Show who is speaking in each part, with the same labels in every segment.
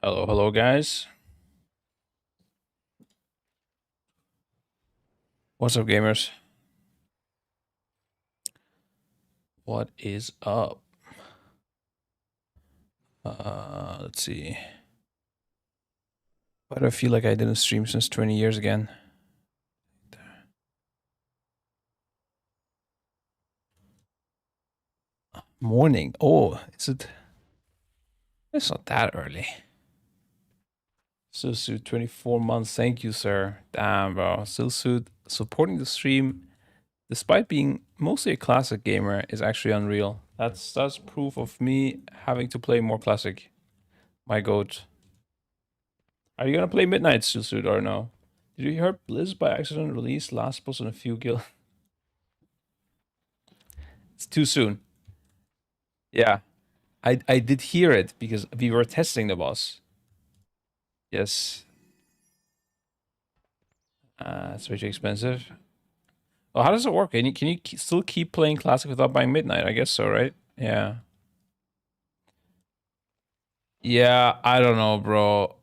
Speaker 1: Hello, guys. What's up, gamers? What is up? Let's see. Why do I feel like I didn't stream since 20 years again? Morning. Oh, is it? It's not that early. Silsuit, 24 months. Thank you, sir. Damn, bro. Silsuit supporting the stream, despite being mostly a classic gamer, is actually unreal. That's proof of me having to play more classic. My goat. Are you gonna play Midnight Silsuit or no? Did you hear Blizz by accident released last post on a few guild? It's too soon. Yeah, I did hear it because we were testing the boss. Yes. It's way too expensive. Well, how does it work? Can you still keep playing classic without buying Midnight? I guess so, right? Yeah. Yeah, I don't know, bro.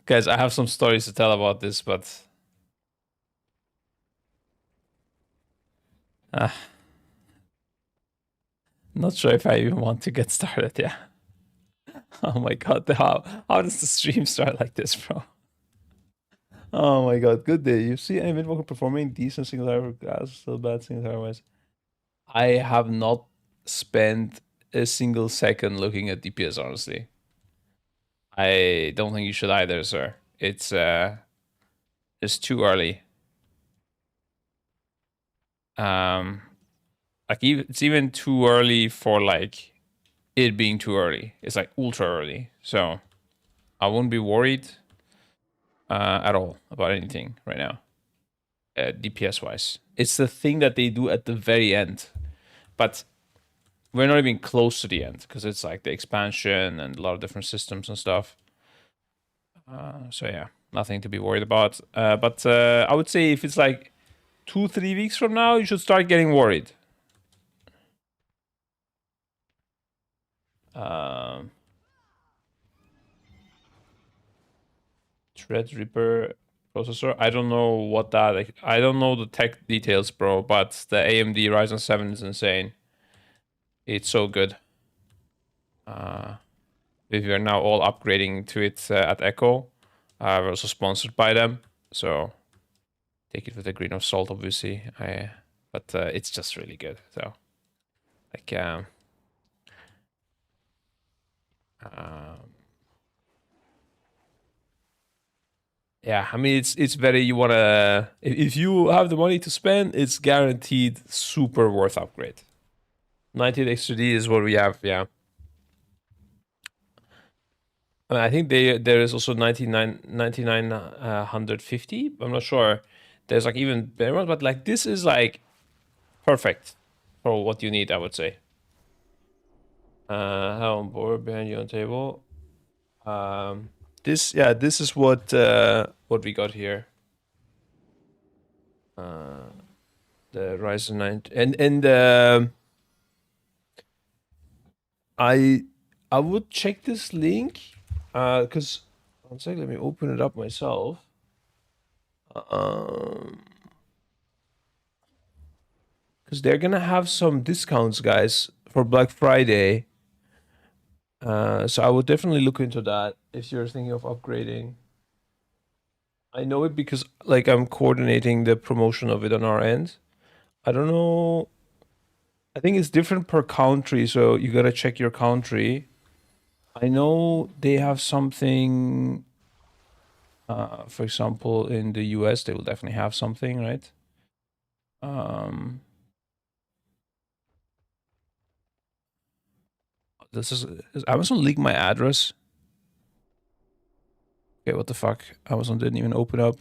Speaker 1: Guys, I have some stories to tell about this, but uh, not sure if I even want to get started. Yeah. Oh my god, how does the stream start like this, bro? Oh my god, good day. You see any Windwalker performing decent single tower class, still bad single tower wise? I have not spent a single second looking at DPS, honestly. I don't think you should either, sir. It's too early. Like it's even too early for like it being too early. It's like ultra early. So I wouldn't be worried at all about anything right now. DPS wise. It's the thing that they do at the very end. But we're not even close to the end because it's like the expansion and a lot of different systems and stuff. So yeah, nothing to be worried about. But I would say if it's like 2-3 weeks from now, you should start getting worried. Threadripper processor. I don't know what that. Like, I don't know the tech details, bro. But the AMD Ryzen 7 is insane. It's so good. We are now all upgrading to it at Echo. We're also sponsored by them, so take it with a grain of salt, obviously. But it's just really good. So, like, yeah, I mean, it's very, you wanna, if you have the money to spend, it's guaranteed super worth upgrade. 98 XD is what we have, yeah. I mean, I think there is also 9950. I'm not sure. There's like even better ones, but like this is like perfect for what you need, I would say. How on board behind you on table. This is what we got here. The Ryzen 9 and I would check this link because one second, let me open it up myself. Because they're gonna have some discounts, guys, for Black Friday. So I would definitely look into that if you're thinking of upgrading. I know it because like I'm coordinating the promotion of it on our end. I don't know. I think it's different per country, so you gotta check your country. I know they have something. For example, in the US, they will definitely have something, right? This is Amazon leaked my address. Okay, what the fuck? Amazon didn't even open up.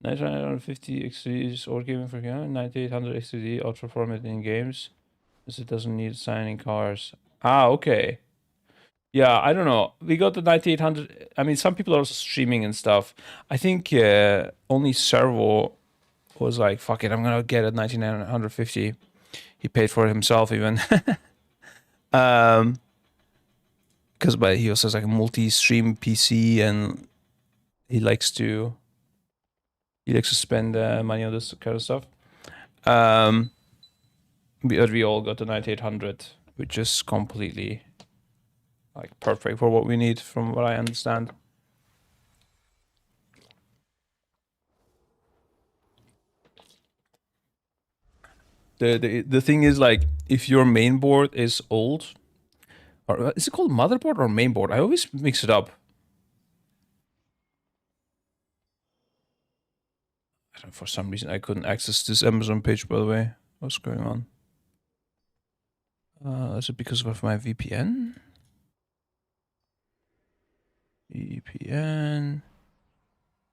Speaker 1: 9950 XDs or gaming for 9800 XD ultra format in games, because it doesn't need signing cars. Ah, okay. Yeah, I don't know. We got the 9800. I mean, some people are also streaming and stuff. I think only Servo was like, fuck it, I'm gonna get a 9950. He paid for it himself even. Because but he also has like a multi-stream PC, and he likes to spend money on this kind of stuff. We all got the 9800, which is completely like perfect for what we need, from what I understand. The thing is, like, if your main board is old, or is it called motherboard or mainboard? I always mix it up. I don't know, for some reason I couldn't access this Amazon page, by the way. What's going on? Is it because of my VPN? VPN.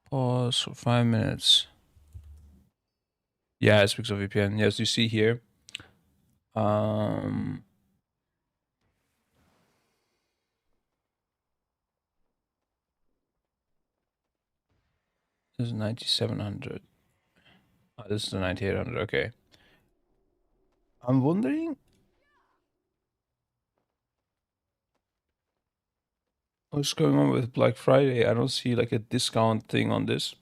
Speaker 1: Pause for 5 minutes. Yeah, it's because of VPN. Yes, you see here. This is 9700. Oh, this is the 9800. Okay. I'm wondering what's going on with Black Friday. I don't see like a discount thing on this.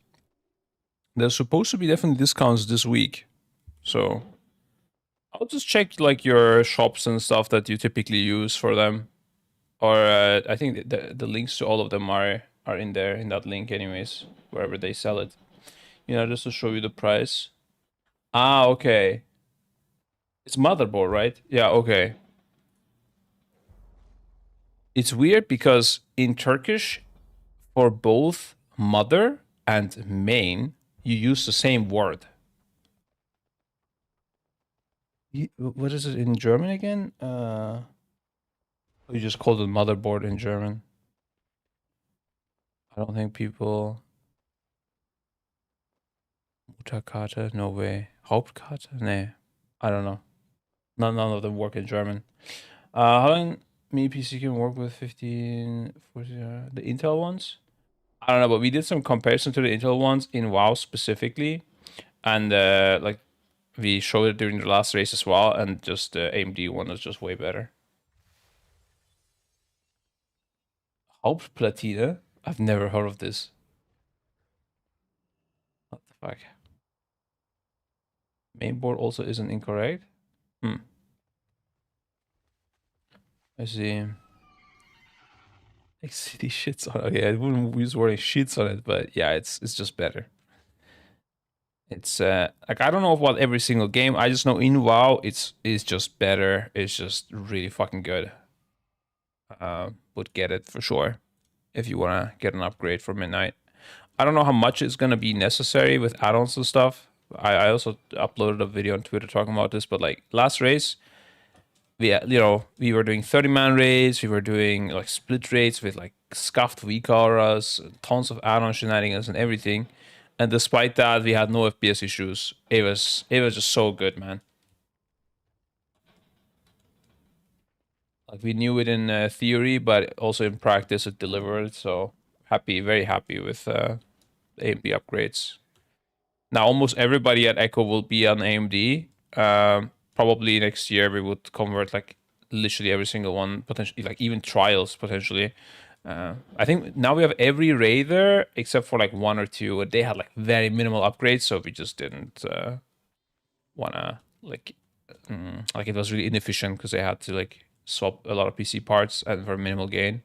Speaker 1: There's supposed to be definitely discounts this week, so I'll just check like your shops and stuff that you typically use for them. Or I think the links to all of them are in there, in that link anyways, wherever they sell it. You know, just to show you the price. Ah, okay. It's motherboard, right? Yeah, okay. It's weird because in Turkish, for both mother and main, you use the same word. What is it in German again? You just called it motherboard in German. I don't think people... Mutterkarte? No way. Hauptkarte? Nee. I don't know. None of them work in German. How many PC can work with 15, 40, the Intel ones? I don't know, but we did some comparison to the Intel ones in WoW specifically. And like we showed it during the last race as well, and just the AMD one is just way better. Hauptplatine? I've never heard of this. What the fuck? Mainboard also isn't incorrect? I see. Like city shits on it. Okay, I wouldn't use wording shits on it, but yeah, it's just better. It's like I don't know about every single game. I just know in WoW it's just better. It's just really fucking good. Would get it for sure if you wanna get an upgrade for midnight. I don't know how much is gonna be necessary with add-ons and stuff. I also uploaded a video on Twitter talking about this, but like last race, we were doing 30-man raids, we were doing like split raids with like scuffed weak auras, tons of add-on shenanigans and everything. And despite that, we had no FPS issues. It was just so good, man. Like we knew it in theory, but also in practice it delivered. So happy, very happy with AMD upgrades. Now almost everybody at Echo will be on AMD. Probably next year we would convert like literally every single one, potentially like even trials potentially. I think now we have every Raider except for like one or two. They had like very minimal upgrades, so we just didn't wanna like it was really inefficient because they had to like swap a lot of PC parts and for minimal gain.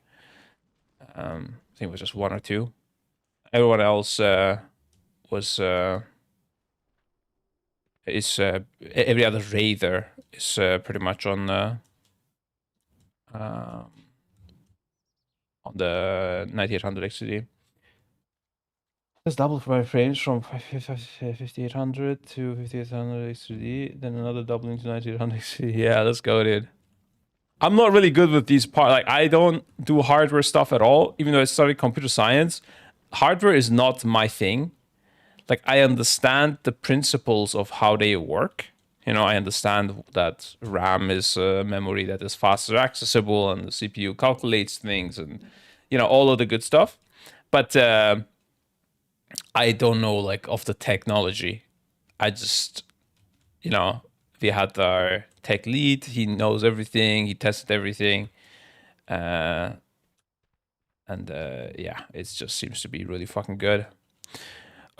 Speaker 1: I think it was just one or two. Everyone else was every other Raider is pretty much on the 9800 XCD. Let's double for my frames from 5800 to 5800 XCD, then another doubling to 9800 XCD. Yeah, let's go, dude. I'm not really good with these parts. Like, I don't do hardware stuff at all, even though I studied computer science. Hardware is not my thing. Like, I understand the principles of how they work. You know, I understand that RAM is a memory that is faster accessible and the CPU calculates things and, you know, all of the good stuff. But I don't know, like, of the technology. I just, you know, we had our tech lead. He knows everything. He tested everything. Yeah, it just seems to be really fucking good.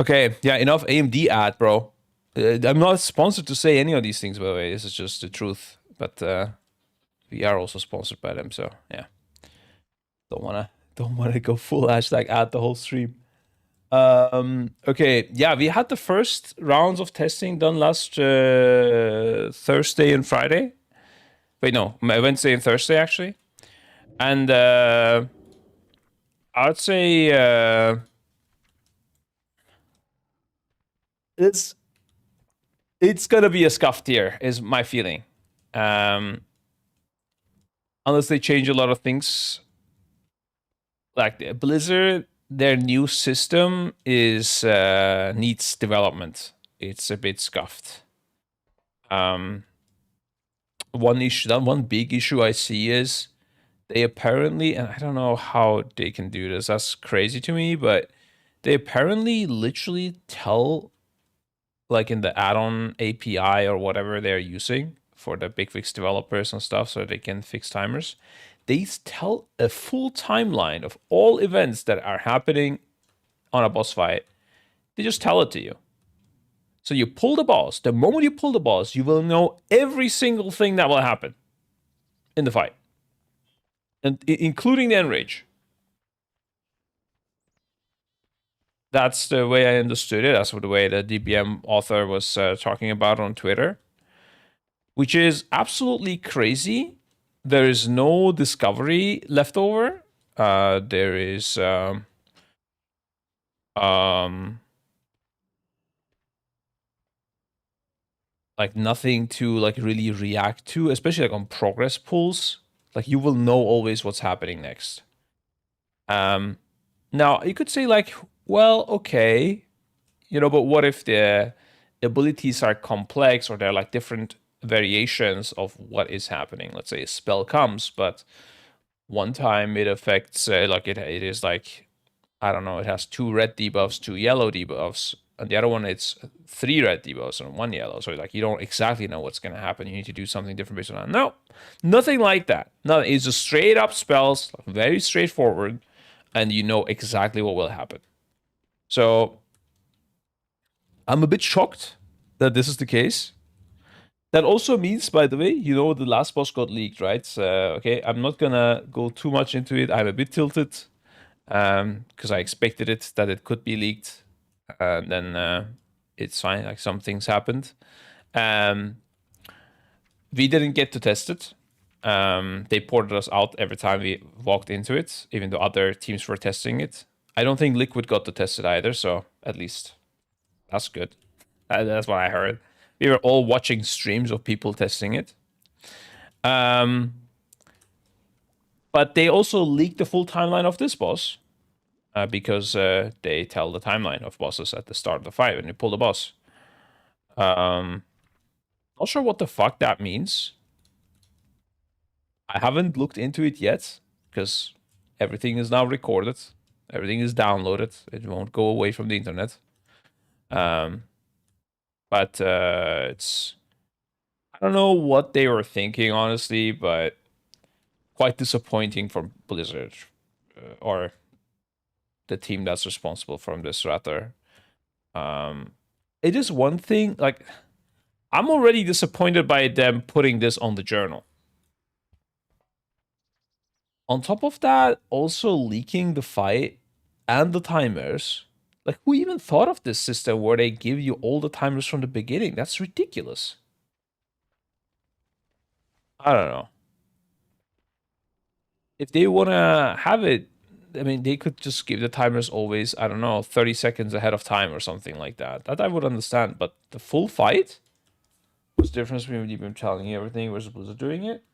Speaker 1: Okay, yeah, enough AMD ad, bro. I'm not sponsored to say any of these things, by the way. This is just the truth. But we are also sponsored by them, so yeah. Don't wanna go full hashtag ad the whole stream. Okay, yeah, we had the first rounds of testing done last Thursday and Friday. Wait, no, Wednesday and Thursday actually. And I'd say it's gonna be a scuffed year, is my feeling. Unless they change a lot of things. Like Blizzard, their new system is needs development. It's a bit scuffed. One big issue I see is they apparently, and I don't know how they can do this, that's crazy to me, but they apparently literally tell, like in the add-on API or whatever they're using for the big fix developers and stuff so they can fix timers, they tell a full timeline of all events that are happening on a boss fight. They just tell it to you. So you pull the boss. The moment you pull the boss, you will know every single thing that will happen in the fight, and including the enrage. That's the way I understood it. That's the way the DBM author was talking about on Twitter, which is absolutely crazy. There is no discovery left over. There is like nothing to like really react to, especially like on progress pulls. Like you will know always what's happening next. Now you could say like, well, okay, but what if the abilities are complex or they're like different variations of what is happening? Let's say a spell comes, but one time it affects like it is like, I don't know, it has 2 red debuffs, 2 yellow debuffs, and the other one it's 3 red debuffs and 1 yellow. So like you don't exactly know what's gonna happen. You need to do something different based on that. No, nothing like that. No, it's just straight up spells, very straightforward, and you know exactly what will happen. So I'm a bit shocked that this is the case. That also means, by the way, the last boss got leaked, right? Okay, I'm not gonna go too much into it. I'm a bit tilted because I expected that it could be leaked. Then it's fine. Like some things happened. We didn't get to test it. They ported us out every time we walked into it, even though other teams were testing it. I don't think Liquid got to test it either, so at least that's good. That's what I heard. We were all watching streams of people testing it. But they also leaked the full timeline of this boss because they tell the timeline of bosses at the start of the fight when you pull the boss. Not sure what the fuck that means. I haven't looked into it yet because everything is now recorded. Everything is downloaded. It won't go away from the internet. But it's, I don't know what they were thinking, honestly, but quite disappointing for Blizzard or the team that's responsible from this, rather. It is one thing, like, I'm already disappointed by them putting this on the journal. On top of that, also leaking the fight and the timers. Like, who even thought of this system where they give you all the timers from the beginning? That's ridiculous. I don't know. If they want to have it, I mean, they could just give the timers always, I don't know, 30 seconds ahead of time or something like that. That I would understand. But the full fight? What's the difference between DBM telling you everything versus Blizzard doing it?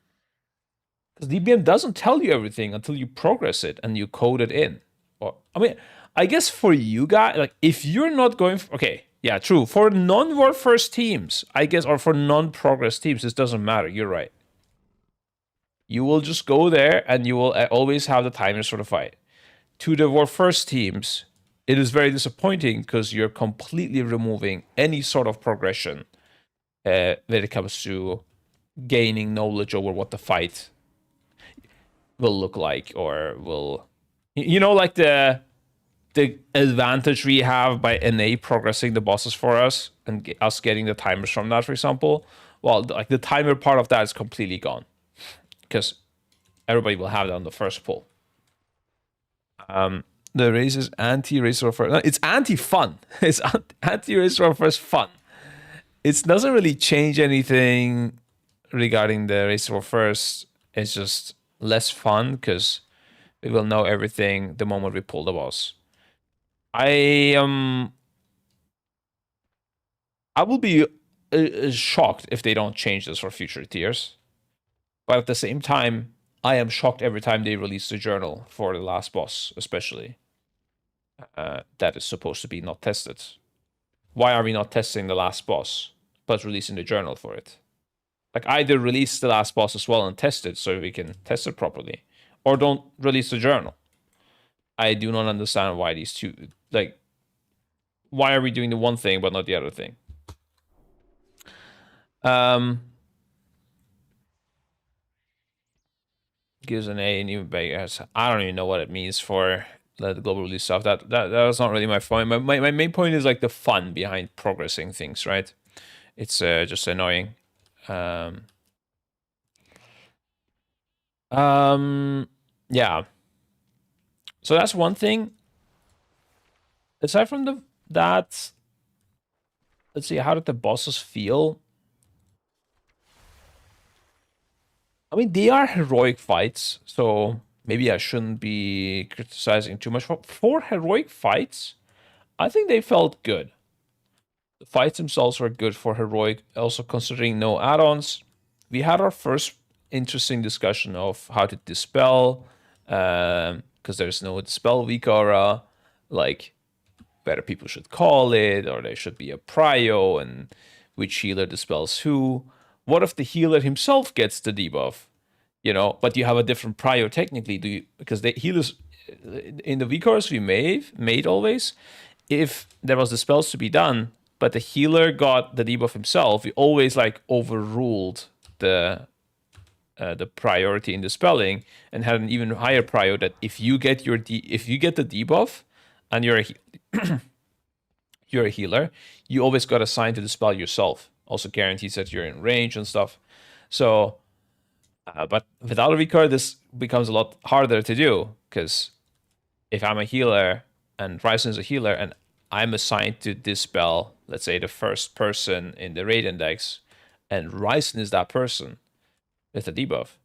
Speaker 1: Because DBM doesn't tell you everything until you progress it and you code it in. Or, I mean, I guess for you guys, like, if you're not going for, okay, yeah, true. For non-war first teams, I guess, or for non-progress teams, this doesn't matter. You're right. You will just go there and you will always have the timers for the fight. To the war first teams, it is very disappointing because you're completely removing any sort of progression when it comes to gaining knowledge over what the fight will look like, or will, like the advantage we have by NA progressing the bosses for us and us getting the timers from that, for example. Well, like the timer part of that is completely gone because everybody will have that on the first pull. The race is anti-race warfare. No, it's anti-fun. It's anti-race warfare is fun. It doesn't really change anything regarding the race warfare. It's just less fun because we will know everything the moment we pull the boss. I will be shocked if they don't change this for future tiers. But at the same time, I am shocked every time they release the journal for the last boss, especially. That is supposed to be not tested. Why are we not testing the last boss, but releasing the journal for it? Like, either release the last boss as well and test it so we can test it properly, or don't release the journal. I do not understand why these two, like, why are we doing the one thing but not the other thing? Gives an A and even bigger. I don't even know what it means for the global release stuff. That was not really my point. My main point is like the fun behind progressing things, right? It's just annoying. Yeah. So that's one thing. Aside from that, let's see, how did the bosses feel? I mean, they are heroic fights, so maybe I shouldn't be criticizing too much. For heroic fights, I think they felt good. The fights themselves were good for heroic, also considering no add-ons. We had our first interesting discussion of how to dispel, because there's no dispel weak aura, like whether people should call it, or there should be a prio, and which healer dispels who. What if the healer himself gets the debuff? But you have a different prio technically. Because the healers in the VCORs we made always, if there was the spells to be done, but the healer got the debuff himself, we always like overruled the priority in the spelling and had an even higher prio that if you get the debuff and you're a healer, you always got assigned to the spell yourself. Also guarantees that you're in range and stuff. So, but without a VCAR, this becomes a lot harder to do, because if I'm a healer and Ryzen is a healer and I'm assigned to dispel, let's say, the first person in the raid index, and Ryzen is that person with a debuff,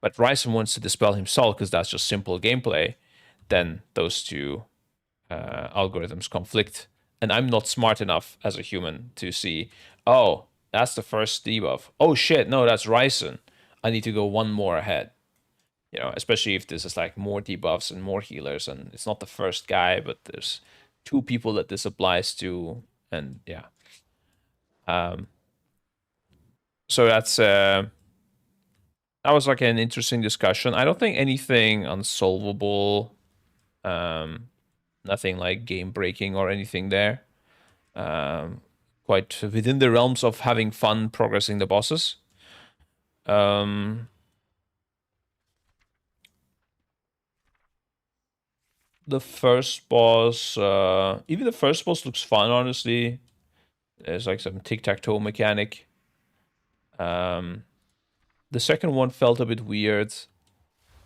Speaker 1: but Ryzen wants to dispel himself because that's just simple gameplay, then those two algorithms conflict. And I'm not smart enough as a human to see, oh, that's the first debuff. Oh shit, no, that's Ryzen. I need to go one more ahead. Especially if this is like more debuffs and more healers, and it's not the first guy, but there's two people that this applies to, and yeah. So that's that was like an interesting discussion. I don't think anything unsolvable, nothing like game breaking or anything there. Quite within the realms of having fun progressing the bosses. The first boss, even the first boss looks fun, honestly. There's like some tic-tac-toe mechanic. The second one felt a bit weird.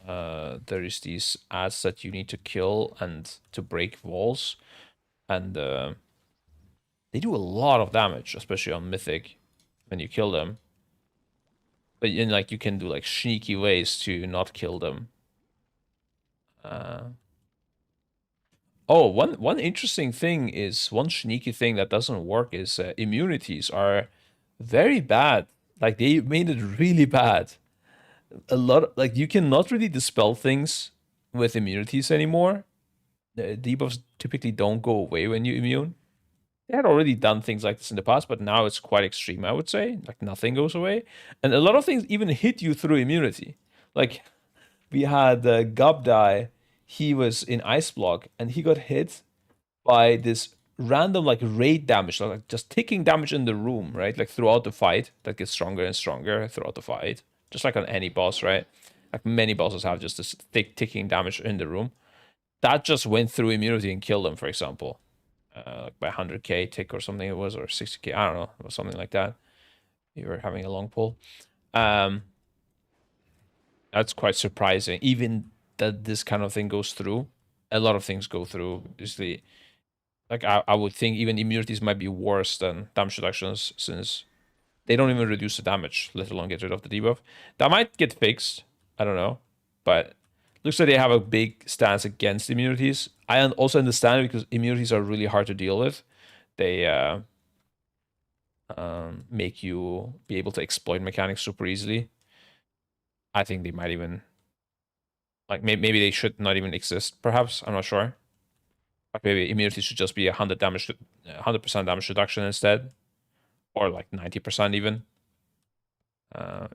Speaker 1: There is these ads that you need to kill and to break walls, and they do a lot of damage, especially on Mythic when you kill them. But like you can do like sneaky ways to not kill them. Oh, one interesting thing is, one sneaky thing that doesn't work is immunities are very bad. Like, they made it really bad. A lot like you cannot really dispel things with immunities anymore. The debuffs typically don't go away when you immune. They had already done things like this in the past, but now it's quite extreme, I would say. Like, nothing goes away. And a lot of things even hit you through immunity. Like, we had Gubdai. He was in Ice Block, and he got hit by this random like raid damage, like just ticking damage in the room, right? Like throughout the fight, that gets stronger and stronger throughout the fight, just like on any boss, right? Like many bosses have just this thick ticking damage in the room. That just went through immunity and killed them, for example, like by 100k tick or something it was, or 60k, I don't know, it was something like that. You were having a long pull. That's quite surprising. Even that this kind of thing goes through. A lot of things go through. Obviously, like I would think even immunities might be worse than damage reductions, since they don't even reduce the damage, let alone get rid of the debuff. That might get fixed. I don't know, but looks like they have a big stance against immunities. I also understand it because immunities are really hard to deal with. They make you be able to exploit mechanics super easily. I think they might even, like, maybe they should not even exist. Perhaps, I'm not sure. Like maybe immunity should just be 100% damage reduction instead, or like 90% even.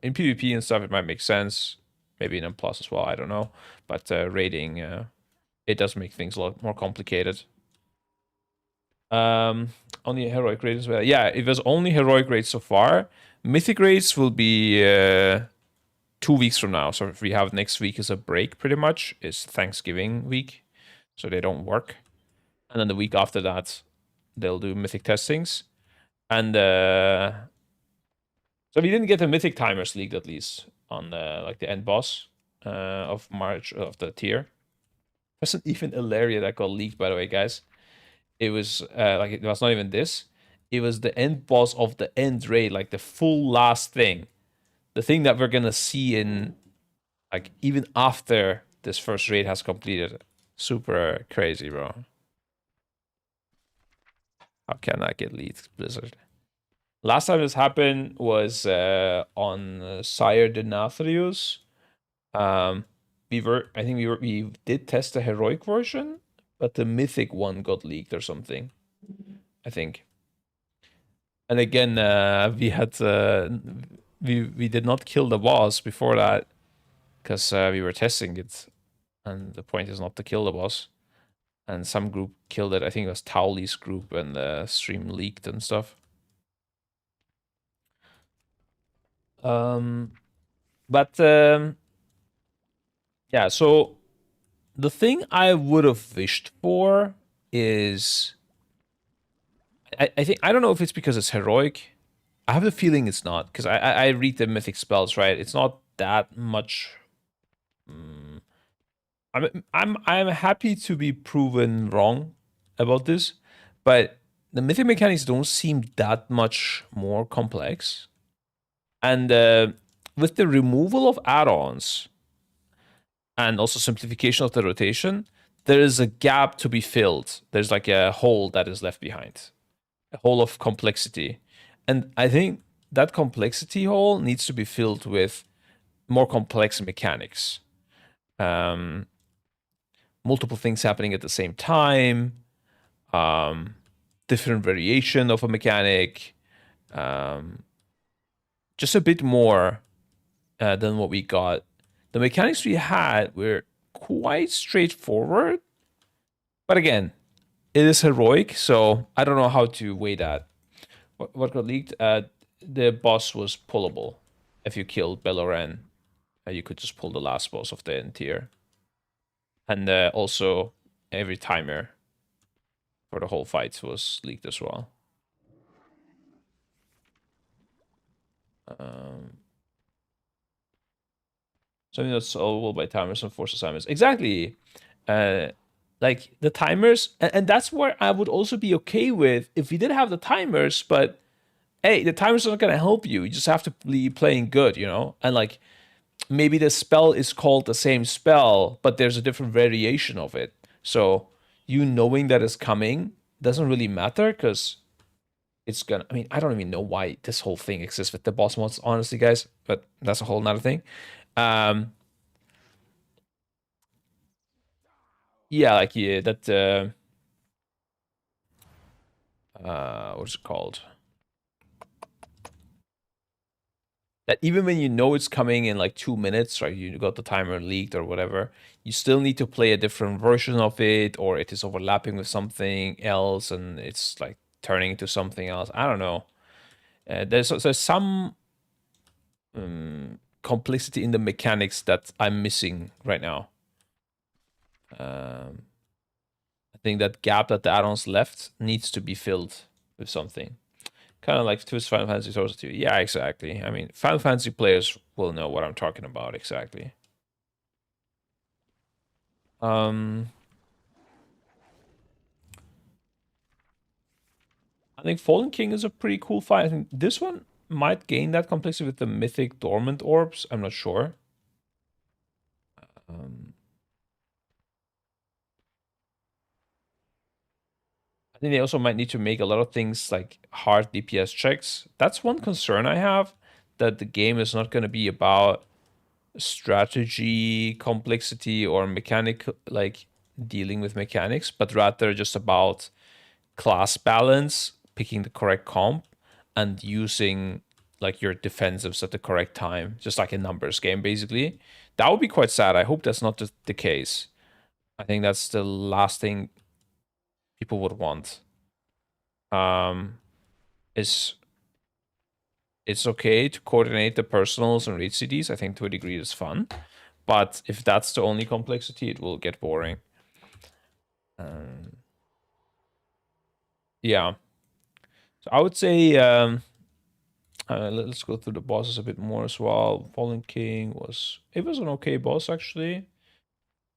Speaker 1: In PvP and stuff, it might make sense. Maybe in M+ as well. I don't know. But raiding, it does make things a lot more complicated. Only heroic raids. Well, yeah, it was only heroic raids so far. Mythic raids will be 2 weeks from now. So if we have next week is a break, pretty much. It's Thanksgiving week, so they don't work. And then the week after that, they'll do mythic testings. And so we didn't get the mythic timers leaked, at least on the like the end boss of March of the tier. Wasn't even Ilaria that got leaked, by the way, guys. It was like it was not even this. It was the end boss of the end raid, like the full last thing, the thing that we're gonna see in like even after this first raid has completed. Super crazy, bro. How can that get leaked, Blizzard? Last time this happened was on Sire Denathrius. We did test the heroic version, but the mythic one got leaked or something, I think. And again, we had we did not kill the boss before that because we were testing it, and the point is not to kill the boss. And some group killed it. I think it was Towley's group, and the stream leaked and stuff. Yeah, so the thing I would have wished for is I think I don't know if it's because it's heroic. I have the feeling it's not, because I read the mythic spells, right? It's not that much. I'm happy to be proven wrong about this, but the mythic mechanics don't seem that much more complex. And with the removal of add-ons and also simplification of the rotation, there is a gap to be filled. There's like a hole that is left behind, a hole of complexity. And I think that complexity hole needs to be filled with more complex mechanics. Multiple things happening at the same time, different variation of a mechanic, just a bit more than what we got. The mechanics we had were quite straightforward, but again, it is heroic, so I don't know how to weigh that. What got leaked? The boss was pullable. If you killed Belloran, you could just pull the last boss of the end tier. And also, every timer for the whole fight was leaked as well. Something that's solvable by timers and force assignments. Exactly. Like the timers, and that's where I would also be okay with if we did have the timers, but hey, the timers are not going to help you. You just have to be playing good, you know? And like, maybe the spell is called the same spell, but there's a different variation of it. So you knowing that it's coming doesn't really matter, because it's gonna, I mean, I don't even know why this whole thing exists with the boss mods, honestly, guys, but that's a whole nother thing. Yeah, like, yeah, that what's it called? that even when you know it's coming in like 2 minutes, right? You got the timer leaked or whatever, you still need to play a different version of it, or it is overlapping with something else and it's like turning into something else. I don't know. There's some complexity in the mechanics that I'm missing right now. I think that gap that the add-ons left needs to be filled with something. Kind of like Twist Final Fantasy Source 2. Yeah, exactly. I mean, Final Fantasy players will know what I'm talking about exactly. I think Fallen King is a pretty cool fight. I think this one might gain that complexity with the mythic dormant orbs. I'm not sure. I think they also might need to make a lot of things like hard DPS checks. That's one concern I have, that the game is not going to be about strategy, complexity, or mechanic, like dealing with mechanics, but rather just about class balance, picking the correct comp, and using like your defensives at the correct time, just like a numbers game, basically. That would be quite sad. I hope that's not the case. I think that's the last thing people would want. Is it's okay to coordinate the personals and read CDs. I think to a degree it's fun, but if that's the only complexity, it will get boring. Yeah, so I would say let's go through the bosses a bit more as well. Fallen King was an okay boss actually.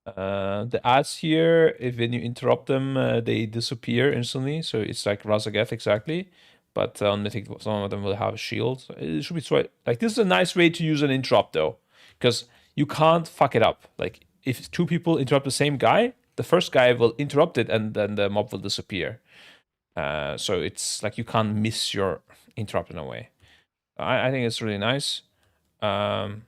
Speaker 1: The ads here, if when you interrupt them, they disappear instantly. So it's like Razageth exactly. But on Mythic, some of them will have a shield. So it should be right. Like this is a nice way to use an interrupt though, because you can't fuck it up. Like if two people interrupt the same guy, the first guy will interrupt it, and then the mob will disappear. So it's like you can't miss your interrupt in a way. I think it's really nice. In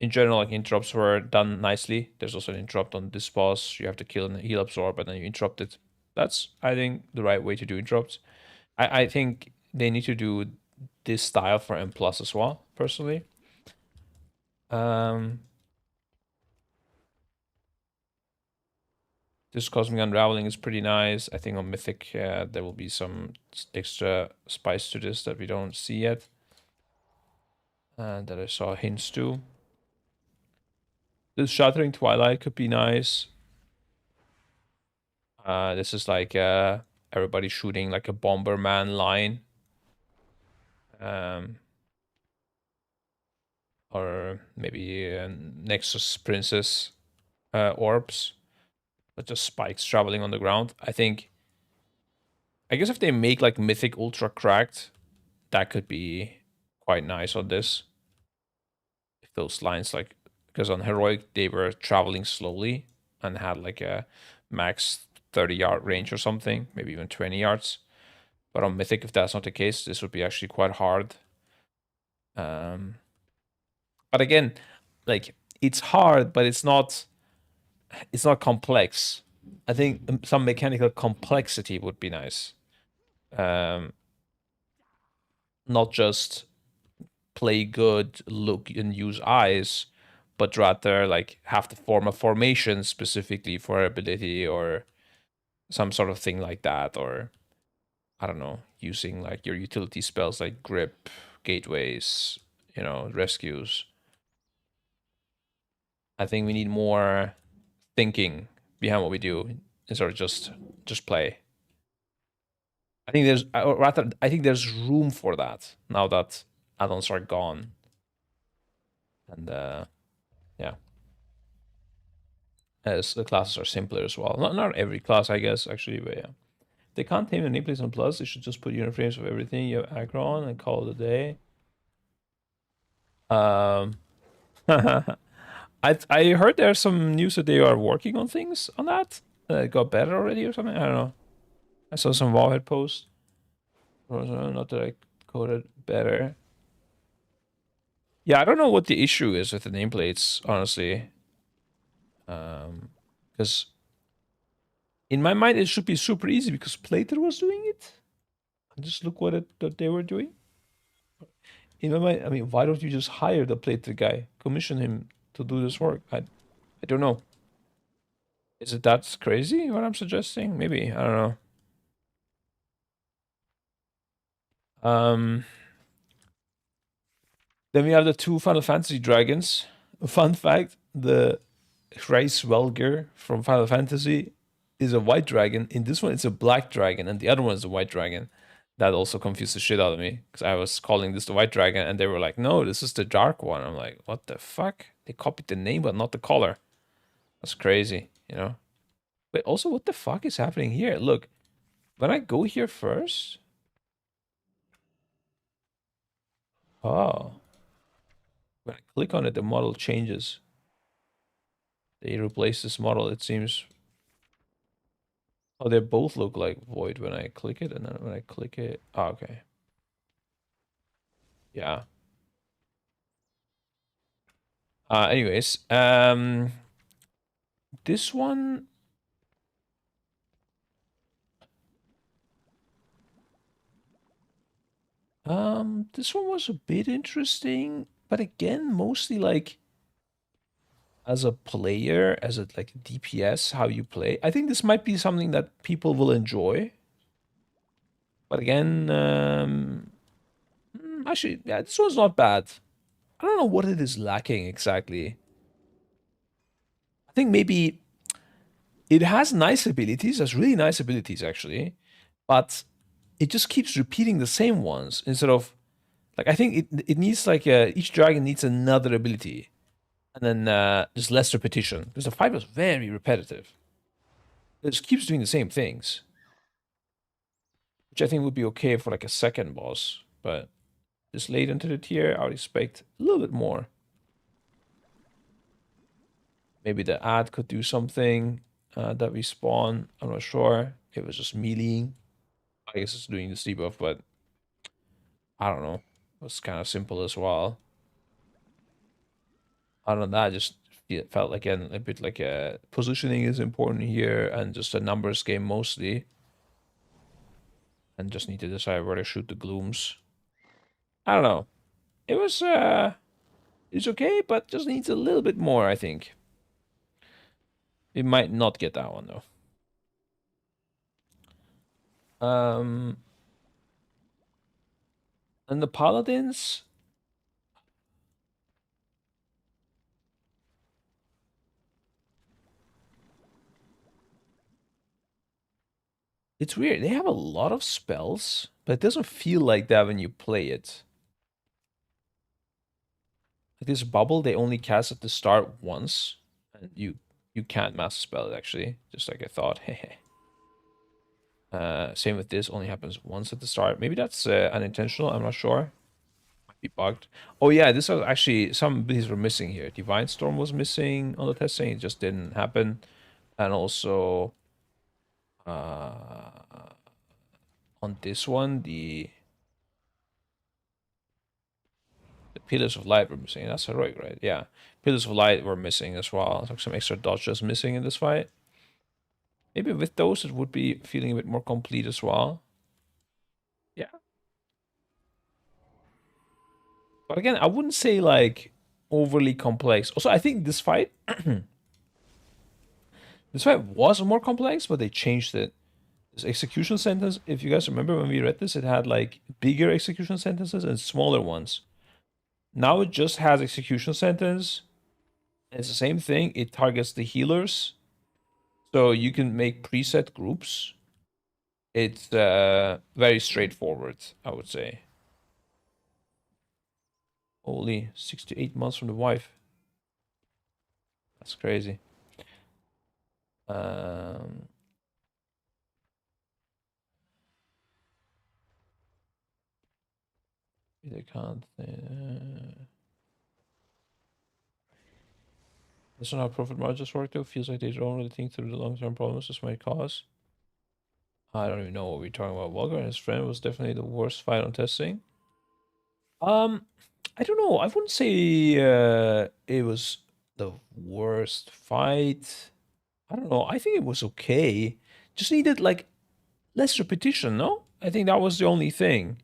Speaker 1: general, like interrupts were done nicely. There's also an interrupt on this boss. You have to kill and heal absorb, and then you interrupt it. That's, I think, the right way to do interrupts. I think they need to do this style for M plus as well, personally. This Cosmic Unraveling is pretty nice. I think on Mythic, there will be some extra spice to this that we don't see yet. That I saw hints to. This Shattering Twilight could be nice. This is like everybody shooting like a Bomberman line. Or maybe Nexus Princess orbs, but just spikes traveling on the ground. I guess if they make like Mythic Ultra Cracked, that could be quite nice on this. If those lines, like, because on Heroic they were traveling slowly and had like a max 30-yard range or something, maybe even 20 yards. But on Mythic, if that's not the case, this would be actually quite hard. But again, like it's hard, but it's not complex. I think some mechanical complexity would be nice. Not just play good, look and use eyes, but rather like have to form a formation specifically for ability or some sort of thing like that, or I don't know, using like your utility spells like grip, gateways, rescues. I think we need more thinking behind what we do instead of just play. I think there's room for that now that add-ons are gone. And yeah, as the classes are simpler as well. Not every class, I guess, actually, but yeah. They can't tame the nameplates on Plus. They should just put uniframes of everything you have aggro on and call it a day. I heard there's some news that they are working on things on that. It got better already or something. I don't know. I saw some Wowhead post. Not that I coded better. Yeah, I don't know what the issue is with the nameplates, honestly. Because in my mind, it should be super easy because Plater was doing it. Just look what they were doing. in my mind, I mean, why don't you just hire the plated guy, commission him to do this work? I don't know. Is it that crazy what I'm suggesting? Maybe, I don't know. Then we have the two Final Fantasy dragons. Fun fact, the Hraesvelgr from Final Fantasy is a white dragon. In this one, it's a black dragon, and the other one is a white dragon. That also confused the shit out of me, because I was calling this the white dragon, and they were like, no, this is the dark one. I'm like, what the fuck? They copied the name, but not the color. That's crazy, you know? Wait, also, what the fuck is happening here? Look, when I go here first... Oh. When I click on it, the model changes. They replace this model, it seems. Oh, they both look like void when I click it, and then when I click it... Oh, okay. Yeah. Anyways, this one... This one was a bit interesting, but again, mostly like as a player, as a like DPS, how you play. I think this might be something that people will enjoy. But again, actually, yeah, this one's not bad. I don't know what it is lacking exactly. I think maybe it has nice abilities, has really nice abilities actually, but it just keeps repeating the same ones instead of like I think it needs like each dragon needs another ability, and then just less repetition because the fight was very repetitive. It just keeps doing the same things, which I think would be okay for like a second boss, but this late into the tier, I would expect a little bit more. Maybe the ad could do something that we spawn. I'm not sure. It was just meleeing. I guess it's doing this debuff, but I don't know. It was kind of simple as well. Other than that, just it felt like a bit like positioning is important here, and just a numbers game mostly. And just need to decide where to shoot the glooms. I don't know. It was it's okay, but just needs a little bit more, I think. We might not get that one though. And the paladins. It's weird. They have a lot of spells, but it doesn't feel like that when you play it. Like this bubble, they only cast at the start once, and you can't master spell it actually. Just like I thought. Same with this, only happens once at the start. Maybe that's unintentional. I'm not sure. Might be bugged. Oh yeah, this was actually some abilities were missing here. Divine Storm was missing on the testing. It just didn't happen, and also on this one the Pillars of Light were missing. That's heroic, right? Yeah. Pillars of Light were missing as well. So some extra dodges missing in this fight. Maybe with those it would be feeling a bit more complete as well. Yeah. But again, I wouldn't say like overly complex. Also, I think this fight this fight was more complex, but they changed it. This execution sentence, if you guys remember when we read this, it had like bigger execution sentences and smaller ones. Now it just has execution sentence. It's the same thing. It targets the healers. So you can make preset groups. It's very straightforward, I would say. Only 6 to 8 months from the wife. That's crazy. They can't. That's not how profit margins work though. Feels like they don't really think through the long-term problems this might cause. I don't even know what we're talking about. Walker and his friend was definitely the worst fight on testing. I don't know. I wouldn't say it was the worst fight. I don't know. I think it was okay. Just needed like less repetition, no? I think that was the only thing.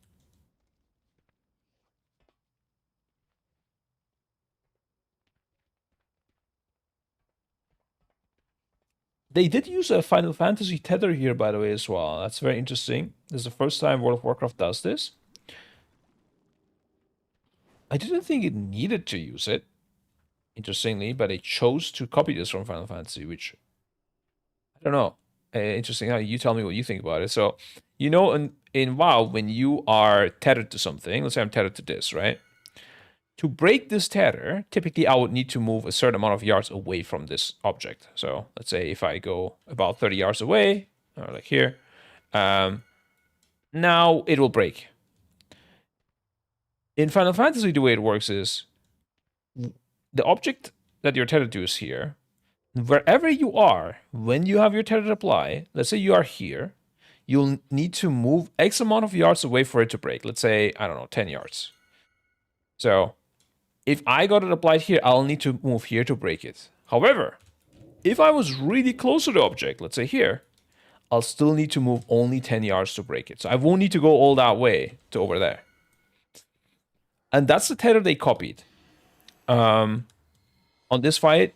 Speaker 1: They did use a Final Fantasy tether here, by the way, as well. That's very interesting. This is the first time World of Warcraft does this. I didn't think it needed to use it, interestingly, but it chose to copy this from Final Fantasy, which I don't know. Interesting. How you tell me what you think about it. So, you know, in WoW, when you are tethered to something, let's say I'm tethered to this, right? To break this tether, typically I would need to move a certain amount of yards away from this object. So let's say if I go about 30 yards away, or like here, now it will break. In Final Fantasy, the way it works is the object that you're tethered to is here. Wherever you are, when you have your tether apply, let's say you are here, you'll need to move X amount of yards away for it to break. Let's say, I don't know, 10 yards. So if I got it applied here, I'll need to move here to break it. However, if I was really close to the object, let's say here, I'll still need to move only 10 yards to break it. So I won't need to go all that way to over there. And that's the tether they copied. On this fight,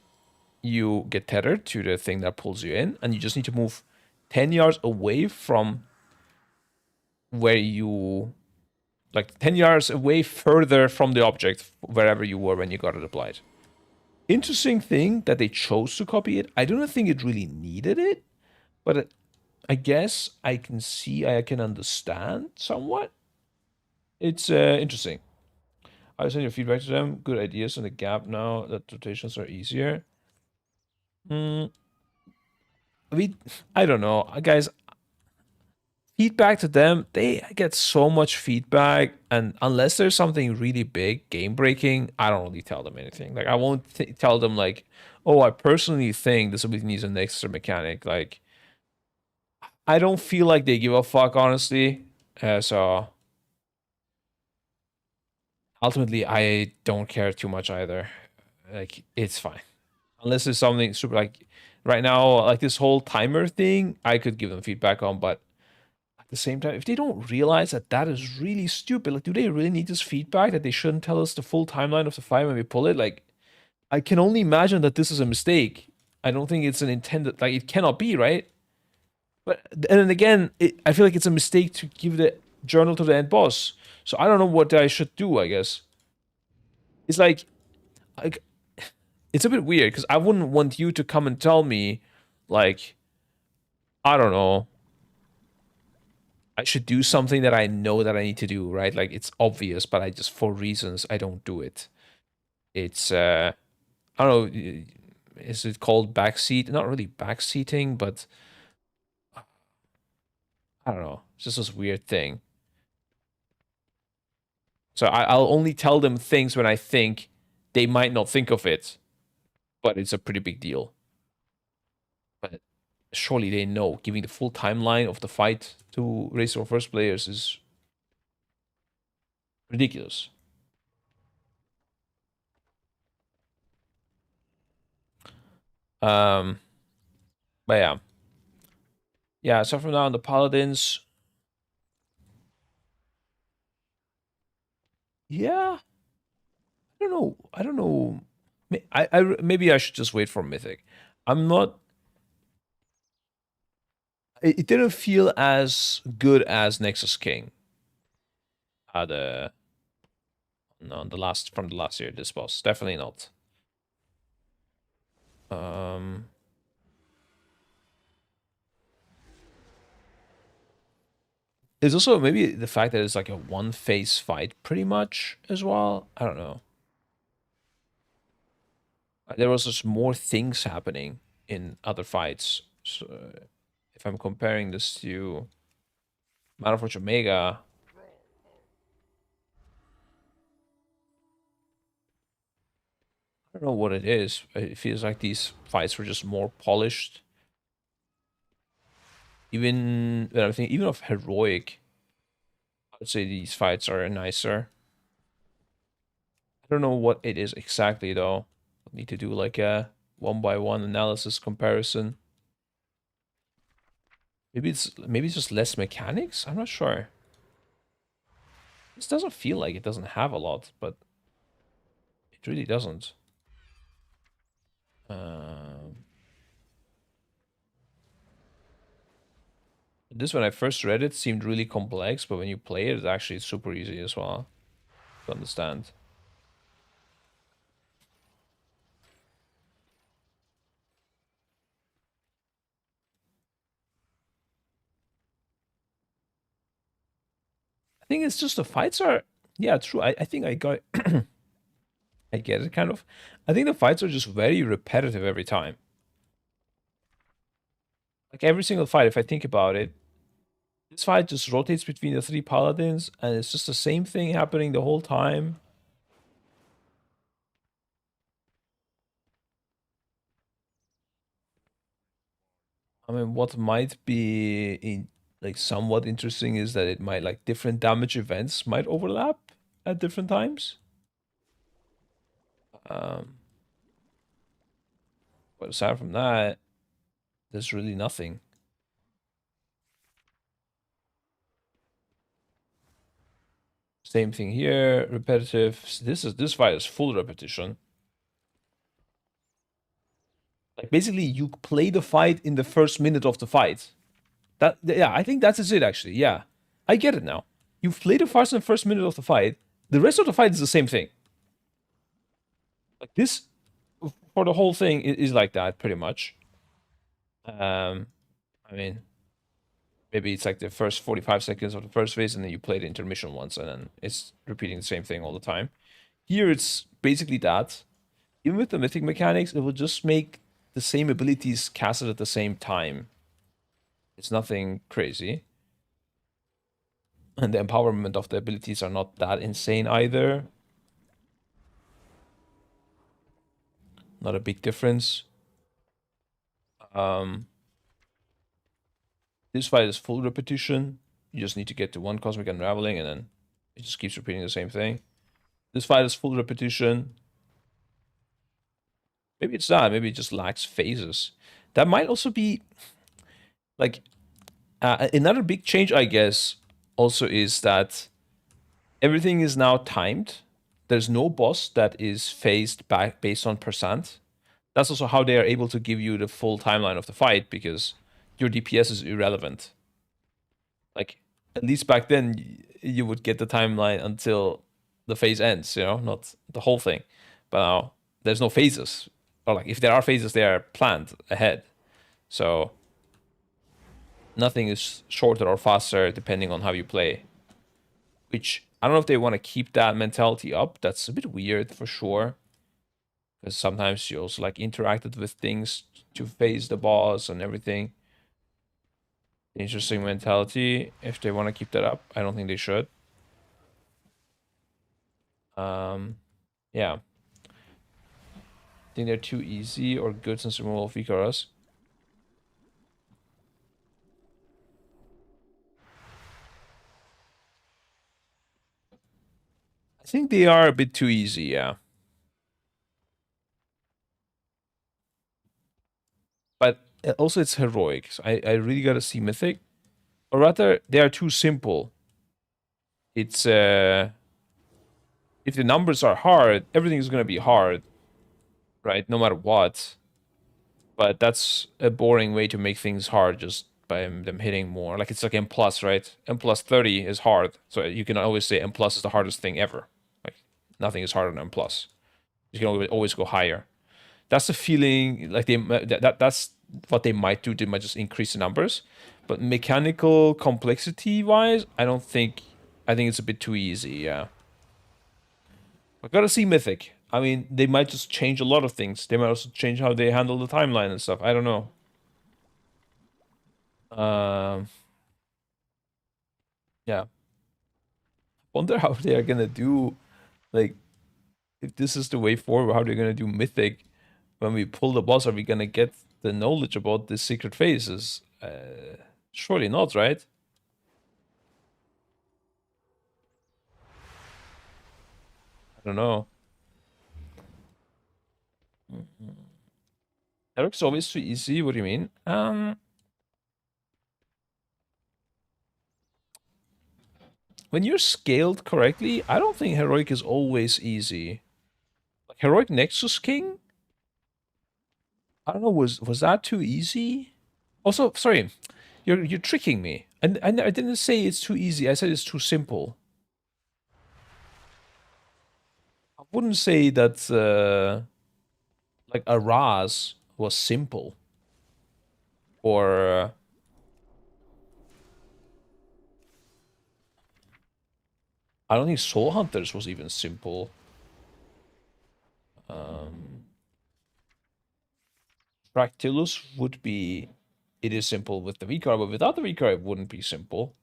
Speaker 1: you get tethered to the thing that pulls you in, and you just need to move 10 yards away from where you... like 10 yards away further from the object, wherever you were when you got it applied. Interesting thing that they chose to copy it. I don't think it really needed it, but I guess I can see, I can understand somewhat. It's interesting. I send your feedback to them. Good ideas on the gap now that rotations are easier. I don't know, guys. Feedback to them, they get so much feedback, and unless there's something really big, game breaking, I don't really tell them anything. Like I won't tell them like, oh, I personally think this ability needs an extra mechanic. Like I don't feel like they give a fuck, honestly. So ultimately, I don't care too much either. Like it's fine, unless there's something super like right now, like this whole timer thing. I could give them feedback on, but at the same time, if they don't realize that that is really stupid, like, do they really need this feedback that they shouldn't tell us the full timeline of the fight when we pull it? Like, I can only imagine that this is a mistake. I don't think it's an intended, like, it cannot be, right? But, and then again, I feel like it's a mistake to give the journal to the end boss. So I don't know what I should do, I guess. It's like it's a bit weird, because I wouldn't want you to come and tell me, like, I don't know, I should do something that I know that I need to do, right? Like it's obvious, but I just, for reasons, I don't do it. It's I don't know, is it called backseat? Not really backseating, but I don't know. It's just this weird thing. So I'll only tell them things when I think they might not think of it, but it's a pretty big deal. But surely they know giving the full timeline of the fight to race or first players is ridiculous. But yeah. So from now on, the paladins. Yeah, I don't know. Maybe I should just wait for Mythic. I'm not. It didn't feel as good as Nexus King. The no, the last from the last year. This boss definitely not. There's also maybe the fact that it's like a one-phase fight pretty much as well. I don't know. There was just more things happening in other fights. So if I'm comparing this to Battle for Omega, I don't know what it is. It feels like these fights were just more polished. Even when I think even of heroic, I would say these fights are nicer. I don't know what it is exactly though. I need to do like a one-by-one analysis comparison. Maybe it's just less mechanics? I'm not sure. This doesn't feel like it doesn't have a lot, but it really doesn't. This, when I first read it, seemed really complex, but when you play it, it's actually super easy as well to understand. I think it's just the fights are, yeah, true. I think I got, I get it kind of. I think the fights are just very repetitive every time. Like every single fight, if I think about it, this fight just rotates between the three paladins, and it's just the same thing happening the whole time. I mean, what might be like somewhat interesting is that it might like different damage events might overlap at different times. Um, but aside from that, there's really nothing. Same thing here, repetitive. This fight is full repetition. Like basically, you play the fight in the first minute of the fight. That yeah, I think that's it actually. Yeah, I get it now. You've played the fight in the first minute of the fight. The rest of the fight is the same thing. Like this for the whole thing is like that pretty much. I mean, maybe it's like the first 45 seconds of the first phase, and then you play the intermission once, and then it's repeating the same thing all the time. Here, it's basically that. Even with the mythic mechanics, it will just make the same abilities casted at the same time. It's nothing crazy. And the empowerment of the abilities are not that insane either. Not a big difference. This fight is full repetition. You just need to get to one cosmic unraveling, and then it just keeps repeating the same thing. This fight is full repetition. Maybe it's that. Maybe it just lacks phases. That might also be like another big change, I guess, also is that everything is now timed. There's no boss that is phased back based on percent. That's also how they are able to give you the full timeline of the fight, because your DPS is irrelevant. Like, at least back then, you would get the timeline until the phase ends, you know, not the whole thing. But now, there's no phases. Or, like, if there are phases, they are planned ahead. So, nothing is shorter or faster depending on how you play. Which, I don't know if they want to keep that mentality up. That's a bit weird for sure. Because sometimes you also, like, interacted with things to phase the boss and everything. Interesting mentality. If they want to keep that up, I don't think they should. Yeah. Think they're too easy or good since removal of weak auras. I think they are a bit too easy, yeah. But also it's heroic. So I really gotta see Mythic. Or rather, they are too simple. It's if the numbers are hard, everything is gonna be hard, right? No matter what. But that's a boring way to make things hard, just by them hitting more. Like it's like M plus, right? M plus 30 is hard. So you can always say M plus is the hardest thing ever. Like nothing is harder than M plus. You can always go higher. That's the feeling. Like that's what they might do. They might just increase the numbers. But mechanical complexity wise, I don't think. I think it's a bit too easy. Yeah. I gotta see Mythic. I mean, they might just change a lot of things. They might also change how they handle the timeline and stuff. I don't know. Um, yeah. Wonder how they are gonna do, like, if this is the way forward, how they're gonna do Mythic. When we pull the boss, are we gonna get the knowledge about the secret phases? Surely not, right? I don't know. Eric's always too easy. What do you mean? When you're scaled correctly, I don't think heroic is always easy. Like heroic Nexus King, I don't know. Was that too easy? Also, sorry. You're tricking me. And I didn't say it's too easy. I said it's too simple. I wouldn't say that like a Raz was simple, or I don't think Soul Hunters was even simple. Fractilus would be. It is simple with the V-Card, but without the V-Card, it wouldn't be simple.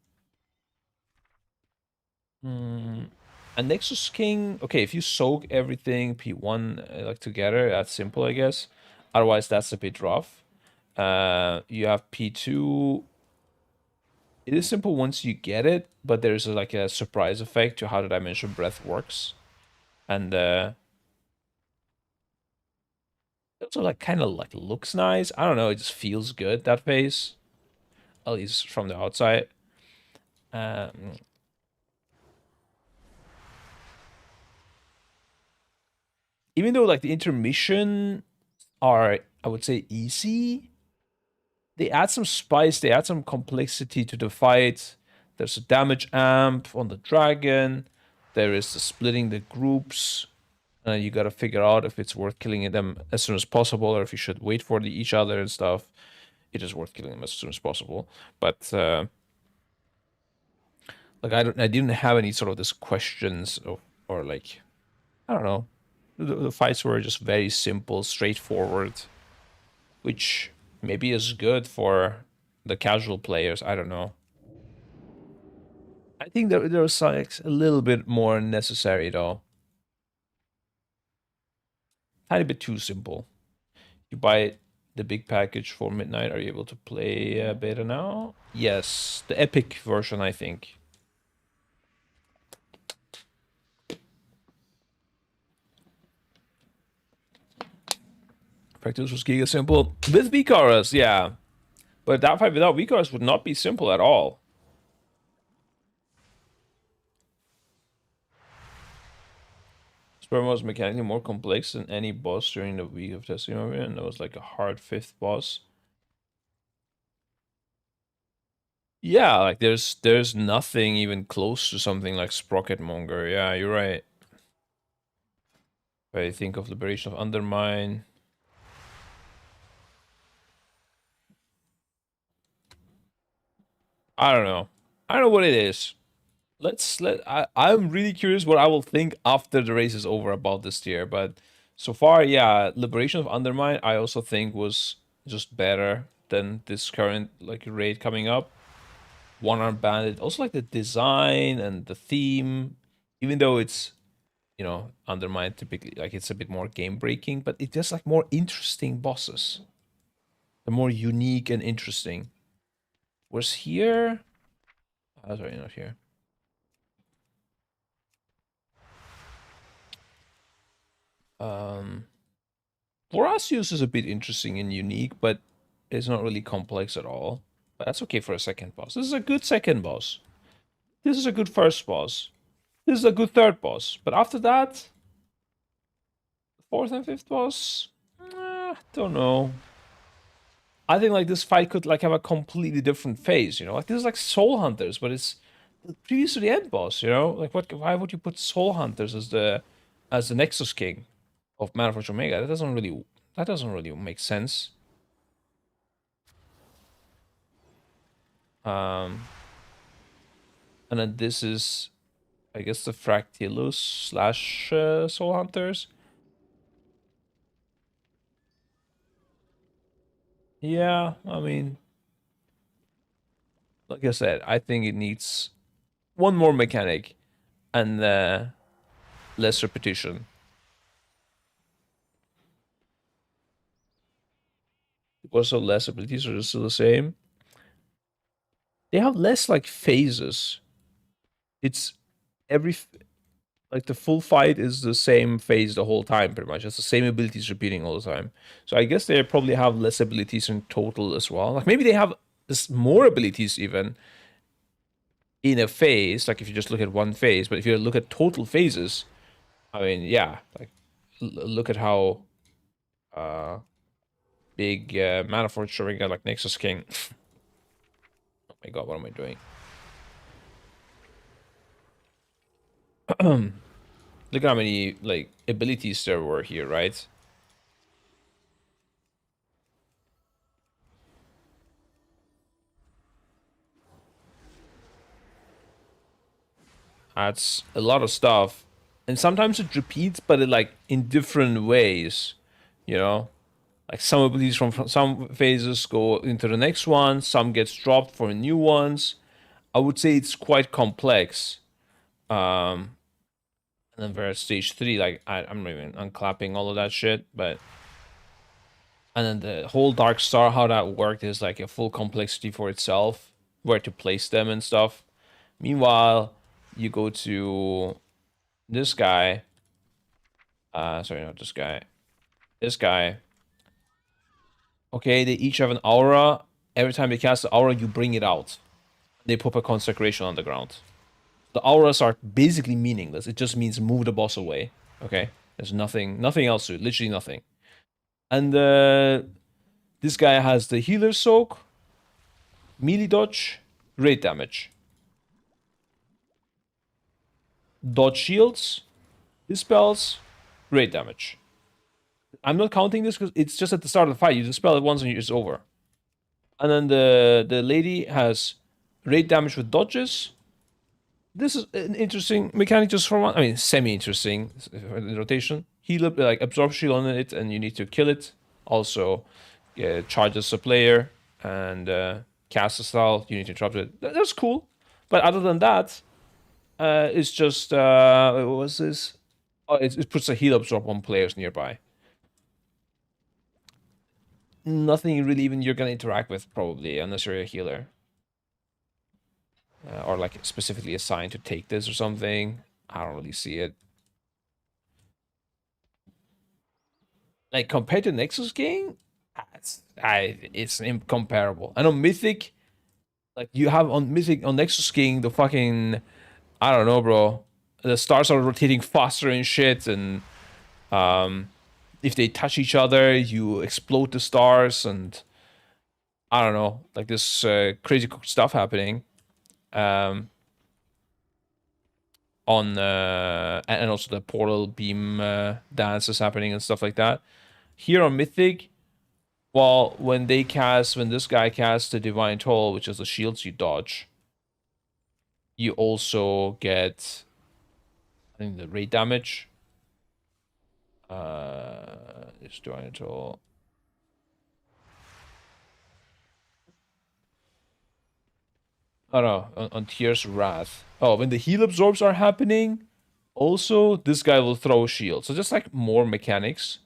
Speaker 1: A Nexus King, okay, if you soak everything P1 like together, that's simple, I guess. Otherwise, that's a bit rough. You have P2. It is simple once you get it, but there's like a surprise effect to how the Dimension Breath works. And it also like kind of like looks nice. I don't know, it just feels good, that phase. At least from the outside. Even though like the intermission are, I would say, easy, they add some spice, they add some complexity to the fight. There's a damage amp on the dragon. There is the splitting the groups. You gotta figure out if it's worth killing them as soon as possible, or if you should wait for each other and stuff. It is worth killing them as soon as possible. But like I didn't have any sort of these questions or like, I don't know. The fights were just very simple, straightforward, which maybe is good for the casual players. I don't know. I think there was like a little bit more necessary though. Tiny bit too simple. You buy the big package for midnight. Are you able to play beta now? Yes, the epic version, I think. Practice was giga simple with Vicaras, yeah. But that fight without Vicaras would not be simple at all. Sperm was mechanically more complex than any boss during the week of testing of it, and that was like a hard fifth boss. Yeah, like there's nothing even close to something like Sprocketmonger. Yeah, you're right. If I think of Liberation of Undermine. I don't know. I don't know what it is. I'm really curious what I will think after the race is over about this tier, but so far, yeah, Liberation of Undermine I also think was just better than this current like raid coming up. One Arm Bandit, also like the design and the theme, even though it's, you know, Undermine typically like it's a bit more game breaking, but it's just like more interesting bosses. The more unique and interesting. Was here? Oh, sorry, not here. Vorasius is a bit interesting and unique, but it's not really complex at all. But that's okay for a second boss. This is a good second boss. This is a good first boss. This is a good third boss. But after that, fourth and fifth boss, don't know. I think like this fight could like have a completely different phase, you know? Like this is like Soul Hunters, but it's previous to the end boss, you know? Like what, why would you put Soul Hunters as the Nexus King of Mana Forge Omega? That doesn't really make sense. And then this is, I guess, the Fractilus slash Soul Hunters. Yeah, I mean, like I said, I think it needs one more mechanic and less repetition. Also, less abilities are still the same. They have less like phases. It's every like the full fight is the same phase the whole time, pretty much. It's the same abilities repeating all the time. So I guess they probably have less abilities in total as well. Like maybe they have this more abilities even in a phase. Like if you just look at one phase, but if you look at total phases, I mean, yeah, like look at how big Mana Forge showing like Nexus King. my god, what am I doing? Look at how many like abilities there were here, right? That's a lot of stuff. And sometimes it repeats, but it like in different ways, you know? Like some abilities from some phases go into the next one, some gets dropped for new ones. I would say it's quite complex. And then we're at stage 3, like I'm not even unclapping all of that shit, but and then the whole Dark Star, how that worked is like a full complexity for itself, where to place them and stuff. Meanwhile, you go to this guy. Sorry, not this guy. This guy. Okay, they each have an aura. Every time they cast the aura, you bring it out. They put a consecration on the ground. The auras are basically meaningless. It just means move the boss away. Okay? There's nothing else to it. Literally nothing. And this guy has the healer soak, melee dodge, raid damage, dodge shields, dispels, raid damage. I'm not counting this because it's just at the start of the fight. You dispel it once and it's over. And then the lady has raid damage with dodges. This is an interesting mechanic just for one. I mean, semi-interesting rotation. Heal up, like absorb shield on it, and you need to kill it. Also, charges a player and cast a style. You need to interrupt it. That's cool. But other than that, it's just what was this? Oh, it puts a heal absorb on players nearby. Nothing really even you're gonna interact with probably unless you're a healer. Or like specifically assigned to take this or something. I don't really see it. Like compared to Nexus King, it's incomparable. I know Mythic, like you have on Mythic on Nexus King the fucking, I don't know, bro. The stars are rotating faster and shit, and if they touch each other, you explode the stars, and I don't know, like this crazy stuff happening. On and also the portal beam dance is happening and stuff like that. Here on Mythic, well, when this guy casts the Divine Toll, which is the shields you dodge, you also get, I think, the raid damage. It's Divine Toll. Oh no, on Tier's Wrath. Oh, when the heal absorbs are happening, also this guy will throw a shield. So just like more mechanics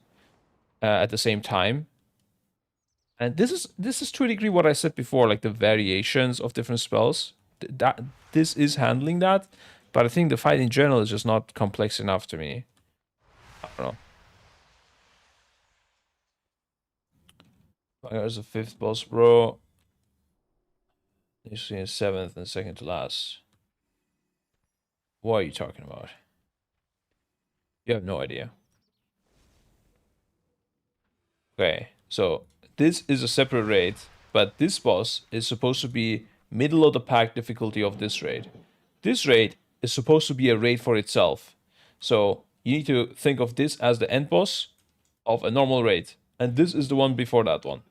Speaker 1: at the same time. And this is to a degree what I said before, like the variations of different spells. This is handling that, but I think the fight in general is just not complex enough to me. I don't know. There's the 5th boss, bro. This is 7th and second to last. What are you talking about? You have no idea. Okay, so this is a separate raid, but this boss is supposed to be middle of the pack difficulty of this raid. This raid is supposed to be a raid for itself. So you need to think of this as the end boss of a normal raid. And this is the one before that one.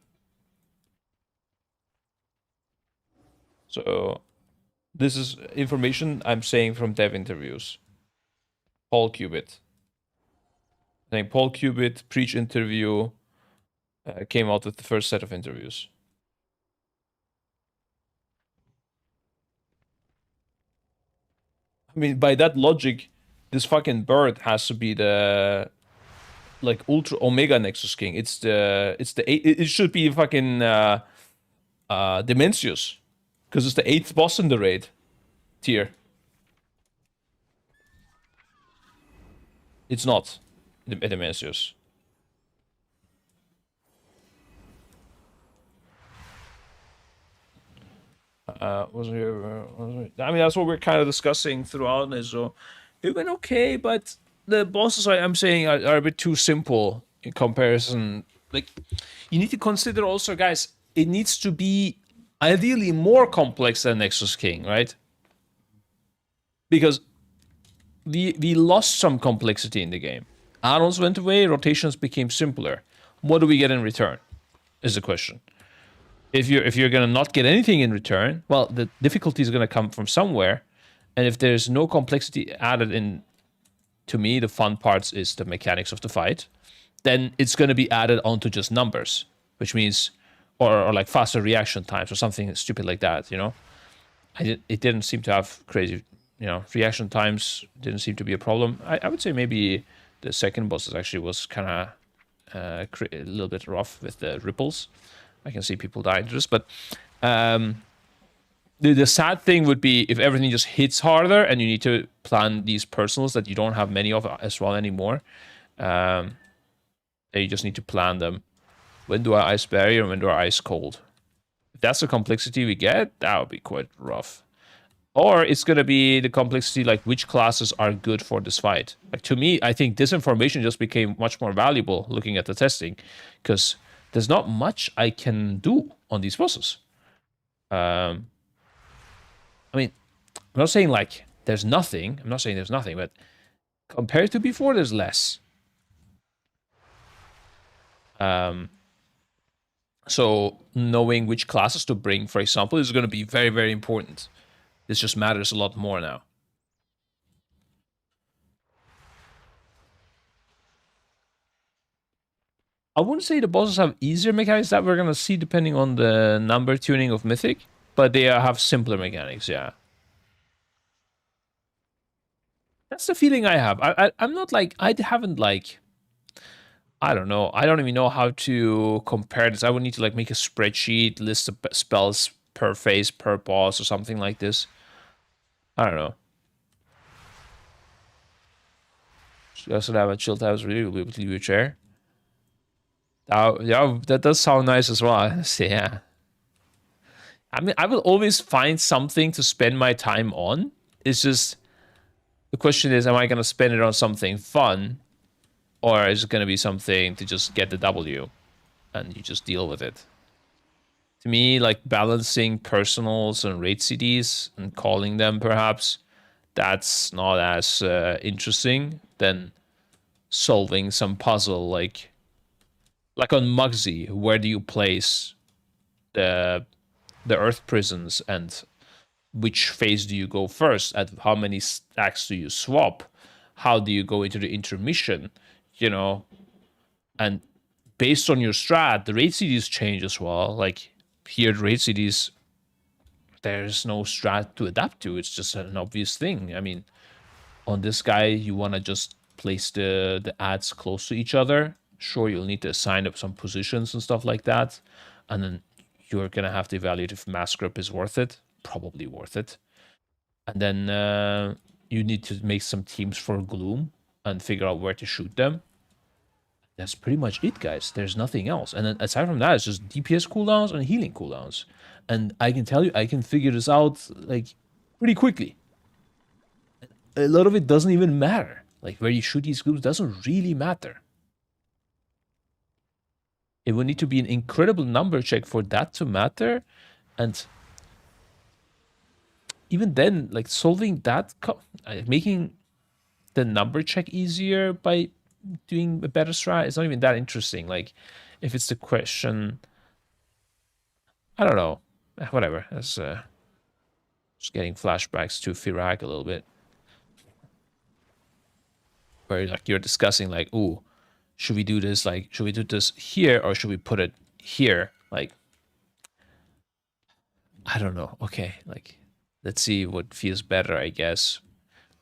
Speaker 1: So this is information I'm saying from dev interviews. Paul Cubit. I think Paul Cubit Preach interview came out with the first set of interviews. I mean, by that logic, this fucking bird has to be the like Ultra Omega Nexus King. It should be fucking Dimensius, because it's the 8th boss in the raid tier. It's not Dimensius. Wasn't here? I mean, that's what we're kind of discussing throughout. So it went okay, but the bosses I'm saying are a bit too simple in comparison. Like, you need to consider also, guys. It needs to be Ideally more complex than Nexus King, right? Because we lost some complexity in the game. Add-ons went away, rotations became simpler. What do we get in return? Is the question. If you're gonna not get anything in return, well, the difficulty is gonna come from somewhere, and if there's no complexity added in, to me, the fun parts is the mechanics of the fight. Then it's gonna be added onto just numbers, which means, or like faster reaction times or something stupid like that. You know, it didn't seem to have crazy, you know, reaction times didn't seem to be a problem. I would say maybe the second boss actually was kind of a little bit rough with the ripples. I can see people dying to this, but the sad thing would be if everything just hits harder and you need to plan these personals that you don't have many of as well anymore. You just need to plan them. When do I ice barrier and when do I ice cold? If that's the complexity we get, that would be quite rough. Or it's going to be the complexity, like which classes are good for this fight. Like to me, I think this information just became much more valuable looking at the testing, because there's not much I can do on these bosses. I mean, I'm not saying like there's nothing. I'm not saying there's nothing, but compared to before, there's less. So knowing which classes to bring, for example, is going to be very, very important. This just matters a lot more now. I wouldn't say the bosses have easier mechanics that we're going to see depending on the number tuning of Mythic, but they have simpler mechanics, yeah. That's the feeling I have. I'm not like, I haven't like, I don't know. I don't even know how to compare this. I would need to like make a spreadsheet, list the spells per phase, per boss, or something like this. I don't know. You also have a chill house really will be able to leave your chair. Yeah, that does sound nice as well. Yeah. I mean, I will always find something to spend my time on. It's just, the question is, am I going to spend it on something fun? Or is it going to be something to just get the W? And you just deal with it. To me, like balancing personals and raid CDs and calling them perhaps, that's not as interesting than solving some puzzle like on Mugsy. Where do you place the Earth prisons, and which phase do you go first? At how many stacks do you swap? How do you go into the intermission? You know, and based on your strat, the raid CDs change as well. Like here, the raid CDs, there's no strat to adapt to. It's just an obvious thing. I mean, on this guy, you want to just place the ads close to each other. Sure, you'll need to assign up some positions and stuff like that. And then you're going to have to evaluate if mass grip is worth it. Probably worth it. And then you need to make some teams for Gloom and figure out where to shoot them. That's pretty much it, guys. There's nothing else. And then aside from that, it's just DPS cooldowns and healing cooldowns. And I can tell you, I can figure this out like pretty quickly. A lot of it doesn't even matter. Like where you shoot these groups doesn't really matter. It would need to be an incredible number check for that to matter. And even then, like solving that, making the number check easier by doing a better strat, it's not even that interesting. Like if it's the question, I don't know, whatever. That's just getting flashbacks to Firak a little bit, where like you're discussing like, ooh, should we do this? Like, should we do this here or should we put it here? Like, I don't know. Okay, like let's see what feels better, I guess.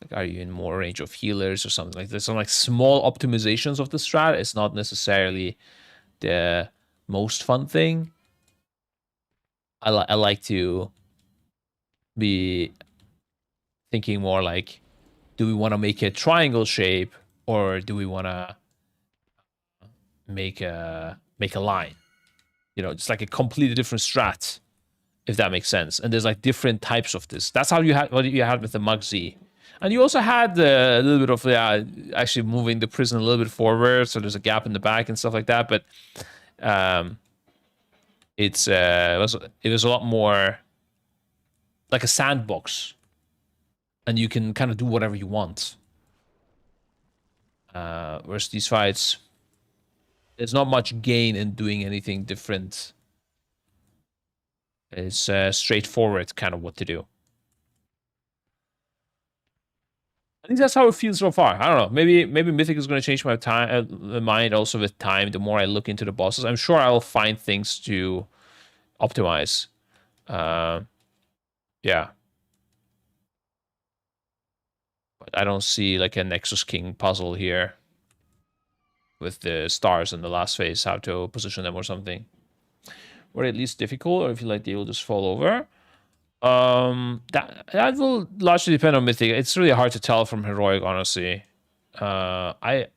Speaker 1: Like, are you in more range of healers or something like this? Some like small optimizations of the strat. It's not necessarily the most fun thing. I like to be thinking more like, do we want to make a triangle shape or do we want to make a line? You know, just like a completely different strat, if that makes sense. And there's like different types of this. That's how you had what you had with the Mugsy. And you also had a little bit of actually moving the prison a little bit forward, so there's a gap in the back and stuff like that. But it was a lot more like a sandbox, and you can kind of do whatever you want. Whereas these fights, there's not much gain in doing anything different. It's straightforward, kind of what to do. I think that's how it feels so far. I don't know. Maybe Mythic is going to change my mind also with time. The more I look into the bosses, I'm sure I'll find things to optimize. Yeah. But I don't see like a Nexus King puzzle here with the stars in the last phase, how to position them or something. Or at least difficult, or if you like, they will just fall over. That will largely depend on Mythic. It's really hard to tell from Heroic, honestly. I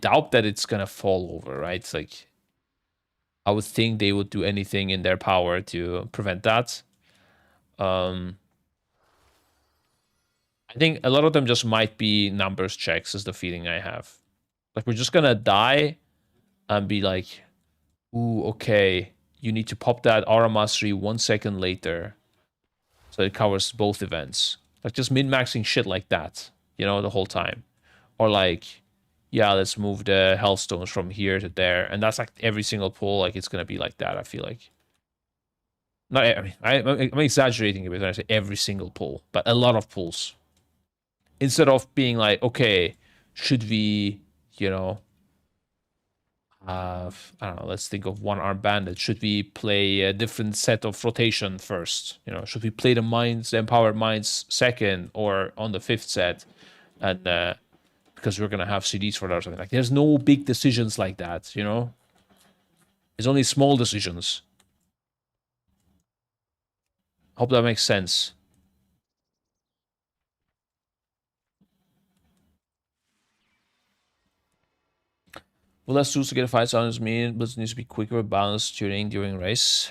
Speaker 1: doubt that it's gonna fall over, right? It's like, I would think they would do anything in their power to prevent that. I think a lot of them just might be numbers checks, is the feeling I have. Like, we're just gonna die and be like, ooh, okay, you need to pop that Aura Mastery 1 second later. So it covers both events. Like, just min-maxing shit like that, you know, the whole time. Or like, yeah, let's move the Hellstones from here to there. And that's like every single pull, like, it's gonna be like that, I feel like. Not, I mean, I'm exaggerating a bit when I say every single pull, but a lot of pulls. Instead of being like, okay, should we, you know, I don't know, let's think of one-arm bandit. Should we play a different set of rotation first? You know, should we play the empowered minds second, or on the 5th set? And because we're gonna have CDs for that or something. Like, there's no big decisions like that, you know? It's only small decisions. Hope that makes sense. Will less tools to get a fight sound as mean, but it needs to be quicker with balance tuning during race.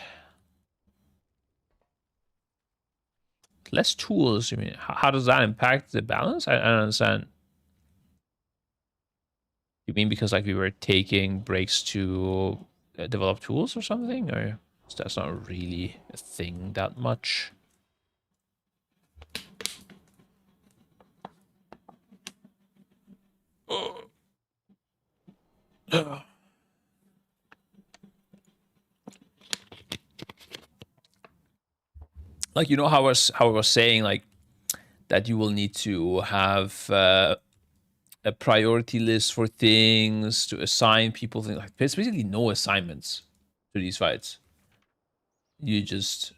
Speaker 1: Less tools, you mean? How does that impact the balance? I don't understand. You mean because, like, we were taking breaks to develop tools or something? Or that's not really a thing that much? Like, you know how I was saying, like, that you will need to have a priority list for things, to assign people things. Like, there's basically no assignments to these fights. You just,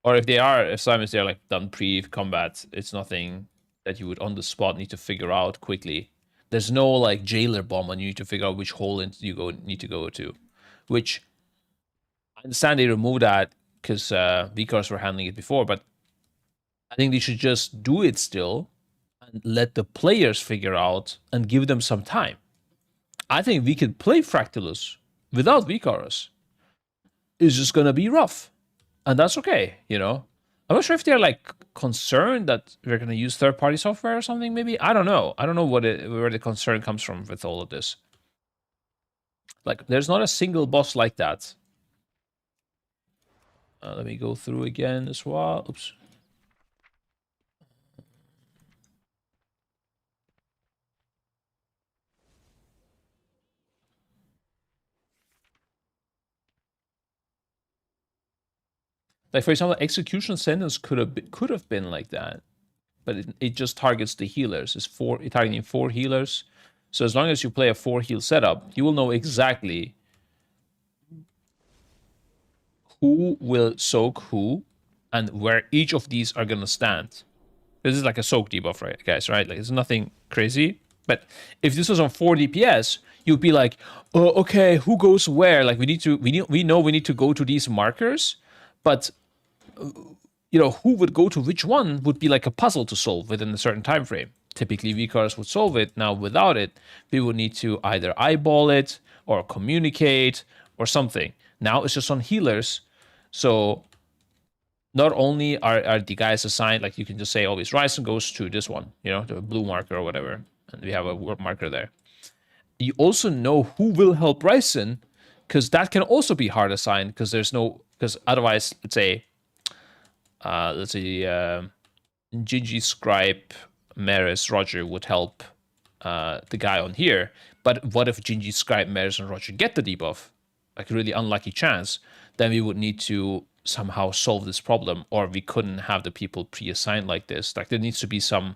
Speaker 1: or if they are assignments, they're like done pre-combat. It's nothing that you would on the spot need to figure out quickly. There's no like jailer bomb and you need to figure out which hole you need to go to, which I understand they removed that because VCars were handling it before, but I think they should just do it still and let the players figure out and give them some time. I think we can play Fractalus without VCars. It's just gonna be rough, and that's okay, you know. I'm not sure if they're like concerned that we're gonna use third-party software or something. Maybe, I don't know. I don't know where the concern comes from with all of this. Like, there's not a single boss like that. Let me go through again as well. Oops. Like, for example, execution sentence could have been like that, but it just targets the healers. It's targeting 4 healers. So as long as you play a 4 heal setup, you will know exactly who will soak who and where each of these are gonna stand. This is like a soak debuff, right, guys? Right? Like, it's nothing crazy. But if this was on 4 DPS, you'd be like, oh, okay, who goes where? Like, we know we need to go to these markers, but you know, who would go to which one would be like a puzzle to solve within a certain time frame. Typically, VCars would solve it. Now, without it, we would need to either eyeball it or communicate or something. Now it's just on healers. So not only are the guys assigned, like, you can just say always Ryzen goes to this one, you know, the blue marker or whatever, and we have a marker there. You also know who will help Ryzen because that can also be hard assigned because there's no, because otherwise, let's say Gigi, Scribe, Maris, Roger would help the guy on here. But what if Gigi, Scribe, Maris, and Roger get the debuff? Like a really unlucky chance. Then we would need to somehow solve this problem, or we couldn't have the people pre-assigned like this. Like there needs to be some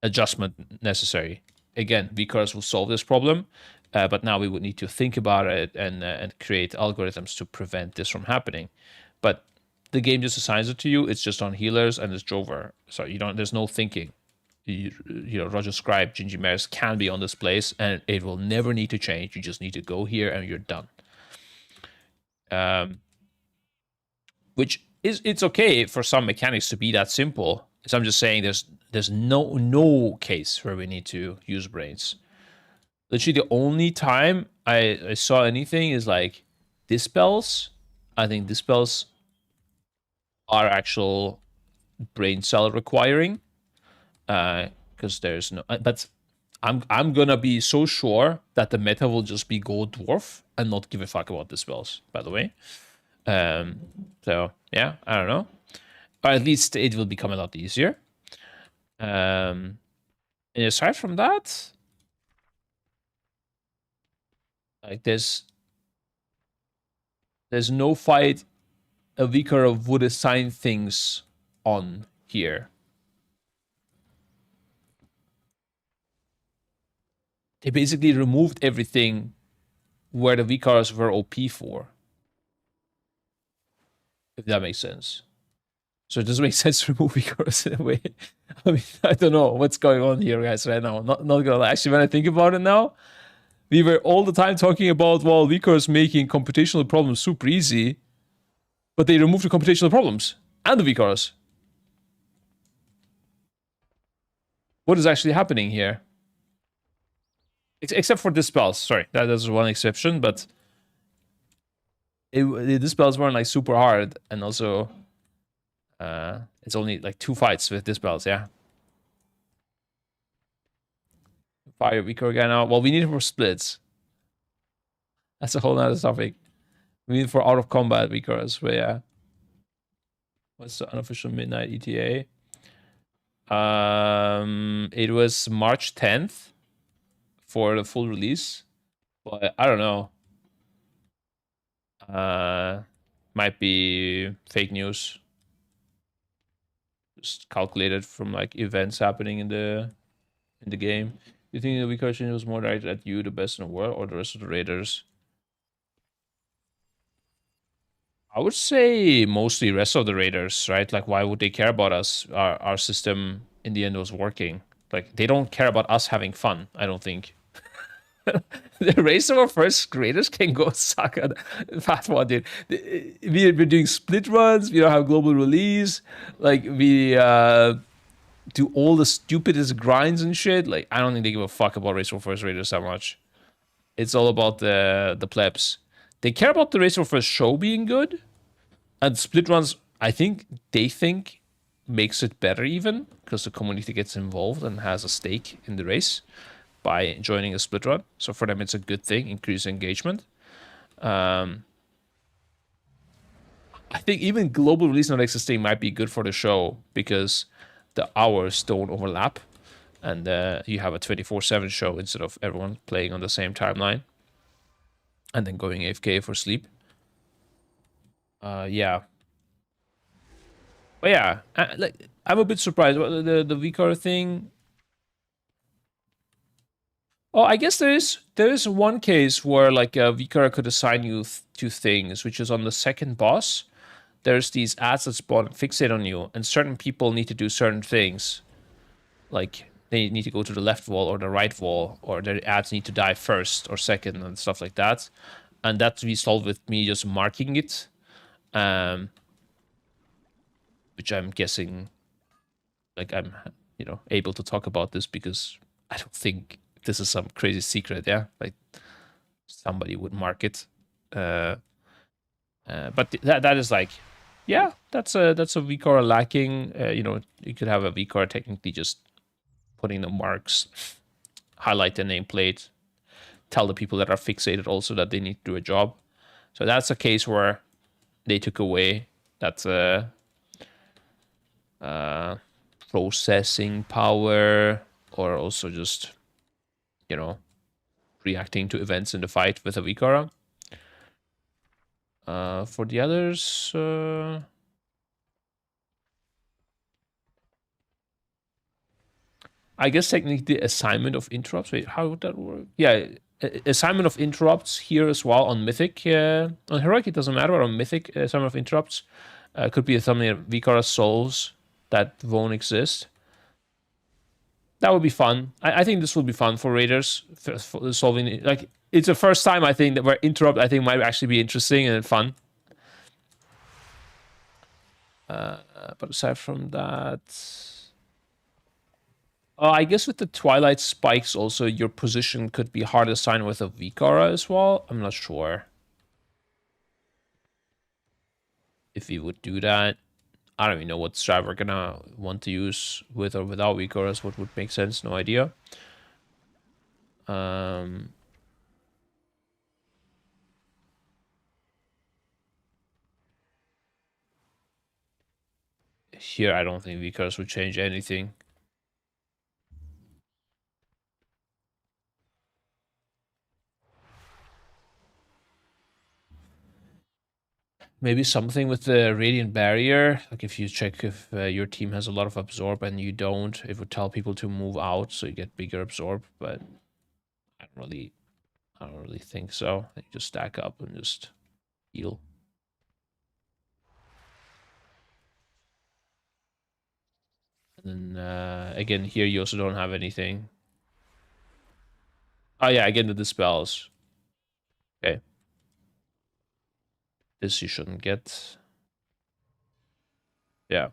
Speaker 1: adjustment necessary. Again, VCars will solve this problem, but now we would need to think about it and create algorithms to prevent this from happening. But the game just assigns it to you. It's just on healers and it's Drover. So you don't. There's no thinking. You know, Roger, Scribe, Gingy, Maris can be on this place, and it will never need to change. You just need to go here, and you're done. Which is, it's okay for some mechanics to be that simple. So I'm just saying there's no case where we need to use brains. Literally the only time I saw anything is like dispels. I think dispels are actual brain cell requiring. Because there's no, but I'm gonna be so sure that the meta will just be gold dwarf and not give a fuck about the spells, by the way. So yeah, I don't know, but at least it will become a lot easier. And aside from that, like there's no fight a vicar would assign things on here. They basically removed everything where the vicars were OP for. If that makes sense. So it doesn't make sense to remove vicars in a way. I mean, I don't know what's going on here, guys, right now. Not gonna lie. Actually, when I think about it now, we were all the time talking about, well, vicars making computational problems super easy, but they removed the computational problems and the vicars. What is actually happening here? Except for dispels. Sorry, that's one exception, but the dispels weren't like super hard, and also it's only like 2 fights with dispels, yeah. Fire weaker again now. Well, we need it for splits. That's a whole nother topic. We need it for out of combat weakers, but yeah. What's the unofficial midnight ETA? It was March 10th. For the full release, but I don't know. Might be fake news. Just calculated from like events happening in the game. Do you think the weaker change was more directed at you, the best in the world, or the rest of the raiders? I would say mostly rest of the raiders, right? Like, why would they care about us? Our system in the end was working. Like, they don't care about us having fun, I don't think. The race of our first graders can go suck at that one, dude. We're doing split runs. We don't have global release. Like, we do all the stupidest grinds and shit. Like, I don't think they give a fuck about race of first raiders that much. It's all about the plebs. They care about the race of first show being good, and split runs, I think they think makes it better even because the community gets involved and has a stake in the race by joining a split run. So for them, it's a good thing, increase engagement. I think even global release not existing might be good for the show because the hours don't overlap and you have a 24/7 show instead of everyone playing on the same timeline and then going AFK for sleep. Yeah. But yeah, I'm a bit surprised about the VCAR thing. Oh, I guess there is one case where like a Vicar could assign you to things, which is on the second boss. There's these ads that spawn fixate on you, and certain people need to do certain things. Like they need to go to the left wall or the right wall, or their ads need to die first or second and stuff like that. And that we solved with me just marking it. Which I'm guessing like I'm able to talk about this because I don't think this is some crazy secret, yeah. Like somebody would mark it, but that is like, yeah, that's a VCAR lacking. You could have a VCAR technically just putting the marks, highlight the nameplate, tell the people that are fixated also that they need to do a job. So that's a case where they took away that processing power, or also just, you know, reacting to events in the fight with a weak aura. For the others, I guess technically the assignment of interrupts. Wait, how would that work? Yeah, assignment of interrupts here as well on Mythic. On Heroic, it doesn't matter, but on Mythic, assignment of interrupts could be something that Vikara solves that won't exist. That would be fun. I think this will be fun for raiders, for solving it. Like, it's the first time I think that where interrupt I think might actually be interesting and fun. But aside from that, I guess with the Twilight Spikes also, your position could be hard assigned with a Vikara as well. I'm not sure if we would do that. I don't even know what strat we're gonna want to use with or without Vikaras. What would make sense? No idea. Here, I don't think Vikaras would change anything. Maybe something with the Radiant Barrier. Like if you check if your team has a lot of Absorb and you don't, it would tell people to move out so you get bigger Absorb. But I don't really think so. You just stack up and just heal. And then again, here you also don't have anything. Oh yeah, again the dispels. Okay. This you shouldn't get. Yeah.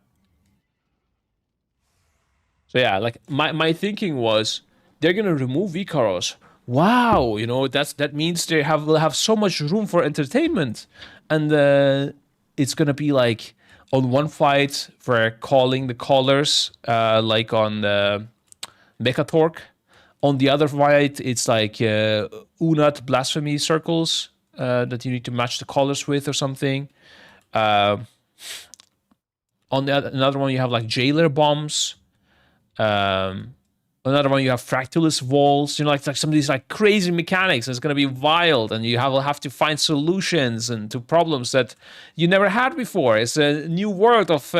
Speaker 1: So yeah, like my thinking was they're gonna remove Vikaros. Wow, you know, that means they will have so much room for entertainment. And it's gonna be like on one fight for calling the callers, like on the Mechatorque. On the other fight, it's like Unat blasphemy circles that you need to match the callers with or something. On another one, you have like jailer bombs. Another one, you have fractalist walls. You know, like some of these like crazy mechanics. It's gonna be wild, and will have to find solutions and to problems that you never had before. It's a new world of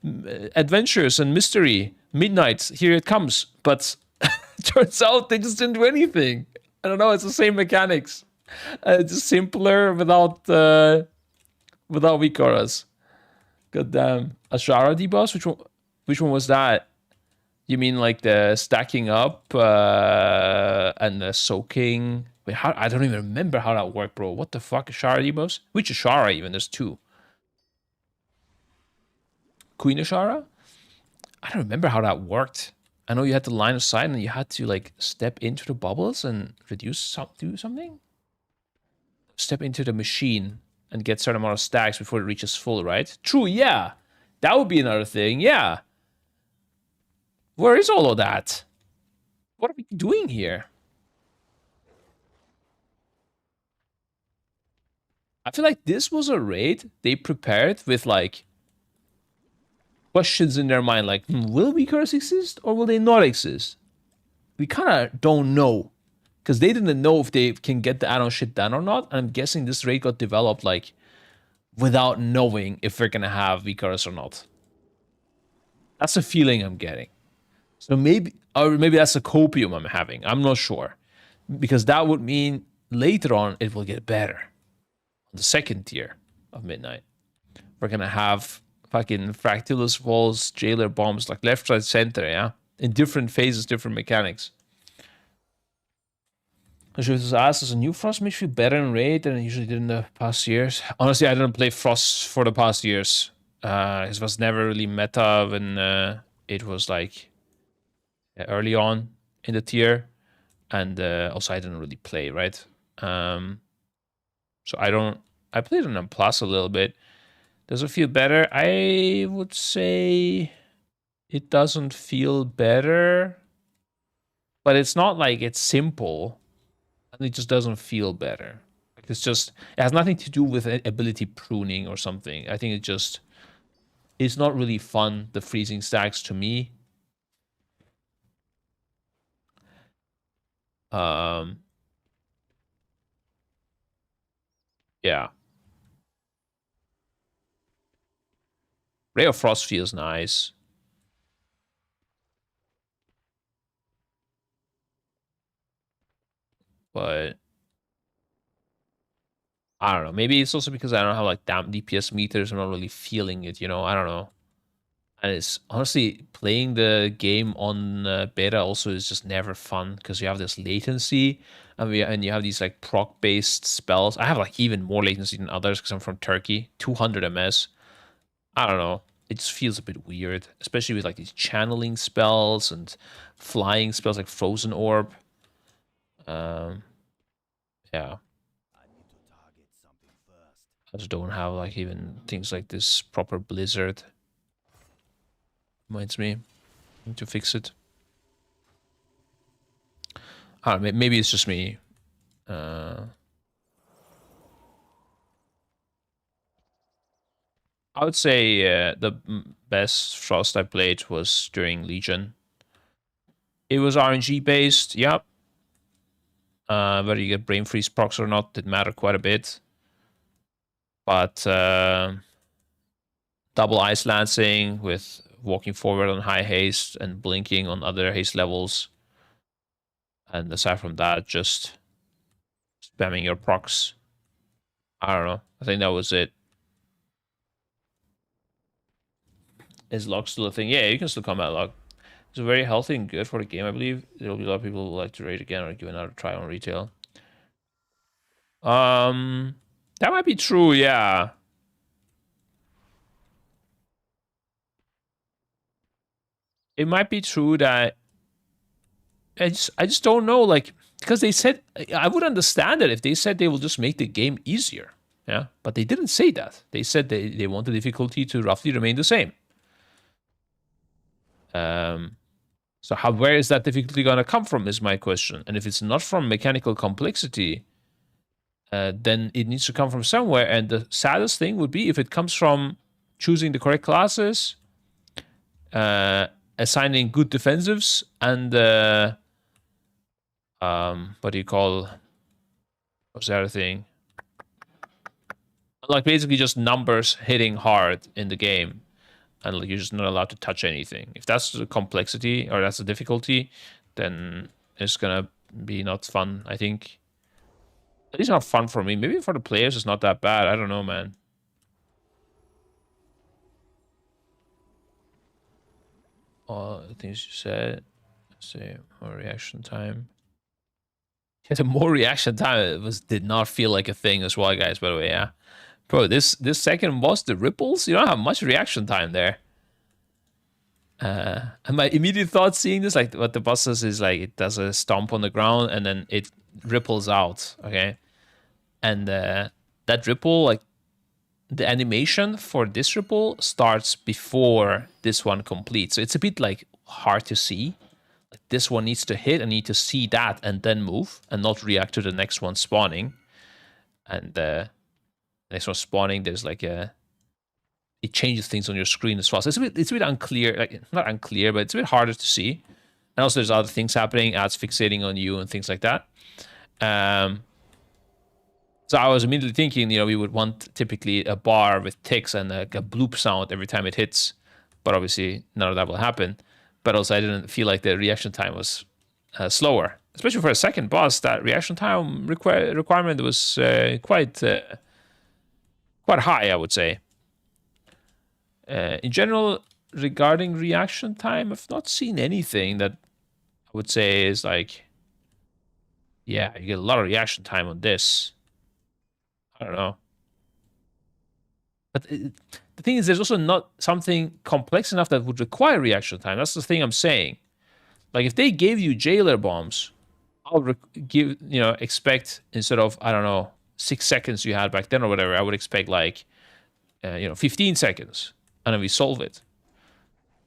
Speaker 1: adventures and mystery. Midnight, here it comes. But turns out they just didn't do anything. I don't know. It's the same mechanics. Just simpler without Vikaras. God damn. Ashara debuffs? Which one was that? You mean like the stacking up and the soaking? Wait, how? I don't even remember how that worked, bro. What the fuck? Ashara debuffs? Which Ashara even? There's two. Queen Ashara? I don't remember how that worked. I know you had the line of sight and you had to like step into the bubbles and do something. Step into the machine and get a certain amount of stacks before it reaches full, right? True, yeah. That would be another thing, yeah. Where is all of that? What are we doing here? I feel like this was a raid they prepared with like questions in their mind, like, will Vikaras exist or will they not exist? We kind of don't know, because they didn't know if they can get the add-on shit done or not. And I'm guessing this raid got developed like without knowing if they're gonna have Vikaras or not. That's a feeling I'm getting. So maybe, or maybe that's a copium I'm having. I'm not sure, because that would mean later on it will get better. On the second tier of Midnight, we're gonna have fucking fractalist walls, jailer bombs, like left, right, center, yeah? In different phases, different mechanics. I should just ask, does a new Frost makes you better in Raid than it usually did in the past years? Honestly, I didn't play Frost for the past years. It was never really meta when it was like early on in the tier. And also I didn't really play, right? So I played on M Plus a little bit. Does it feel better? I would say it doesn't feel better, but it's not like it's simple. and it just doesn't feel better. It's just, it has nothing to do with ability pruning or something. I think it's not really fun, the freezing stacks, to me. Yeah. Ray of Frost feels nice. But I don't know. Maybe it's also because I don't have like damn DPS meters. I'm not really feeling it, you know? I don't know. And it's honestly, playing the game on beta also is just never fun because you have this latency and you have these like proc based spells. I have like even more latency than others because I'm from Turkey, 200 ms. I don't know. It just feels a bit weird, especially with like these channeling spells and flying spells like Frozen Orb. Yeah. I just don't have like even things like this proper Blizzard. Reminds me. Need to fix it. I don't know, maybe it's just me. I would say the best Frost I played was during Legion. It was RNG based, yep. Whether you get brain freeze procs or not did matter quite a bit. But double ice lancing with walking forward on high haste and blinking on other haste levels. And aside from that, just spamming your procs. I don't know. I think that was it. Is log still a thing? Yeah, you can still combat log. It's very healthy and good for the game, I believe. There'll be a lot of people who like to raid again or give another try on retail. That might be true, yeah. It might be true that I just don't know, like, because they said, I would understand it if they said they will just make the game easier. Yeah, but they didn't say that. They said they want the difficulty to roughly remain the same. So where is that difficulty going to come from is my question. And if it's not from mechanical complexity, then it needs to come from somewhere. And the saddest thing would be if it comes from choosing the correct classes, assigning good defensives, and what do you call, what's the other thing? Like basically just numbers hitting hard in the game, and like you're just not allowed to touch anything. If that's the complexity or that's the difficulty, then it's gonna be not fun, I think. At least not fun for me. Maybe for the players it's not that bad. I don't know, man. All the things you said. Let's see, more reaction time. Yeah, the more reaction time did not feel like a thing as well, guys, by the way, yeah. Bro, this second boss, the ripples, you don't have much reaction time there. And my immediate thought seeing this, like what the boss does is like it does a stomp on the ground and then it ripples out, okay? And that ripple, like the animation for this ripple starts before this one completes. So it's a bit like hard to see. Like this one needs to hit and need to see that and then move and not react to the next one spawning. And next one spawning, there's like it changes things on your screen as well. So it's a bit unclear, like not unclear, but it's a bit harder to see. And also there's other things happening, ads fixating on you and things like that. So I was immediately thinking, you know, we would want typically a bar with ticks and a bloop sound every time it hits, but obviously none of that will happen. But also I didn't feel like the reaction time was slower, especially for a second boss. That reaction time requirement was quite high, I would say. In general, regarding reaction time, I've not seen anything that I would say is like, yeah, you get a lot of reaction time on this. I don't know. But the thing is, there's also not something complex enough that would require reaction time. That's the thing I'm saying. Like, if they gave you jailer bombs, I'll expect instead of, I don't know, 6 seconds you had back then or whatever, I would expect like, 15 seconds. And then we solve it.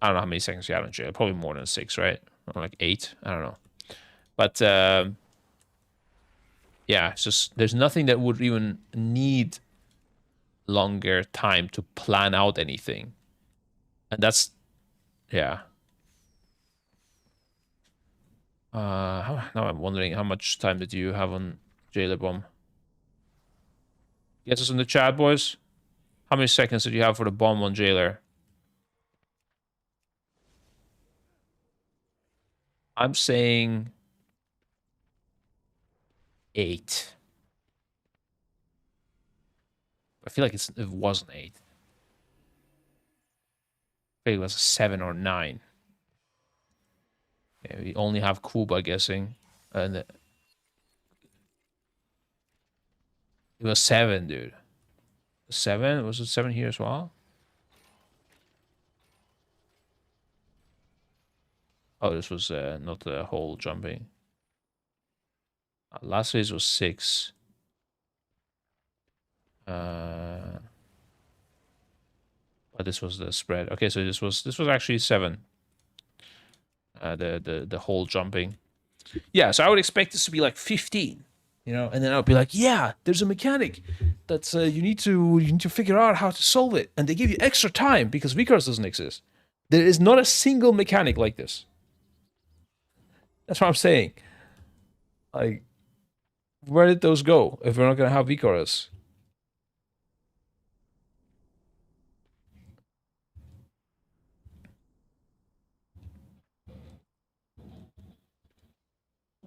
Speaker 1: I don't know how many seconds you have in jail. Probably more than 6, right? Or like 8. I don't know. But yeah, it's just there's nothing that would even need longer time to plan out anything. And that's, yeah. Now I'm wondering how much time did you have on Jailer Bomb? Guess us in the chat, boys. How many seconds did you have for the bomb on Jailer? I'm saying 8. I feel like it wasn't 8. I think it was 7 or 9. Yeah, we only have Kuba guessing, and it was 7, dude. 7? Was it 7 here as well? Oh, this was not the whole jumping. Last phase was 6. But this was the spread. Okay, so this was actually 7. The whole jumping. Yeah, so I would expect this to be like 15, you know, and then I would be like, yeah, there's a mechanic that's you need to figure out how to solve it, and they give you extra time because Vickers doesn't exist. There is not a single mechanic like this. That's what I'm saying. Like, where did those go if we're not gonna have Vickers?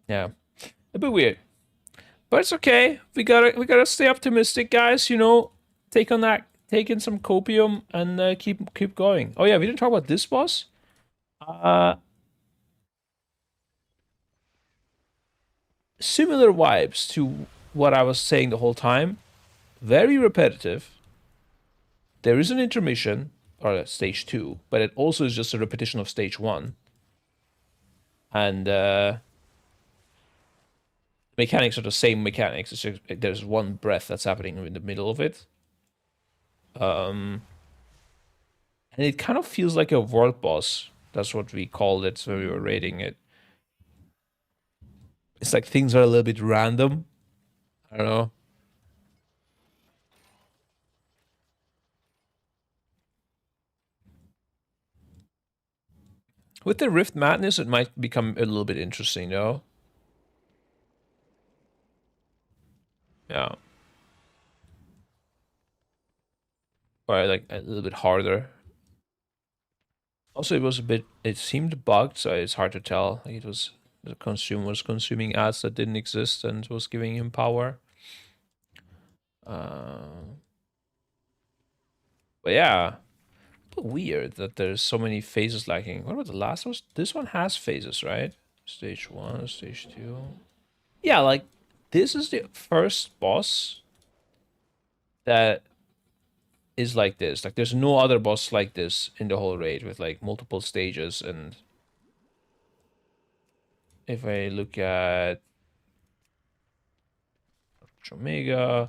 Speaker 1: Yeah, a bit weird, but it's okay. We gotta stay optimistic, guys. You know, take in some copium and keep going. Oh yeah, we didn't talk about this boss. Similar vibes to what I was saying the whole time. Very repetitive. There is an intermission, or stage 2, but it also is just a repetition of stage 1. And mechanics are the same mechanics. It's just, there's one breath that's happening in the middle of it. And it kind of feels like a world boss. That's what we called it when we were rating it. It's like things are a little bit random. I don't know. With the Rift Madness, it might become a little bit interesting, though. Yeah. Or like a little bit harder. Also, it seemed bugged, so it's hard to tell. Like, it was the consumer was consuming ads that didn't exist and was giving him power. But yeah, weird that there's so many phases lacking. What about the last one? This one has phases, right? Stage 1, stage 2. Yeah, like this is the first boss that is like this. Like there's no other boss like this in the whole raid with like multiple stages. And if I look at Omega,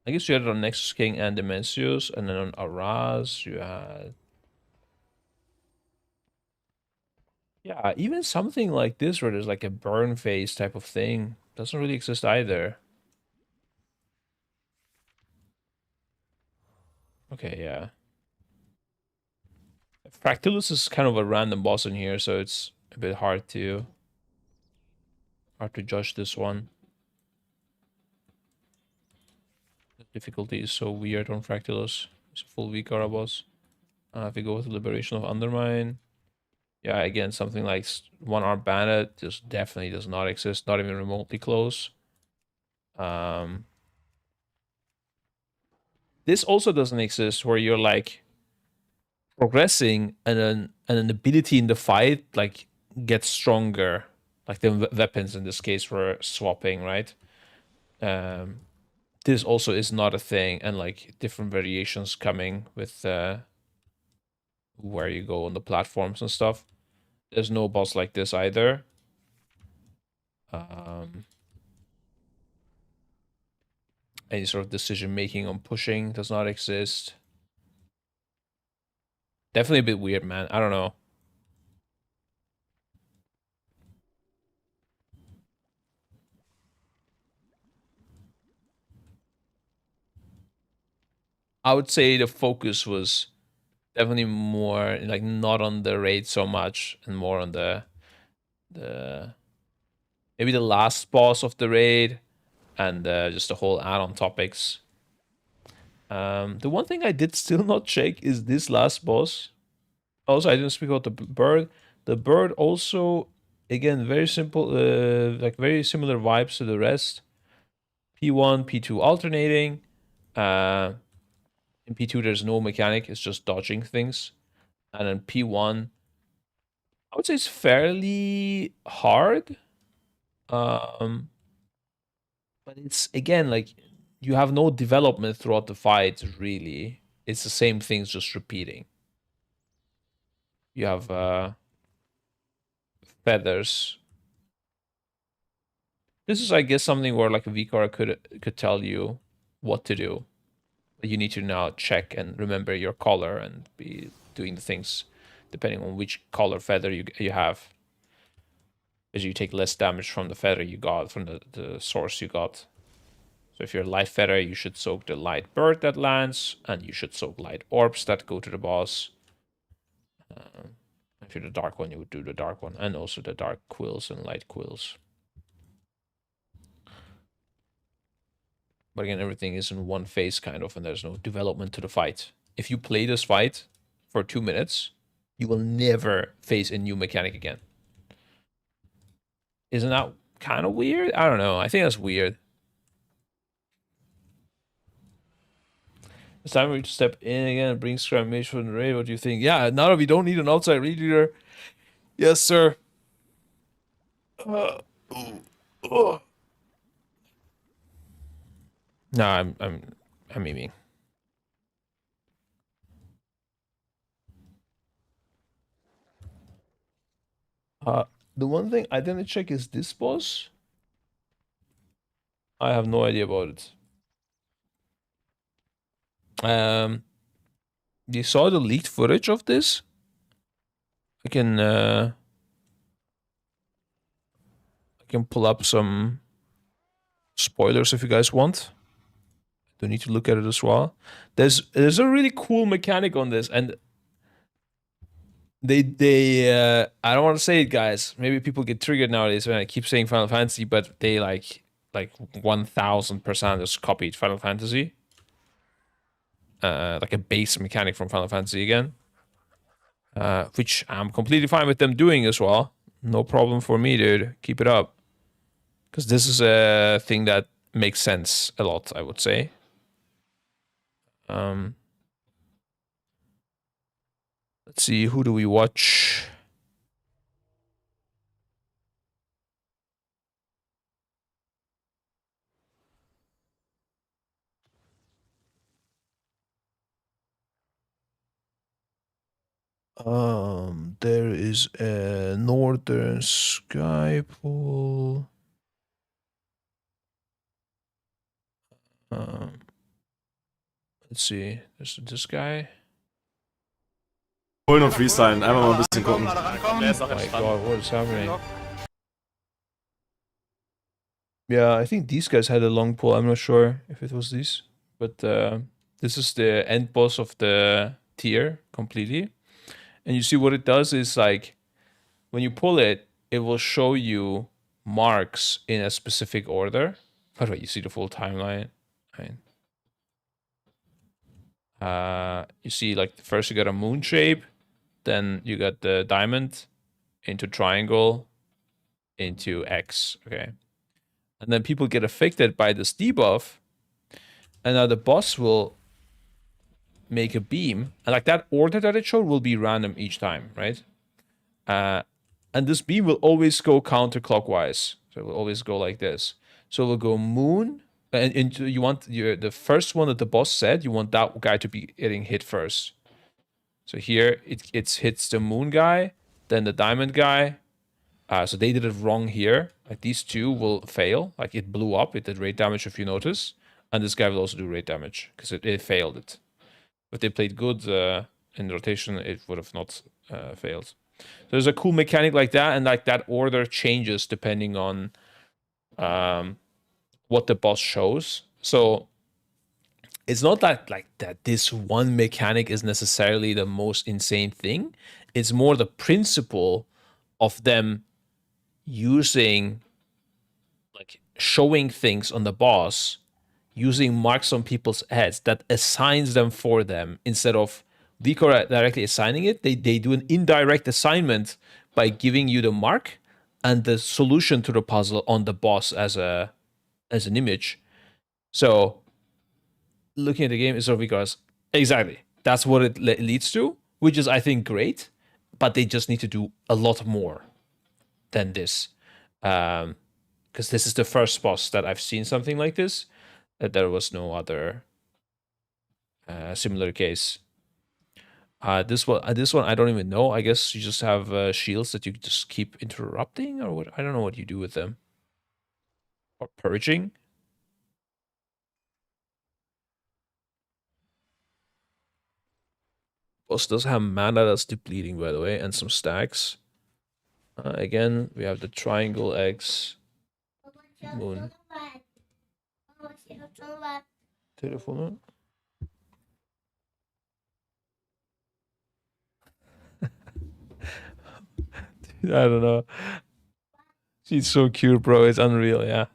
Speaker 1: I guess you had it on Nexus King and Dimensius, and then on Araz you had, yeah, even something like this where there's like a burn phase type of thing doesn't really exist either. Okay, yeah. Fractalus is kind of a random boss in here, so it's a bit hard to judge this one. The difficulty is so weird on Fractalus. It's a full Vikara boss. If we go with the Liberation of Undermine, yeah, again, something like One Arm Bandit just definitely does not exist, not even remotely close. This also doesn't exist where you're like progressing and then an ability in the fight like gets stronger. Like the weapons in this case were swapping, right? This also is not a thing, and like different variations coming with where you go on the platforms and stuff. There's no boss like this either. Any sort of decision making on pushing does not exist. Definitely a bit weird, man. I don't know. I would say the focus was definitely more like not on the raid so much and more on the maybe the last boss of the raid and just the whole add-on topics. The one thing I did still not check is this last boss. Also, I didn't speak about the bird. The bird also, again, very simple, like very similar vibes to the rest. P1, P2 alternating. In P2, there's no mechanic. It's just dodging things. And then P1, I would say it's fairly hard. But it's, again, like, you have no development throughout the fight, really. It's the same things, just repeating. You have feathers. This is, I guess, something where like a VCAR could tell you what to do. But you need to now check and remember your color and be doing the things depending on which color feather you have. As you take less damage from the feather you got, from the source you got. So if you're light feather, you should soak the light bird that lands, and you should soak light orbs that go to the boss. If you're the dark one, you would do the dark one, and also the dark quills and light quills. But again, everything is in one phase, kind of, and there's no development to the fight. If you play this fight for 2 minutes, you will never face a new mechanic again. Isn't that kind of weird? I don't know. I think that's weird. It's time for you to step in again and bring Scram Mage from the raid. What do you think? Yeah, now that we don't need an outside raid leader. Yes, sir. No, I'm memeing. The one thing I didn't check is this boss. I have no idea about it. You saw the leaked footage of this? I can pull up some spoilers if you guys want. Do need to look at it as well. There's a really cool mechanic on this, and they I don't want to say it, guys. Maybe people get triggered nowadays when I keep saying Final Fantasy, but they like 1000% just copied Final Fantasy. Like a base mechanic from Final Fantasy again. Which I'm completely fine with them doing as well. No problem for me, dude. Keep it up. Because this is a thing that makes sense a lot, I would say. Let's see, who do we watch? There is a Northern Sky Pool. Let's see, there's this guy.
Speaker 2: Holen und freestylen, einfach mal ein bisschen gucken.
Speaker 1: Oh my god, what is happening? Yeah, I think these guys had a long pull. I'm not sure if it was these, but this is the end boss of the tier completely. And you see what it does is like when you pull it, it will show you marks in a specific order. By the way, you see the full timeline. You see like first you got a moon shape, then you got the diamond into triangle into X. Okay. And then people get affected by this debuff. And now the boss will make a beam. And like that order that it showed will be random each time, right? And this beam will always go counterclockwise. So it will always go like this. So it will go moon. And you want the first one that the boss said, you want that guy to be getting hit first. So here it hits the moon guy, then the diamond guy. So they did it wrong here. Like these two will fail. Like it blew up. It did rate damage if you notice. And this guy will also do rate damage because it failed it. But they played good in rotation. It would have not failed. So there's a cool mechanic like that. And like that order changes depending on what the boss shows. So it's not that like that this one mechanic is necessarily the most insane thing. It's more the principle of them using like showing things on the boss, using marks on people's heads that assigns them for them instead of Decor directly assigning it. They do an indirect assignment by giving you the mark and the solution to the puzzle on the boss as an image. So looking at the game is sort of because exactly that's what it leads to, which is I think great, but they just need to do a lot more than this. Because this is the first boss that I've seen something like this. That there was no other similar case. This one I don't even know. I guess you just have shields that you just keep interrupting, or what? I don't know what you do with them. Or purging. Boss does have mana that's depleting, by the way, and some stacks. Again, we have the triangle eggs. Moon. Telephone. I don't know. She's so cute, bro. It's unreal, yeah.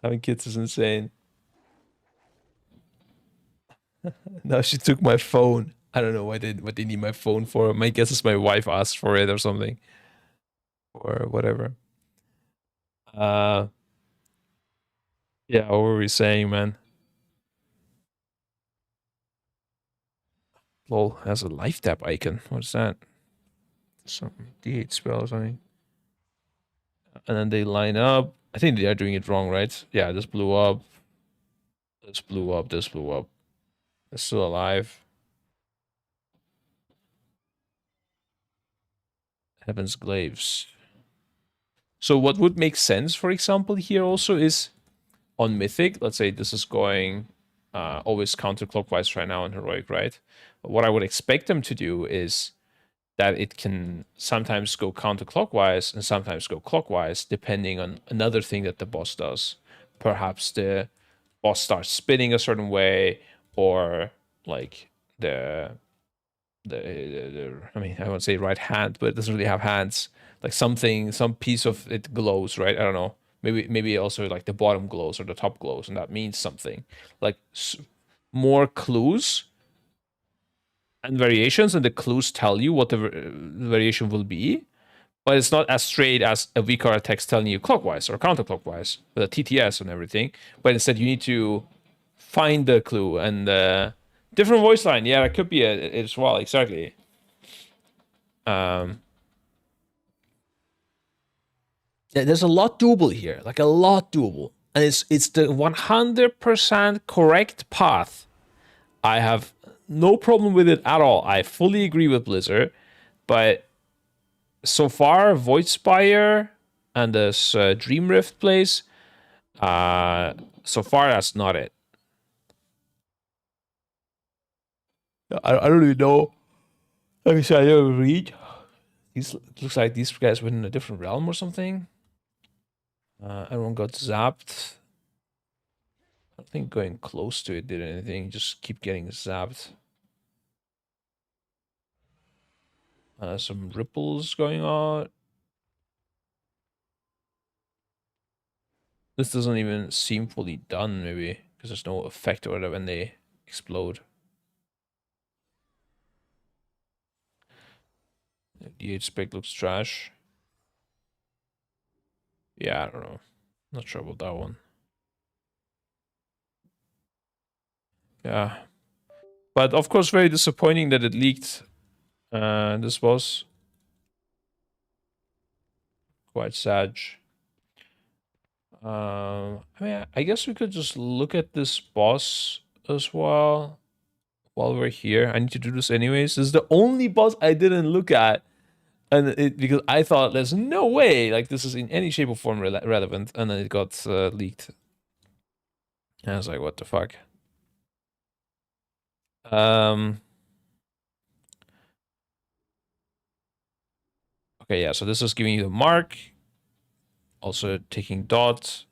Speaker 1: Having kids is insane. No, she took my phone. I don't know what they need my phone for. My guess is my wife asked for it or something. Or whatever. Yeah, what were we saying, man? Lol has a life tap icon. What's that? Some D8 spell or something. And then they line up. I think they are doing it wrong, right? Yeah, this blew up. This blew up. This blew up. It's still alive. Heaven's Glaives. So what would make sense, for example, here also is on Mythic. Let's say this is going always counterclockwise right now on Heroic, right? But what I would expect them to do is that it can sometimes go counterclockwise and sometimes go clockwise, depending on another thing that the boss does. Perhaps the boss starts spinning a certain way, or like the I mean, I won't say right hand, but it doesn't really have hands. Like something, some piece of it glows, right? I don't know. Maybe also like the bottom glows or the top glows, and that means something. Like more clues and variations, and the clues tell you what the variation will be. But it's not as straight as a VCAR text telling you clockwise or counterclockwise with a TTS and everything. But instead, you need to find the clue and different voice line. Yeah, that could be it as well. Exactly. There's a lot doable here, like a lot doable, and it's the 100% correct path. I have no problem with it at all. I fully agree with Blizzard, but so far, Voidspire and this Dream Rift place, so far that's not it. I don't even know. Like I said, I don't read. These looks like these guys were in a different realm or something. Everyone got zapped. I don't think going close to it did anything. Just keep getting zapped. Some ripples going on. This doesn't even seem fully done, maybe, because there's no effect or whatever when they explode. The D8 spec looks trash. Yeah, I don't know. Not sure about that one. Yeah. But of course, very disappointing that it leaked. This was quite sad. I mean, I guess we could just look at this boss as well while we're here. I need to do this anyways. This is the only boss I didn't look at, and because I thought there's no way like this is in any shape or form relevant, and then it got leaked. And I was like, what the fuck? Okay, yeah. So this is giving you the mark. Also taking dot.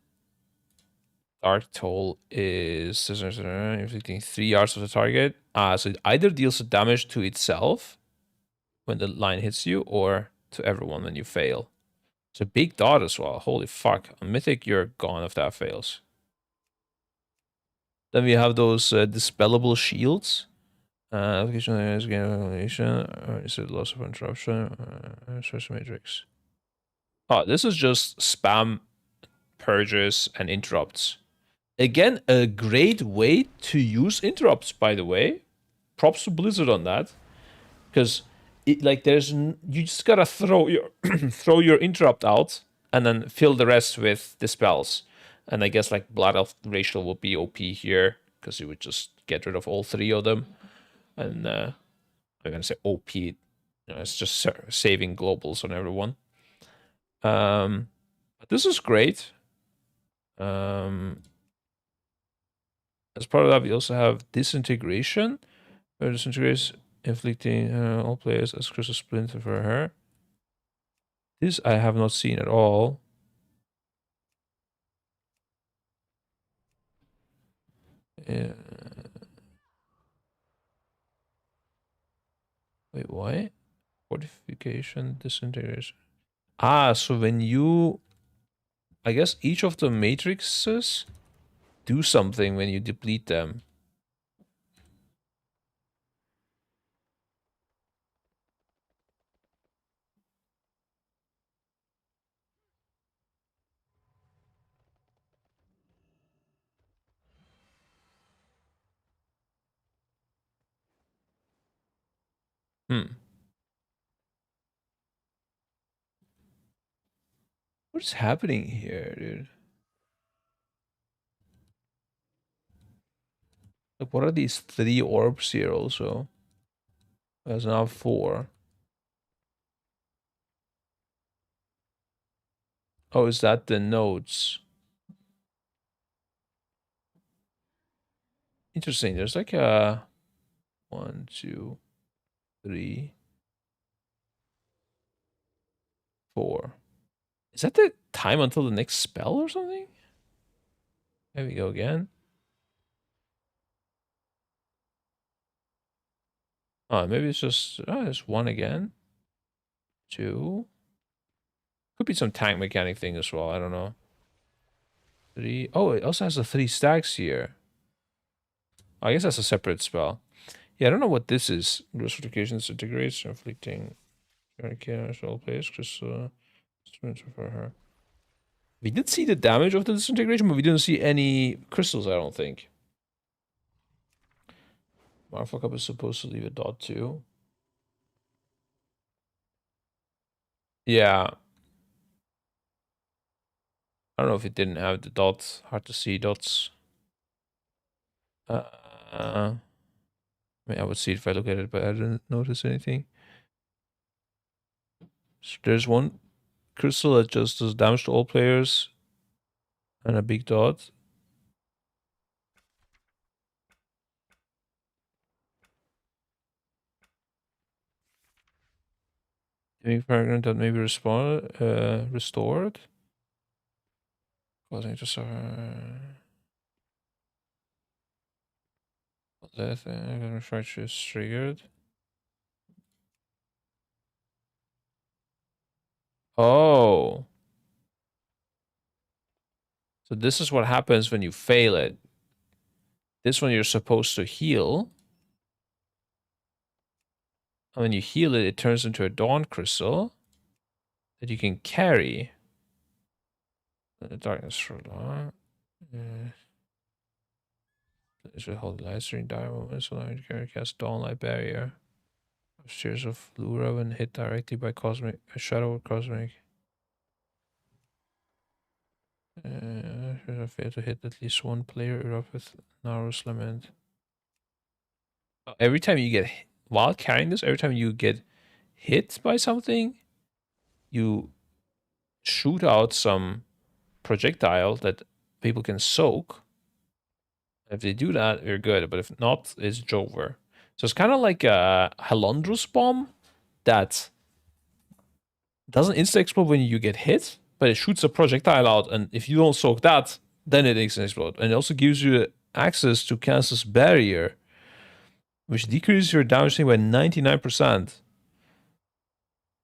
Speaker 1: Dark Toll is inflicting 3 yards of the target. So it either deals damage to itself when the line hits you, or to everyone when you fail. It's a big dot as well. Holy fuck. On Mythic, you're gone if that fails. Then we have those dispellable shields. Application is gain of elimination. Is it loss of interruption? Source matrix. Oh, this is just spam purges and interrupts. Again, a great way to use interrupts, by the way. Props to Blizzard on that. Because you just gotta throw your throw your interrupt out and then fill the rest with dispels. And I guess like Blood Elf Racial would be OP here, because you would just get rid of all 3 of them. And I'm gonna say OP. It's just saving globals on everyone. But this is great. As part of that, we also have Disintegration, where disintegrates, inflicting all players as crystal splinter for her. This I have not seen at all. Wait, what? Fortification, disintegration. So when you... I guess each of the matrices do something when you deplete them. What's happening here, dude? Like, what are these 3 orbs here also? There's now 4. Oh, is that the nodes? Interesting. There's like a 1, 2, 3, 4. Is that the time until the next spell or something? There we go again. Oh, maybe it's just it's 1 again. 2. Could be some tank mechanic thing as well. I don't know. 3. Oh, it also has the 3 stacks here. I guess that's a separate spell. Yeah, I don't know what this is. Gross fortification disintegrates, inflicting all players. Crystal for her. We did see the damage of the disintegration, but we didn't see any crystals, I don't think. Marfuck up is supposed to leave a dot too. Yeah. I don't know if it didn't have the dots. Hard to see dots. I mean, I would see it if I look at it, but I didn't notice anything. So there's one crystal that just does damage to all players and a big dot. Giving fragment that may be restored. Causing to suffer. Death and refracture is triggered. Oh. So this is what happens when you fail it. This one you're supposed to heal. And when you heal it, it turns into a Dawn Crystal that you can carry. The darkness for long. This will hold lights during dire moments, so you can cast Dawnlight Barrier. Spheres of Lura when hit directly by cosmic, a shadow or cosmic. Should I fail to hit at least one player erupt with Naru's Lament. Every time you get hit, while carrying this, every time you get hit by something, you shoot out some projectile that people can soak. If they do that, you're good. But if not, it's Jover. So it's kind of like a Halondrus bomb that doesn't insta-explode when you get hit, but it shoots a projectile out. And if you don't soak that, then it instantly explodes. And it also gives you access to Kansas Barrier, which decreases your damage thing by 99%.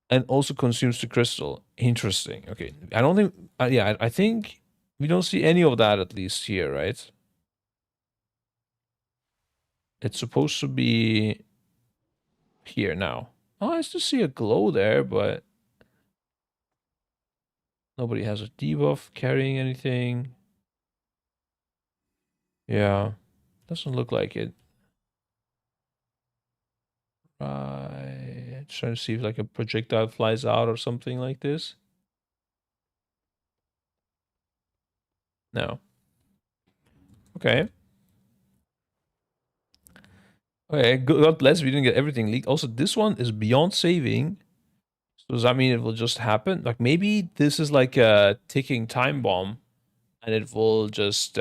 Speaker 1: And also consumes the crystal. Interesting. Okay. I don't think... yeah, I think we don't see any of that, at least here, right? It's supposed to be here now. Oh, I still see a glow there, but nobody has a debuff carrying anything. Yeah, doesn't look like it. Right. Trying to see if like a projectile flies out or something like this. No. Okay. Okay, God bless we didn't get everything leaked. Also, this one is beyond saving. So does that mean it will just happen? Like maybe this is like a ticking time bomb and it will just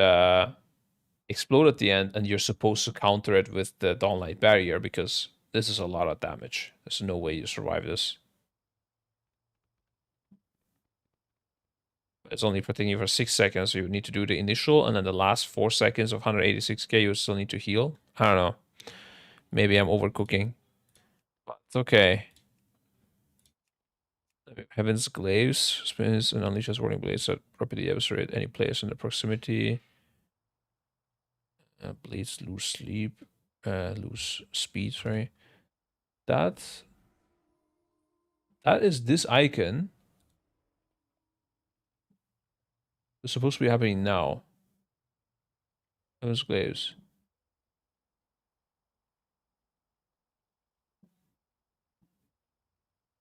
Speaker 1: explode at the end and you're supposed to counter it with the Dawnlight Barrier because this is a lot of damage. There's no way you survive this. It's only protecting you for 6 seconds, so you need to do the initial, and then the last 4 seconds of 186k, you still need to heal. I don't know. Maybe I'm overcooking. But it's okay. Heaven's Glaives spins and unleashes Warning Blades that rapidly eviscerate any players in the proximity. Blades lose sleep. Lose speed, sorry. That is this icon. It's supposed to be happening now. Heaven's Glaives.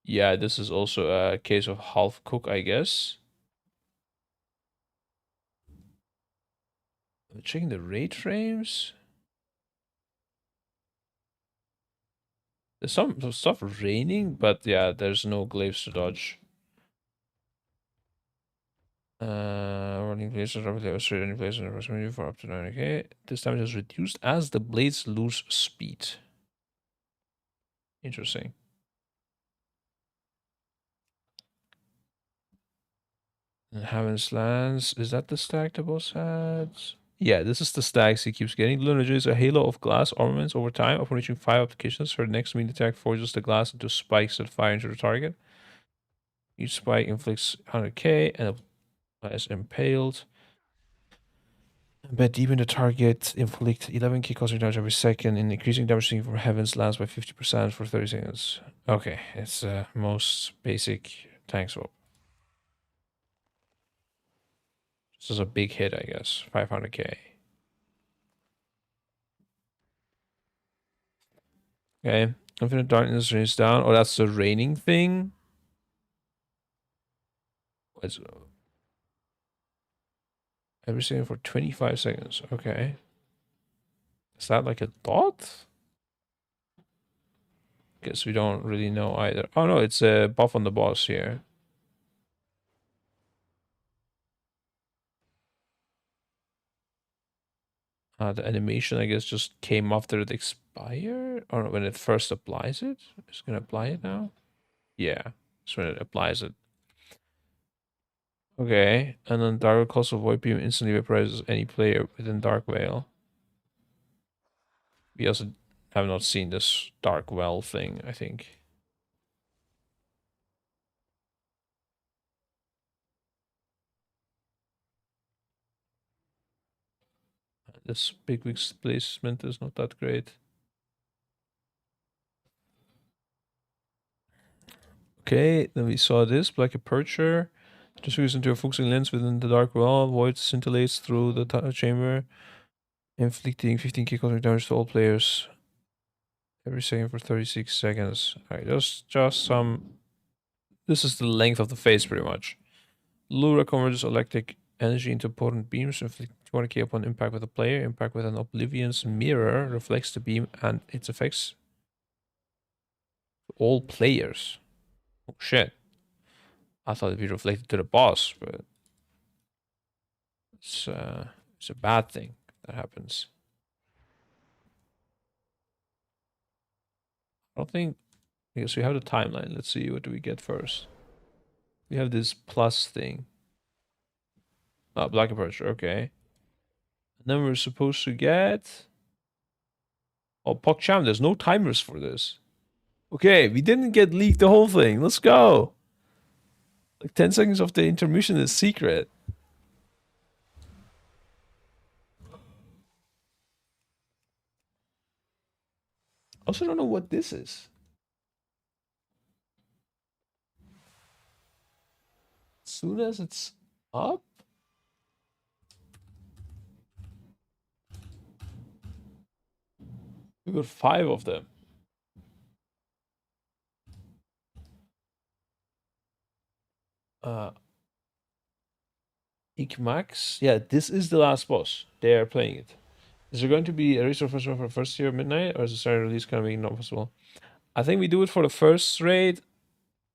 Speaker 1: Yeah, this is also a case of half cook, I guess. I'm checking the rate frames. There's some stuff raining, but yeah, there's no glaives to dodge. Running places rapidly illustrate any place in the proximity for up to 90k. This damage is reduced as the blades lose speed. Interesting. And Heaven's Lands, is that the stack the boss had? Yeah, this is the stacks he keeps getting. Lunar is a halo of glass armaments over time. Upon reaching 5 applications, her next mean attack forges the glass into spikes that fire into the target. Each spike inflicts 100k and is impaled. Embed deep in the target, inflict 11k cosmic damage every second, and increasing damage from Heaven's Lands by 50% for 30 seconds. Okay, it's most basic tank swap. This is a big hit, I guess. 500k. Okay, Infinite Darkness rains down. Oh, that's the raining thing. What's every second for 25 seconds? Okay. Is that like a dot? Guess we don't really know either. Oh no, it's a buff on the boss here. The animation, I guess, just came after it expired, or when it first applies it. It's gonna apply it now. Yeah, it's when it applies it. Okay, and then Dark Cost of Void Beam instantly vaporizes any player within Dark Veil. We also have not seen this Dark Well thing, I think. This big wig placement is not that great. Okay, then we saw this, Black Aperture. Transfigures into a focusing lens within the dark well. Void scintillates through the chamber, inflicting 15k cosmic damage to all players every second for 36 seconds. Alright, just some... This is the length of the phase, pretty much. Lura converts electric energy into potent beams, inflicting 200k upon impact with a player. Impact with an Oblivion's mirror reflects the beam and its effects to all players. Oh shit. I thought it'd be reflected to the boss, but it's a bad thing that happens. I don't think... I guess we have the timeline. Let's see, what do we get first? We have this plus thing. Black Aperture, okay. And then we're supposed to get... Oh, PogChamp, there's no timers for this. Okay, we didn't get leaked the whole thing. Let's go. Like 10 seconds of the intermission is secret. Also don't know what this is. As soon as it's up? We got 5 of them. Ikmax. Yeah, this is the last boss. They are playing it. Is there going to be a restore for first year midnight, or is the starting release going to be not possible? I think we do it for the first raid,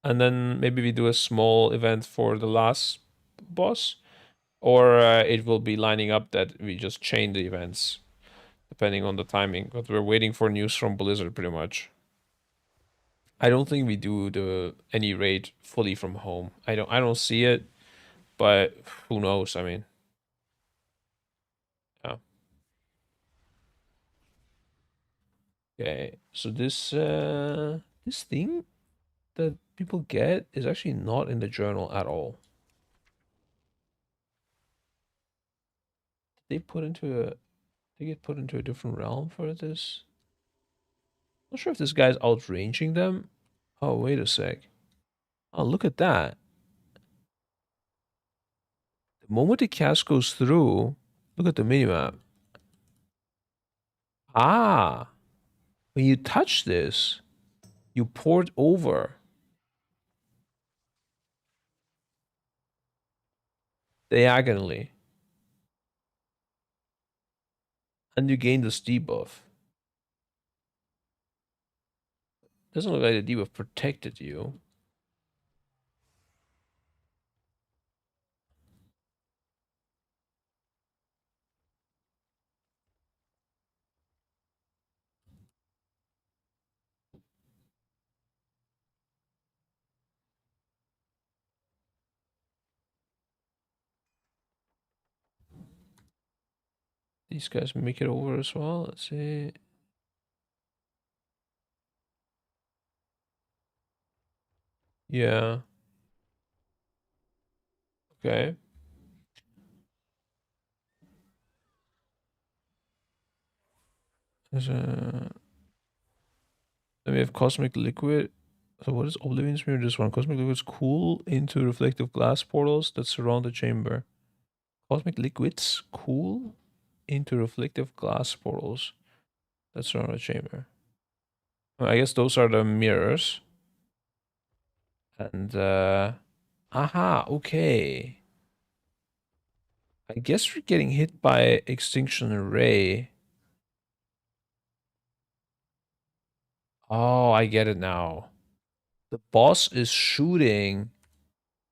Speaker 1: and then maybe we do a small event for the last boss, or it will be lining up that we just chain the events, depending on the timing. But we're waiting for news from Blizzard pretty much. I don't think we do any raid fully from home. I don't see it, but who knows? I mean, yeah. Okay, so this thing that people get is actually not in the journal at all. They get put into a different realm for this. Not sure if this guy's outranging them. Oh, wait a sec. Oh, look at that. The moment the cast goes through, look at the minimap. Ah, when you touch this, you port over. Diagonally. And you gain this debuff. Doesn't look like the debuff protected you. These guys make it over as well. Let's see. Yeah. Okay. Then we have Cosmic Liquid. So what is Oblivion's Mirror? This one. Cosmic Liquids cool into reflective glass portals that surround the chamber. Cosmic Liquids cool into reflective glass portals that surround the chamber. Well, I guess those are the mirrors. And aha, okay. I guess we're getting hit by Extinction Ray. Oh, I get it now. The boss is shooting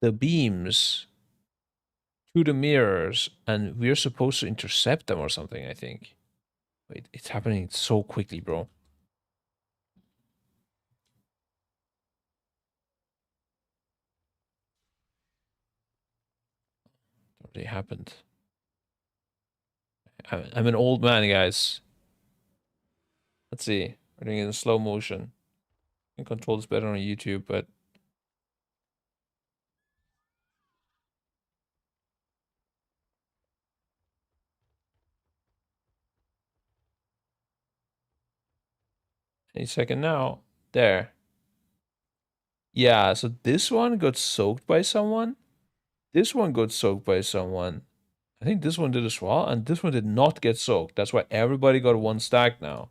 Speaker 1: the beams to the mirrors, and we're supposed to intercept them or something, I think. Wait, it's happening so quickly, bro. It already happened. I'm an old man, guys. Let's see. We're doing it in slow motion. I can control this better on YouTube, but any second now. There. Yeah, so this one got soaked by someone. This one got soaked by someone. I think this one did as well, and this one did not get soaked. That's why everybody got one stack now.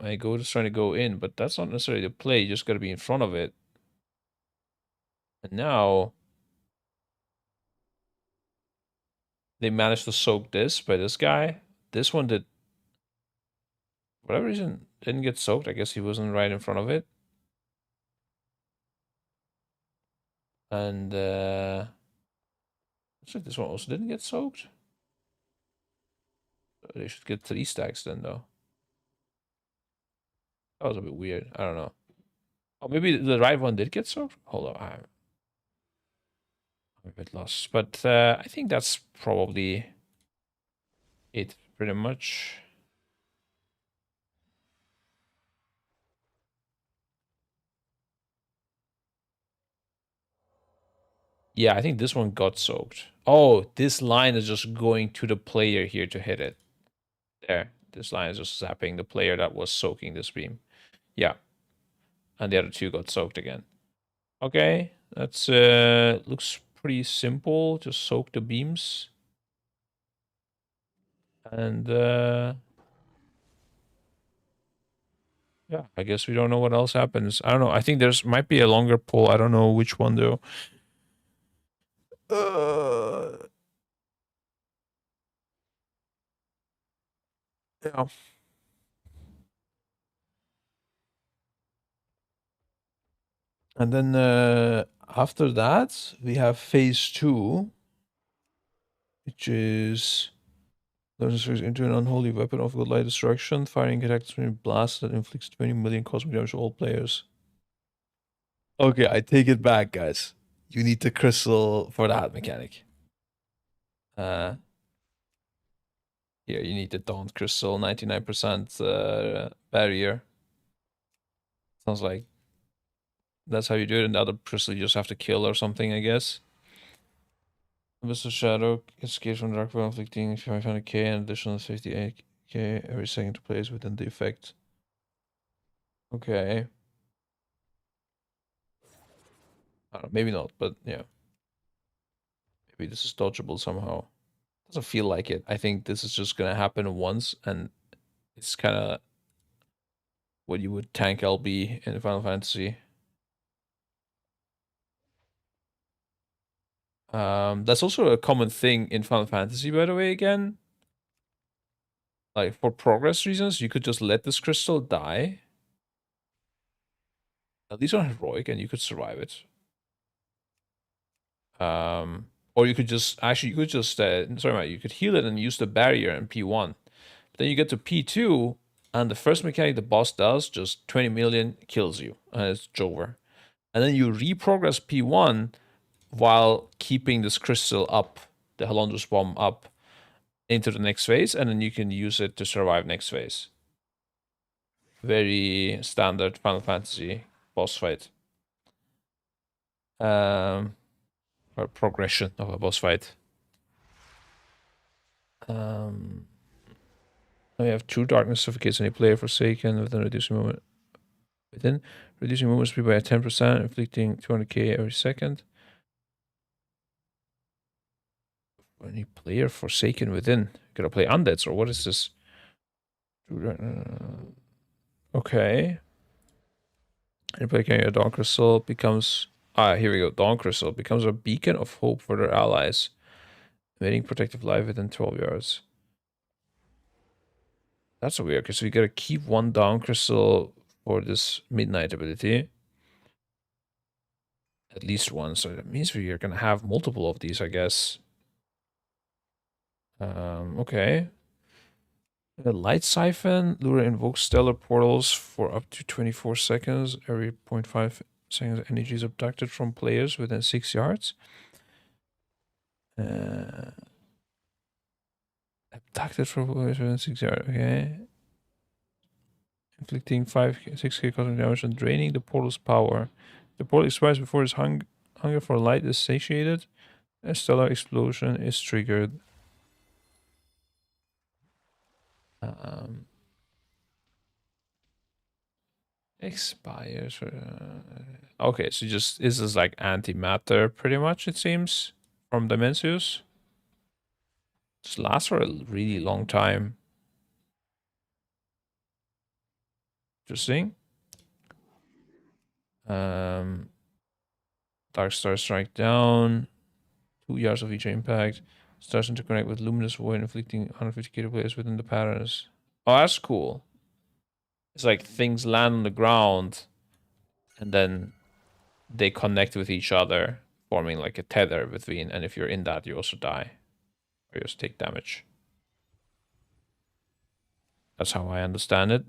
Speaker 1: My goat is trying to go in, but that's not necessarily the play. You just got to be in front of it. And now they managed to soak this by this guy. This one did, for whatever reason, didn't get soaked. I guess he wasn't right in front of it. And looks like this one also didn't get soaked. They should get 3 stacks then, though. That was a bit weird. I don't know. Oh, maybe the right one did get soaked? Hold on, I'm a bit lost. But I think that's probably it, pretty much. Yeah, I think this one got soaked. Oh, this line is just going to the player here to hit it. There. This line is just zapping the player that was soaking this beam. Yeah. And the other two got soaked again. Okay. That's looks pretty simple. Just soak the beams. And yeah, I guess we don't know what else happens. I don't know. I think there's might be a longer pull. I don't know which one though. Yeah. And then after that, we have phase 2, which is turns into an unholy weapon of godlike destruction, firing attacks when it blasts that inflicts 20 million cosmic damage to all players. Okay, I take it back, guys. You need the crystal for that mechanic. Here, you need the Dawn Crystal, 99% barrier. Sounds like that's how you do it, and the other crystal you just have to kill or something, I guess. Abyssal Shadow escapes from Dark World, inflicting 500k and additional 58k every second to place within the effect. Okay. I don't know, maybe not, but yeah. Maybe this is dodgeable somehow. Doesn't feel like it. I think this is just gonna happen once, and it's kind of what you would tank LB in Final Fantasy. That's also a common thing in Final Fantasy, by the way, again. Like, for progress reasons, you could just let this crystal die. At least on Heroic, and you could survive it. Or you could just, actually, you could just, sorry, Matt, you could heal it and use the barrier in P1. But then you get to P2, and the first mechanic the boss does, just 20 million, kills you, and it's over. And then you reprogress P1 while keeping this crystal up, the Halondrus bomb up, into the next phase, and then you can use it to survive next phase. Very standard Final Fantasy boss fight. Or progression of a boss fight. We have True Darkness suffocates any player forsaken within reducing movement. Reducing movement speed by 10%, inflicting 200k every second. Any player forsaken within. Gotta play undeads, or what is this? Okay. Any player carrying a Dawn Crystal becomes... here we go. Dawn Crystal becomes a beacon of hope for their allies, emitting protective light within 12 yards. That's weird, because we gotta keep one Dawn Crystal for this Midnight ability. At least one, so that means we are gonna have multiple of these, I guess. Okay. A light siphon. Lure invokes stellar portals for up to 24 seconds. Every 0.5 seconds, energy is abducted from players within 6 yards. Abducted from players within 6 yards. Okay. Inflicting 6k cosmic damage and draining the portal's power. The portal expires before its hunger for light is satiated. A stellar explosion is triggered. Expires. Okay, so just this is like antimatter, pretty much, it seems, from Dimensius. Just lasts for a really long time. Interesting. Dark Star Strike down. 2 yards of each impact. Starts to interconnect with Luminous Void, inflicting 150k to players within the patterns. Oh, that's cool. It's like things land on the ground, and then they connect with each other, forming like a tether between. And if you're in that, you also die, or you just take damage. That's how I understand it.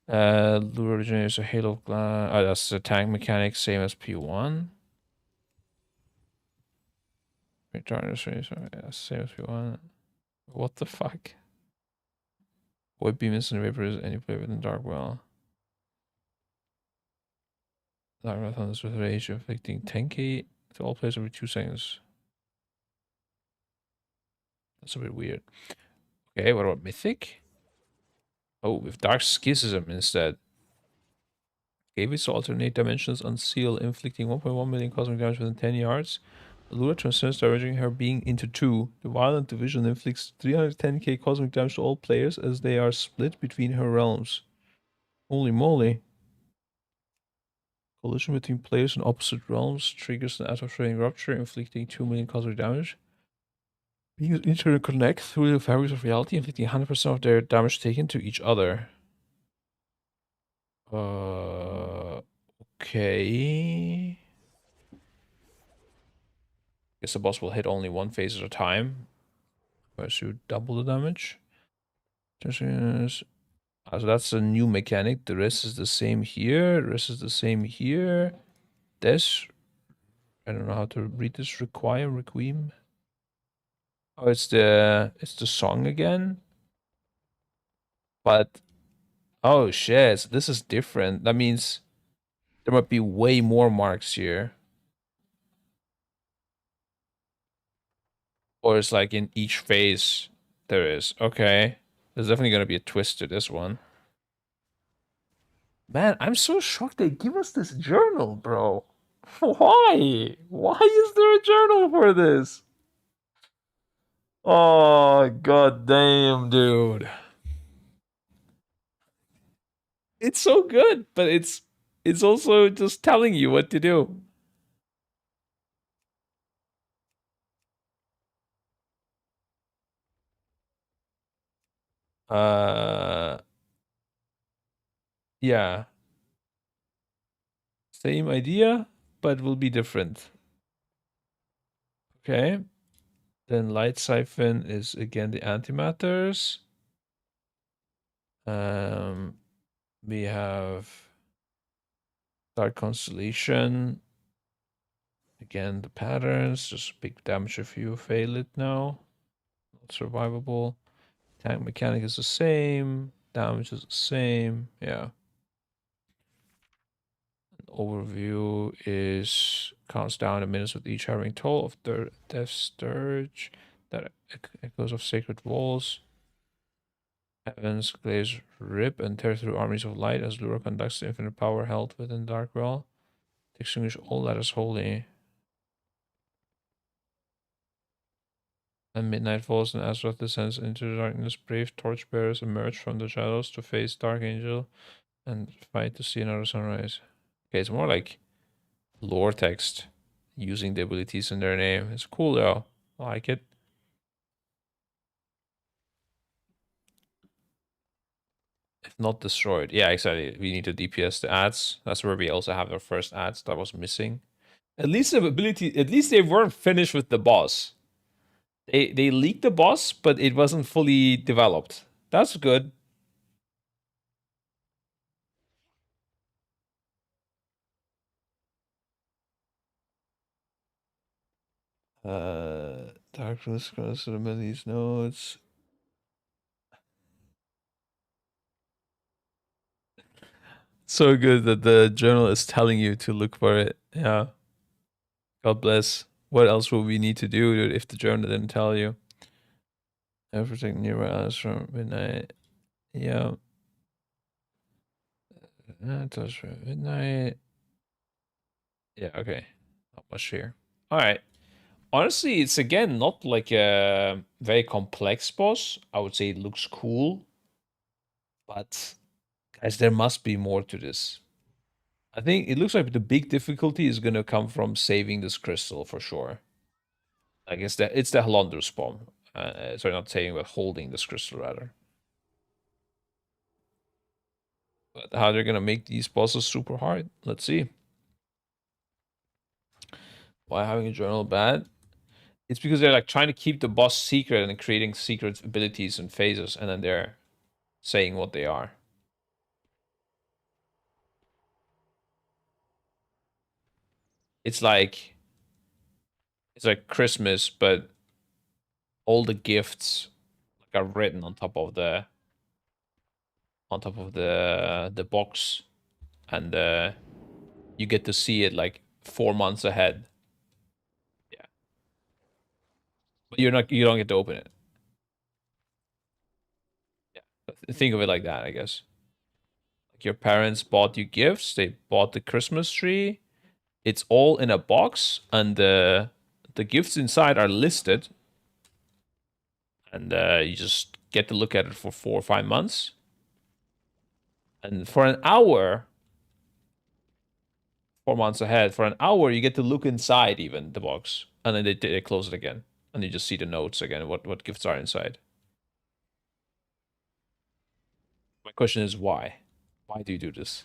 Speaker 1: Lure originates a Halo of Glass. Oh, that's the tank mechanic, same as P1. Yeah, same as P1. What the fuck? Void beam instant vapors any player within Dark Well. Dark Well thunders with rage, inflicting 10k to all players every 2 seconds. That's a bit weird. Okay, what about Mythic? Oh, with Dark Schism instead. Gave its alternate dimensions unseal, inflicting 1.1 million cosmic damage within 10 yards. Allura transcends, directing her being into 2. The violent division inflicts 310k cosmic damage to all players as they are split between her realms. Holy moly. Collision between players in opposite realms triggers an atom-shredding rupture, inflicting 2 million cosmic damage. Beings interconnect through the fabrics of reality, inflicting 100% of their damage taken to each other. Okay. Guess the boss will hit only one phase at a time. Whereas you double the damage. So that's a new mechanic. The rest is the same here. The rest is the same here. This, I don't know how to read this. Requiem. Oh, it's the song again. But oh shit, so this is different. That means there might be way more marks here. Or it's like in each phase there is. Okay. There's definitely gonna be a twist to this one. Man, I'm so shocked they give us this journal, bro. Why? Why is there a journal for this? Oh, god damn, dude. It's so good, but it's also just telling you what to do. Uh yeah. Same idea, but will be different. Okay. Then light siphon is again the antimatters. We have dark constellation. Again, the patterns, just big damage if you fail it now. Not survivable. Tank mechanic is the same. Damage is the same. Yeah. Overview is counts down the minutes with each harrowing toll of the Death Scourge. That echoes of sacred walls. Heavens glaze rip and tear through armies of light as Lura conducts the infinite power held within Dark Well. To extinguish all that is holy. And midnight falls and Azeroth descends into the darkness. Brave torchbearers emerge from the shadows to face Dark Angel and fight to see another sunrise. Okay, it's more like lore text using the abilities in their name. It's cool though. I like it. If not destroyed. Yeah, exactly. We need to DPS the ads. That's where we also have our first ads that was missing. At least the ability, at least they weren't finished with the boss. They leaked the boss, but it wasn't fully developed. That's good. Darkness across the these nodes. So good that the journal is telling you to look for it. Yeah. God bless. What else would we need to do if the journal didn't tell you? Everything nearby us from midnight. Yeah. Touch from midnight. Yeah, okay. Not much here. Alright. Honestly, it's again not like a very complex boss. I would say it looks cool. But guys, there must be more to this. I think it looks like the big difficulty is gonna come from saving this crystal for sure. I guess that it's the Halondrus bomb. Sorry, not saving, but holding this crystal rather. But how they're gonna make these bosses super hard? Let's see. Why having a journal bad? It's because they're like trying to keep the boss secret and creating secret abilities and phases, and then they're saying what they are. It's like Christmas, but all the gifts are written on top of the box, and you get to see it like 4 months ahead. Yeah, but you don't get to open it. Yeah, think of it like that, I guess. Like your parents bought you gifts. They bought the Christmas tree. It's all in a box, and the gifts inside are listed, and you just get to look at it for 4 or 5 months. And for an hour, 4 months ahead, for an hour, you get to look inside even the box, and then they close it again, and you just see the notes again, what gifts are inside. My question is why? Why do you do this?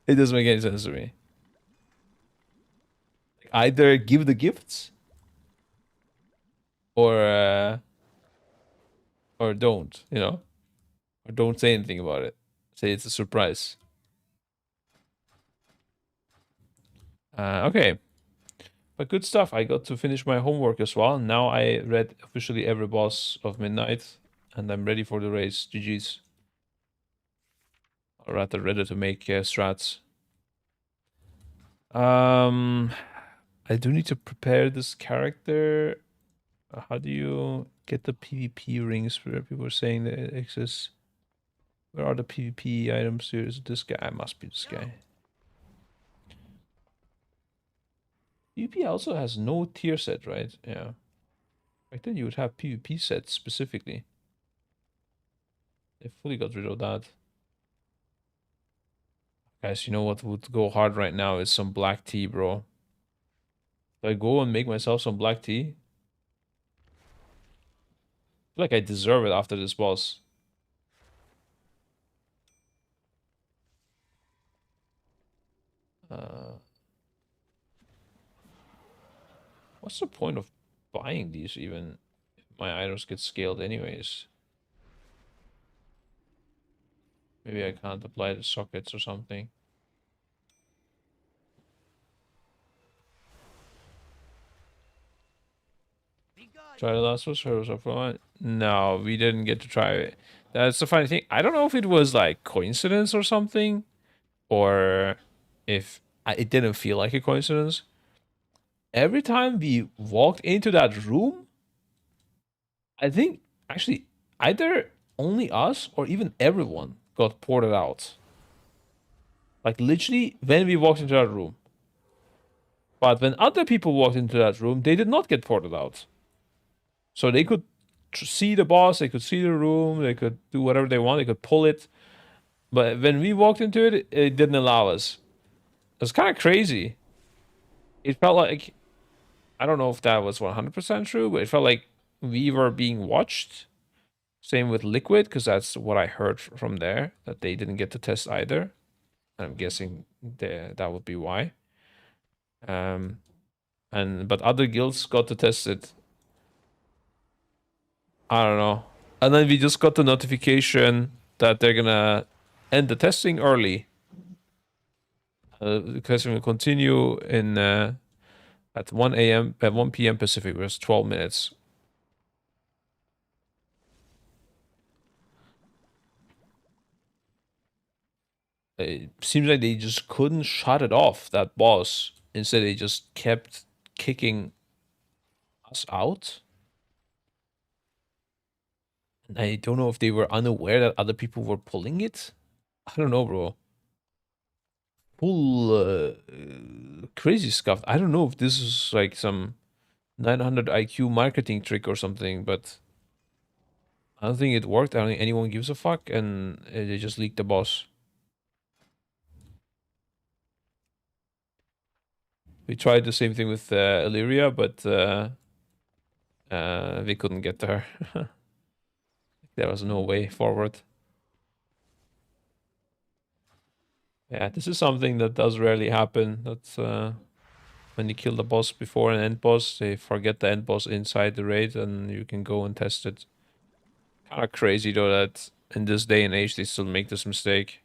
Speaker 1: It doesn't make any sense to me. Either give the gifts or don't, you know? Or don't say anything about it. Say it's a surprise. Okay. But good stuff. I got to finish my homework as well. Now I read officially every boss of Midnight, and I'm ready for the race. GG's. Or rather, ready to make strats. I do need to prepare this character. How do you get the PvP rings where people are saying that it exists? Where are the PvP items here? Is it this guy? It must be this guy. PvP also has no tier set, right? Yeah. Back then you would have PvP sets specifically. They fully got rid of that. Guys, you know what would go hard right now is some black tea, bro. Do I go and make myself some black tea? I feel like I deserve it after this boss. What's the point of buying these even if my items get scaled anyways? Maybe I can't apply the sockets or something. Try the last one, Heroes of Fun. No, we didn't get to try it. That's the funny thing. I don't know if it was like coincidence or something, or if it didn't feel like a coincidence. Every time we walked into that room, I think actually either only us or even everyone got ported out. Like literally when we walked into that room. But when other people walked into that room, they did not get ported out. So they could see the boss, they could see the room, they could do whatever they want, they could pull it. But when we walked into it, it didn't allow us. It was kind of crazy. It felt like, I don't know if that was 100% true, but it felt like we were being watched. Same with Liquid, because that's what I heard from there, that they didn't get to test either. I'm guessing that would be why. But other guilds got to test it. I don't know. And then we just got the notification that they're gonna end the testing early. The testing will continue in at 1 a.m. at 1 p.m. Pacific, which is 12 minutes. It seems like they just couldn't shut it off, that boss. Instead, they just kept kicking us out. And I don't know if they were unaware that other people were pulling it. I don't know, bro. Full crazy stuff. I don't know if this is like some 900 IQ marketing trick or something, but I don't think it worked. I don't think anyone gives a fuck, and they just leaked the boss. We tried the same thing with Illyria, but we couldn't get there. There was no way forward. Yeah, this is something that does rarely happen. That's when you kill the boss before an end boss, they forget the end boss inside the raid, and you can go and test it. Kind of crazy though that in this day and age they still make this mistake.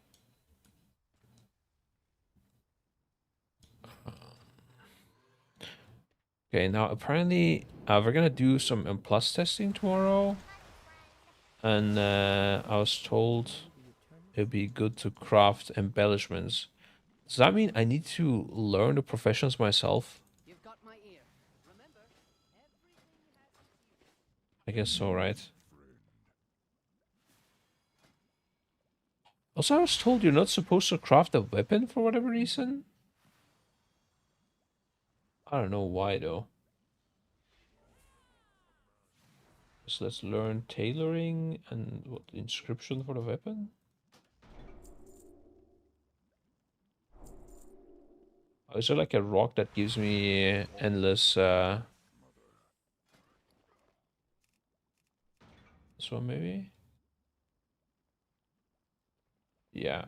Speaker 1: Okay, now apparently we're gonna do some M+ testing tomorrow. And I was told it'd be good to craft embellishments. Does that mean I need to learn the professions myself?
Speaker 3: You've got my ear. Remember, everything has its use.
Speaker 1: I guess so, right? Also, I was told you're not supposed to craft a weapon for whatever reason. I don't know why, though. So let's learn tailoring and what inscription for the weapon. Oh, is there like a rock that gives me endless this one maybe? Yeah.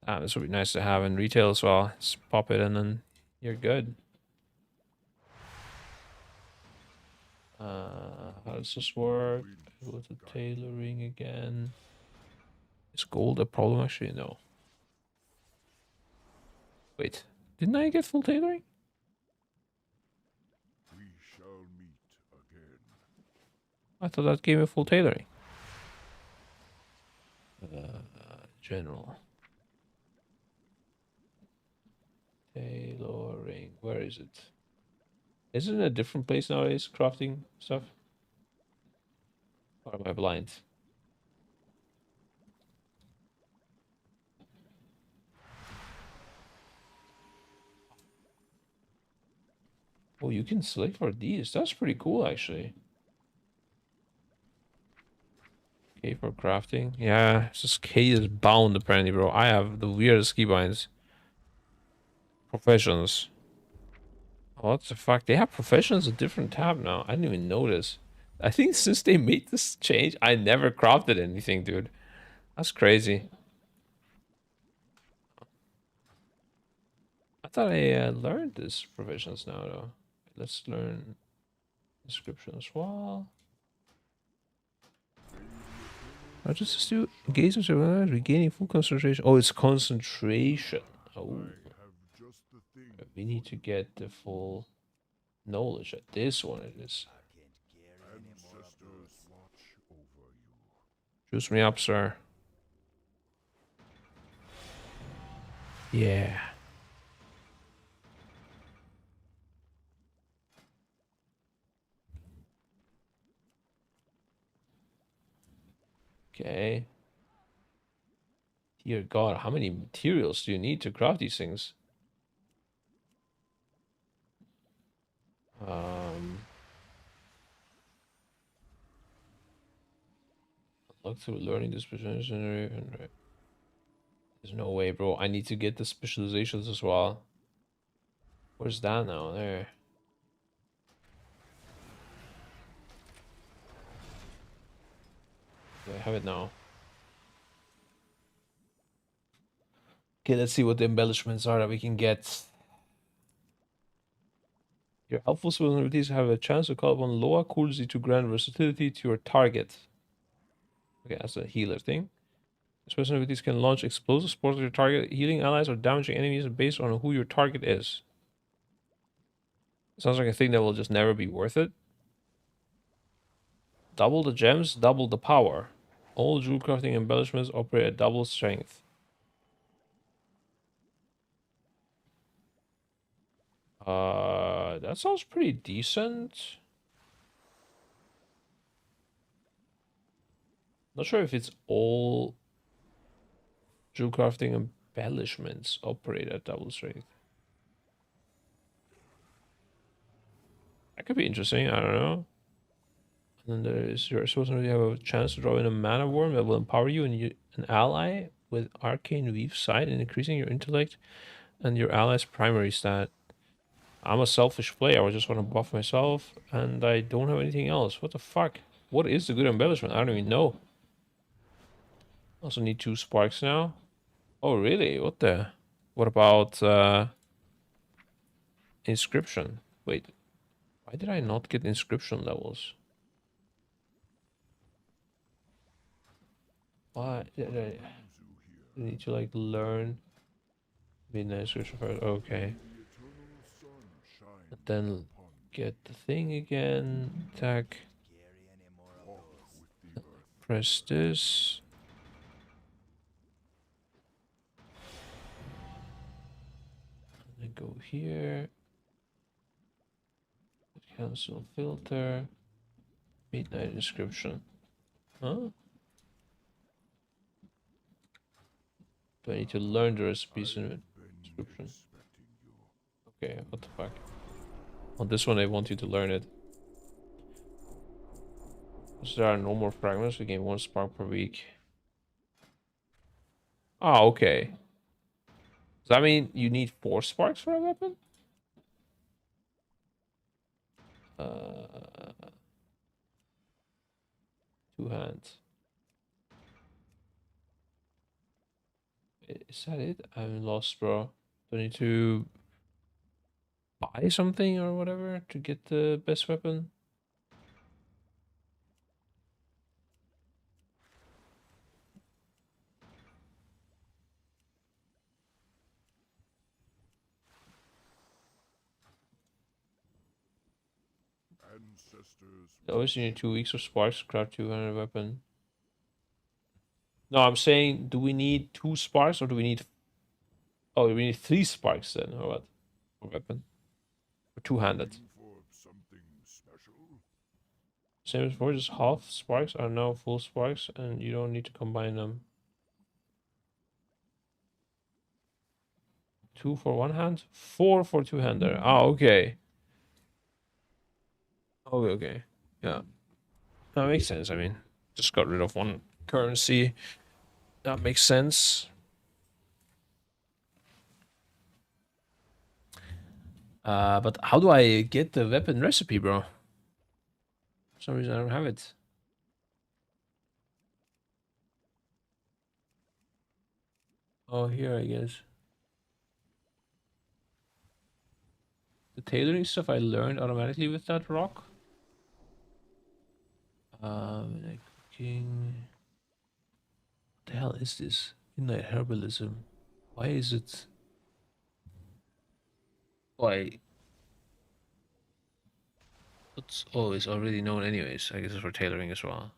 Speaker 1: Ah, this would be nice to have in retail as well. Just pop it in and you're good. How does this work? Go to tailoring again. Is gold a problem? Actually, no. Wait, didn't I get full tailoring?
Speaker 4: We shall meet again.
Speaker 1: I thought that gave me full tailoring. General. Tailoring. Where is it? Is it in a different place nowadays, crafting stuff? Or am I blind? Oh, you can select for these. That's pretty cool, actually. K for crafting. Yeah, it's just K is bound, apparently, bro. I have the weirdest keybinds. Professions. What the fuck? They have professions a different tab now. I didn't even notice. I think since they made this change, I never crafted anything, dude. That's crazy. I thought I learned this professions now, though. Let's learn description as well. I just do engagement survival, regaining full concentration. Oh, it's concentration. Oh,
Speaker 4: I have just the thing.
Speaker 1: we need to get the full knowledge at this one. It is.
Speaker 4: Ancestors watch over you.
Speaker 1: Choose me up, sir. Yeah. Okay. Dear God, how many materials do you need to craft these things? Look through learning this specialization. There's no way, bro. I need to get the specializations as well. Where's that now? There. Do I have it now? Okay, let's see what the embellishments are that we can get. Your helpful abilities have a chance to call upon lower coolzy to grant versatility to your target. Okay, that's a healer thing. Special abilities can launch explosive sports at your target, healing allies or damaging enemies based on who your target is. Sounds like a thing that will just never be worth it. Double the gems, double the power. All jewel crafting embellishments operate at double strength. That sounds pretty decent. Not sure if it's all jewel crafting embellishments operate at double strength. That could be interesting, I don't know. And then there is you're supposed to have a chance to draw in a mana worm that will empower you and an ally with arcane weave sight and increasing your intellect and your ally's primary stat. I'm a selfish player. I just want to buff myself and I don't have anything else. What the fuck? What is the good embellishment? I don't even know. Also need 2 sparks now. Oh really? What the? What about inscription? Wait, why did I not get inscription levels? Why did I need to like learn Midnight description first. Okay.
Speaker 4: The eternal sun shine
Speaker 1: And then
Speaker 4: upon
Speaker 1: get the thing again. Attack.
Speaker 4: walk with the earth.
Speaker 1: Press this. And then go here. Cancel filter. Midnight description. Huh? Do I need to learn the recipes in it?
Speaker 4: Been
Speaker 1: Description.
Speaker 4: expecting you.
Speaker 1: Okay, what the fuck? On this one, they want you to learn it. Because there are no more fragments, we gain 1 spark per week. Ah, okay. Does that mean you need 4 sparks for a weapon? Uh, 2 hands. Is that it? I'm lost, bro. Do I need to buy something or whatever to get the best weapon?
Speaker 4: Ancestors.
Speaker 1: Always you need 2 weeks of sparks to craft 200 weapon. No, I'm saying, do we need 2 sparks or do we need... Oh, we need 3 sparks then, or what? For weapon. Or 2-handed.
Speaker 4: Looking for something special.
Speaker 1: Same as before, just half sparks are now full sparks and you don't need to combine them. 2 for 1 hand, 4 for 2-hander. Ah, okay. Okay. Yeah. That makes sense. I mean, just got rid of 1 currency. That makes sense. But how do I get the weapon recipe, bro? For some reason I don't have it. Oh, here, I guess. The tailoring stuff I learned automatically with that rock. Like cooking. What the hell is this? Midnight herbalism. Why is it? Why? It's always already known anyways. I guess it's for tailoring as well.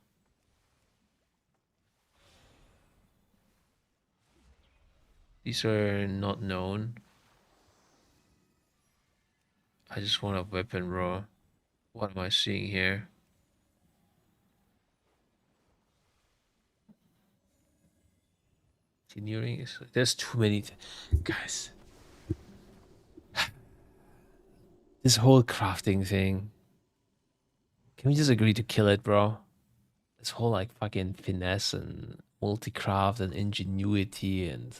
Speaker 1: These are not known. I just want a weapon, bro. What am I seeing here? Engineering is... There's too many... Guys. This whole crafting thing. Can we just agree to kill it, bro? This whole like fucking finesse and multi-craft and ingenuity and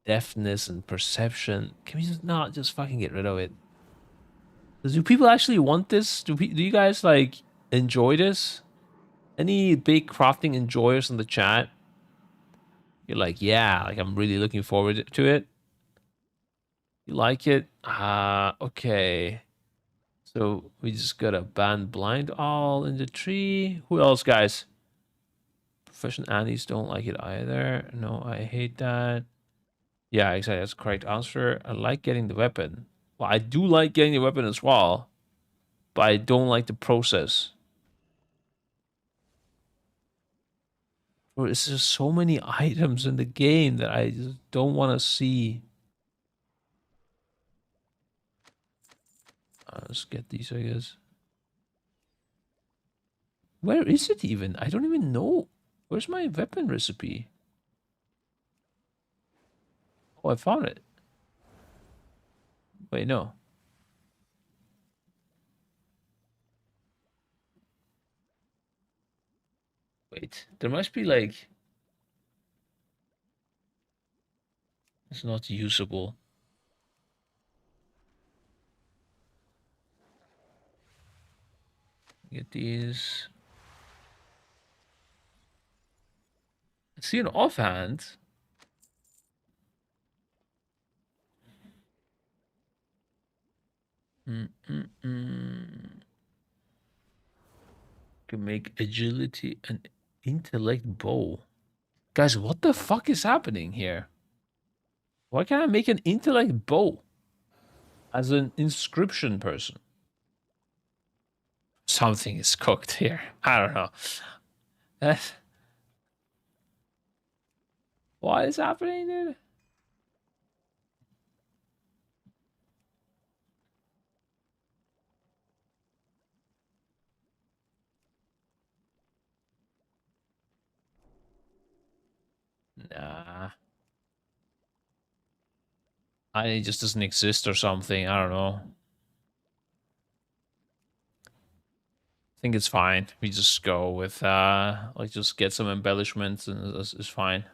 Speaker 1: deftness and perception. Can we just not just fucking get rid of it? Do people actually want this? Do you guys like enjoy this? Any big crafting enjoyers in the chat? You're like, yeah, like I'm really looking forward to it. You like it? Okay. So we just gotta ban blind all in the tree. Who else, guys? Professional Annies don't like it either. No, I hate that. Yeah, exactly. That's the correct answer. I like getting the weapon. Well, I do like getting the weapon as well, but I don't like the process. Bro, there's just so many items in the game that I just don't want to see. Let's get these, I guess. Where is it even? I don't even know. Where's my weapon recipe? Oh, I found it. Wait, no. Wait, there must be like... It's not usable. Get these. See an offhand. Can make agility and intellect bow. Guys, what the fuck is happening here? Why can't I make an intellect bow as an inscription person? Something is cooked here. I don't know. What is happening, dude? Nah. It just doesn't exist or something. I don't know. I think it's fine. We just go with like just get some embellishments and it's fine.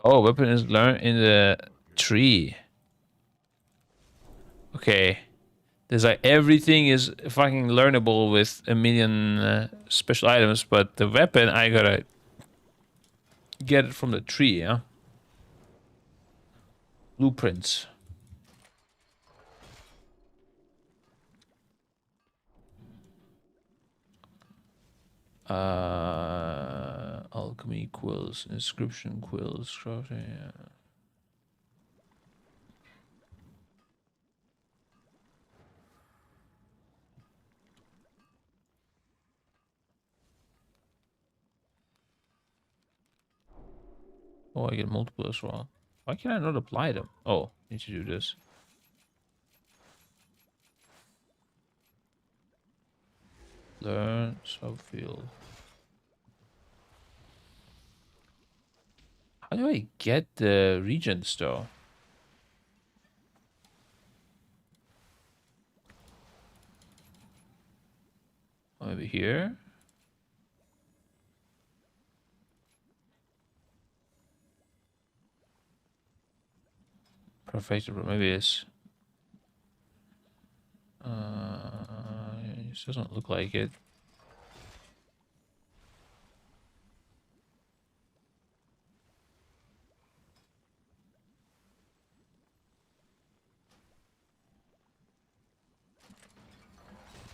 Speaker 1: Oh, weapon is learned in the tree. Okay. There's like everything is fucking learnable with a million special items, but the weapon I gotta get it from the tree, yeah? Blueprints. Alchemy quills, inscription quills, crafting. Oh, I get multiple as well. Why can I not apply them? Oh, need to do this. Learn subfield. How do I get the regents though? Maybe here? Perfect. Maybe it's. It doesn't look like it.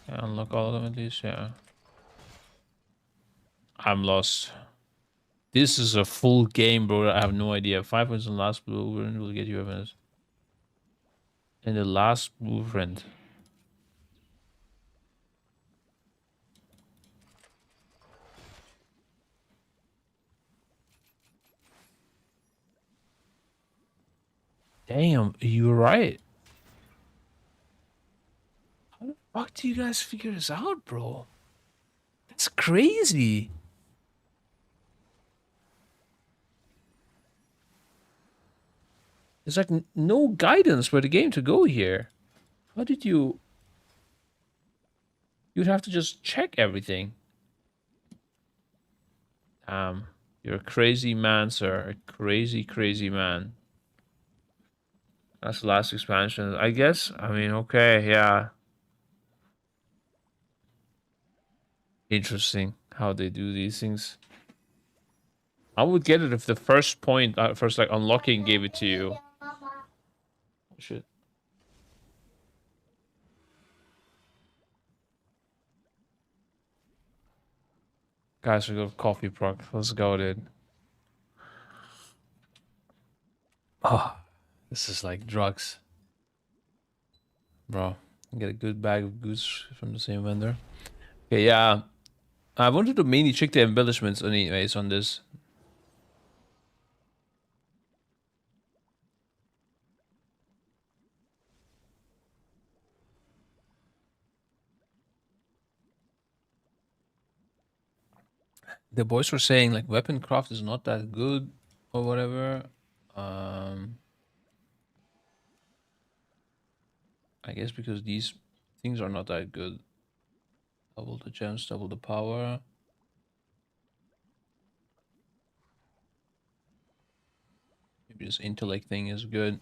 Speaker 1: Yeah, unlock all of them at least, yeah. I'm lost. This is a full game, bro. I have no idea. 5 points in the last blueprint will get you evidence. In the last blueprint. Damn, you're right. How the fuck do you guys figure this out, bro? That's crazy. There's like no guidance for the game to go here. How did you... You'd have to just check everything. You're a crazy man, sir. A crazy, crazy man. That's the last expansion. I guess, I mean, okay, yeah. Interesting how they do these things. I would get it if the first point, first like unlocking gave it to you. Shit. Guys, we got coffee proc. Let's go, dude. Oh, this is like drugs. Bro, get a good bag of goods from the same vendor. Okay, yeah. I wanted to mainly check the embellishments anyways on this. The boys were saying like weapon craft is not that good or whatever. I guess because these things are not that good. Double the gems, double the power. Maybe this intellect thing is good.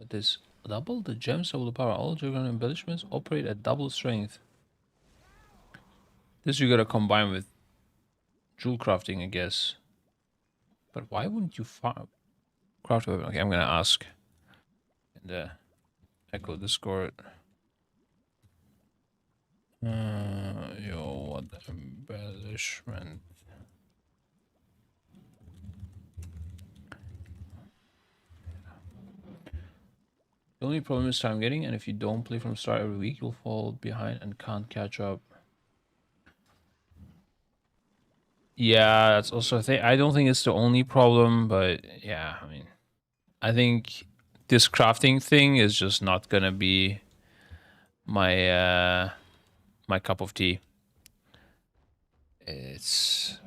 Speaker 1: But this double the gems, double the power. All dragon embellishments operate at double strength. This you gotta combine with jewel crafting, I guess. But why wouldn't you craft a weapon? Okay, I'm gonna ask in the Echo Discord. Yo, what embellishment? The only problem is time getting, and if you don't play from start every week, you'll fall behind and can't catch up. Yeah, that's also a thing. I don't think it's the only problem, but yeah, I mean, I think this crafting thing is just not gonna be my my cup of tea. It's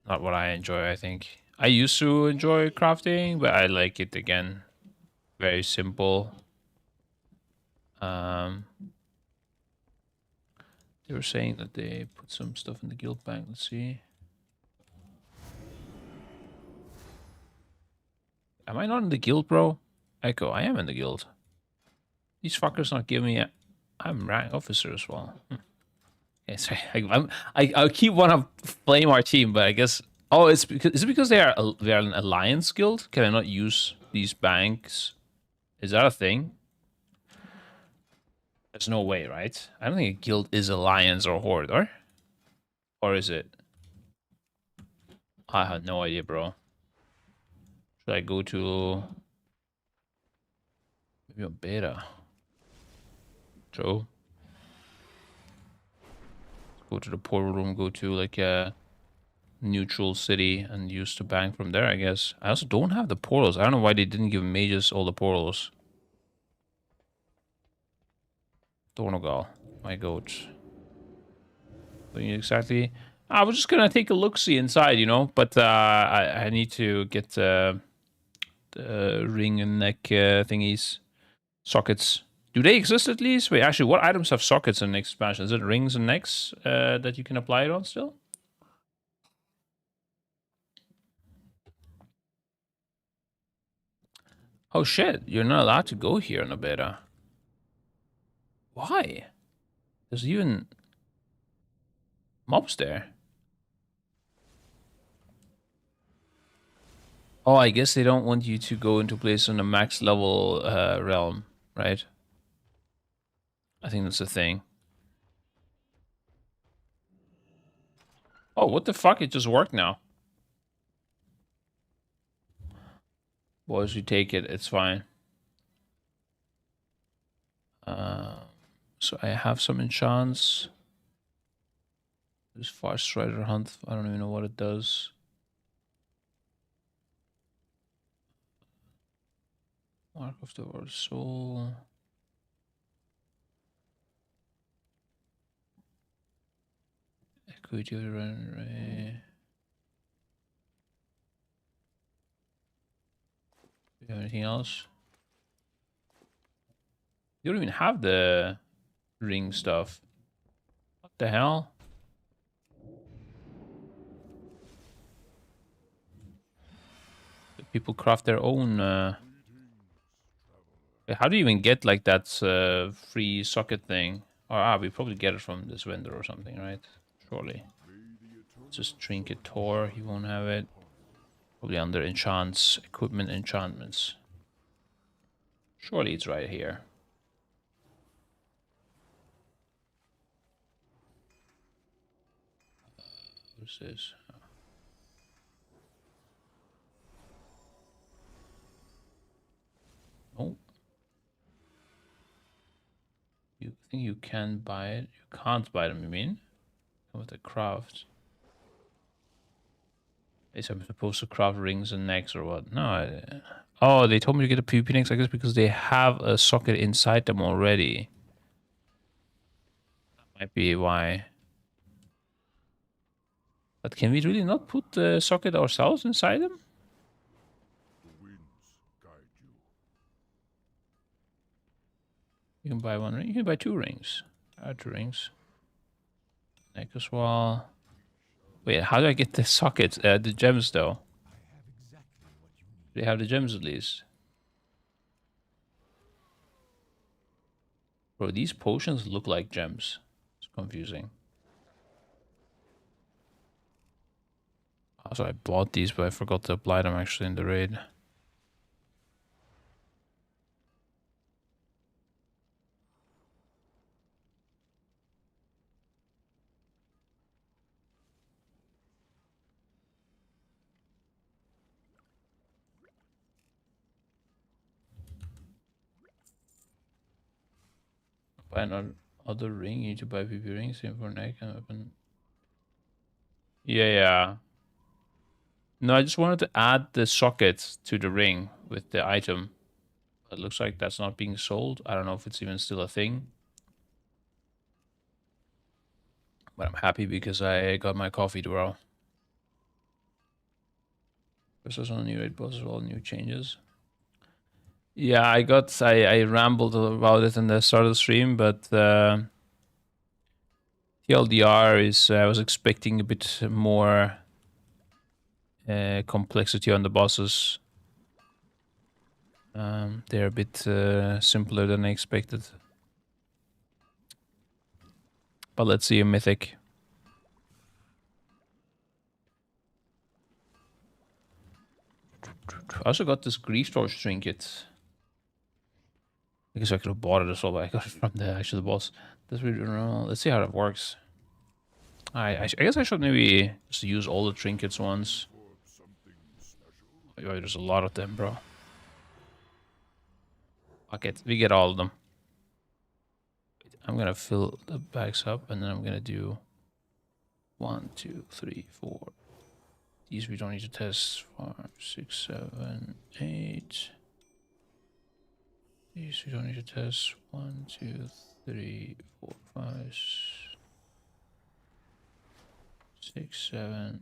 Speaker 1: not what I enjoy, I think. I used to enjoy crafting, but I like it again. Very simple. They were saying that they put some stuff in the guild bank. Let's see. Am I not in the guild, bro? Echo, I am in the guild. These fuckers not giving me a... I'm rank officer as well. Okay, sorry. I keep wanting to flame our team, but I guess... Oh, is it because they are an alliance guild? Can I not use these banks? Is that a thing? There's no way, right? I don't think a guild is alliance or horde, or is it? I have no idea, bro. Should I go to maybe a beta? Joe, go to the portal room. Go to like a neutral city and use the bank from there. I guess. I also don't have the portals. I don't know why they didn't give mages all the portals. Donegal, my goat. Exactly. I was just gonna take a look see inside, you know, but I need to get the ring and neck thingies, sockets. Do they exist at least? Wait, actually, what items have sockets in next expansion? Is it rings and necks that you can apply it on still? Oh shit, you're not allowed to go here in a beta. Why? There's even mobs there. Oh, I guess they don't want you to go into place on the max level realm, right? I think that's the thing. Oh, what the fuck? It just worked now. Boys, we take it. It's fine. So I have some enchants. This Far Strider Hunt. I don't even know what it does. Mark of the World Soul. Equity of the Run Ray. Do you have anything else? You don't even have the ring stuff. What the hell? People craft their own. How do you even get like that free socket thing? Or we probably get it from this vendor or something, right? Surely. Just trinket Tor. He won't have it. Probably under enchants, equipment enchantments. Surely it's right here. What's this? Oh. You think you can buy it? You can't buy them, you mean? With the craft. Is I'm supposed to craft rings and necks or what? No. Oh, they told me to get a PvP necks, I guess, because they have a socket inside them already. That might be why. But can we really not put the socket ourselves inside them?
Speaker 4: The winds guide you.
Speaker 1: You can buy one ring. You can buy two rings. 2 rings. Neck as well. Wait, how do I get the sockets? The gems, though. They have the gems at least. Bro, these potions look like gems. It's confusing. Also, I bought these, but I forgot to apply them actually in the raid. Buy another ring. You need to buy PP rings. Same for neck and weapon. Yeah. No, I just wanted to add the socket to the ring with the item. It looks like that's not being sold. I don't know if it's even still a thing. But I'm happy because I got my coffee tomorrow. This was on new raid boss as well, new changes. Yeah, I rambled about it in the start of the stream, but TLDR is I was expecting a bit more complexity on the bosses. They're a bit simpler than I expected. But let's see a mythic. I also got this grief torch trinket. I guess I could have bought it as well, but I got it from the boss. That's really let's see how that works. I guess I should maybe just use all the trinkets once. Oh, there's a lot of them, bro. Fuck it, we get all of them. I'm gonna fill the bags up, and then I'm gonna do 1, 2, 3, 4. These we don't need to test. 5, 6, 7, 8. These we don't need to test. 1, 2, 3, 4, 5, 6, 7,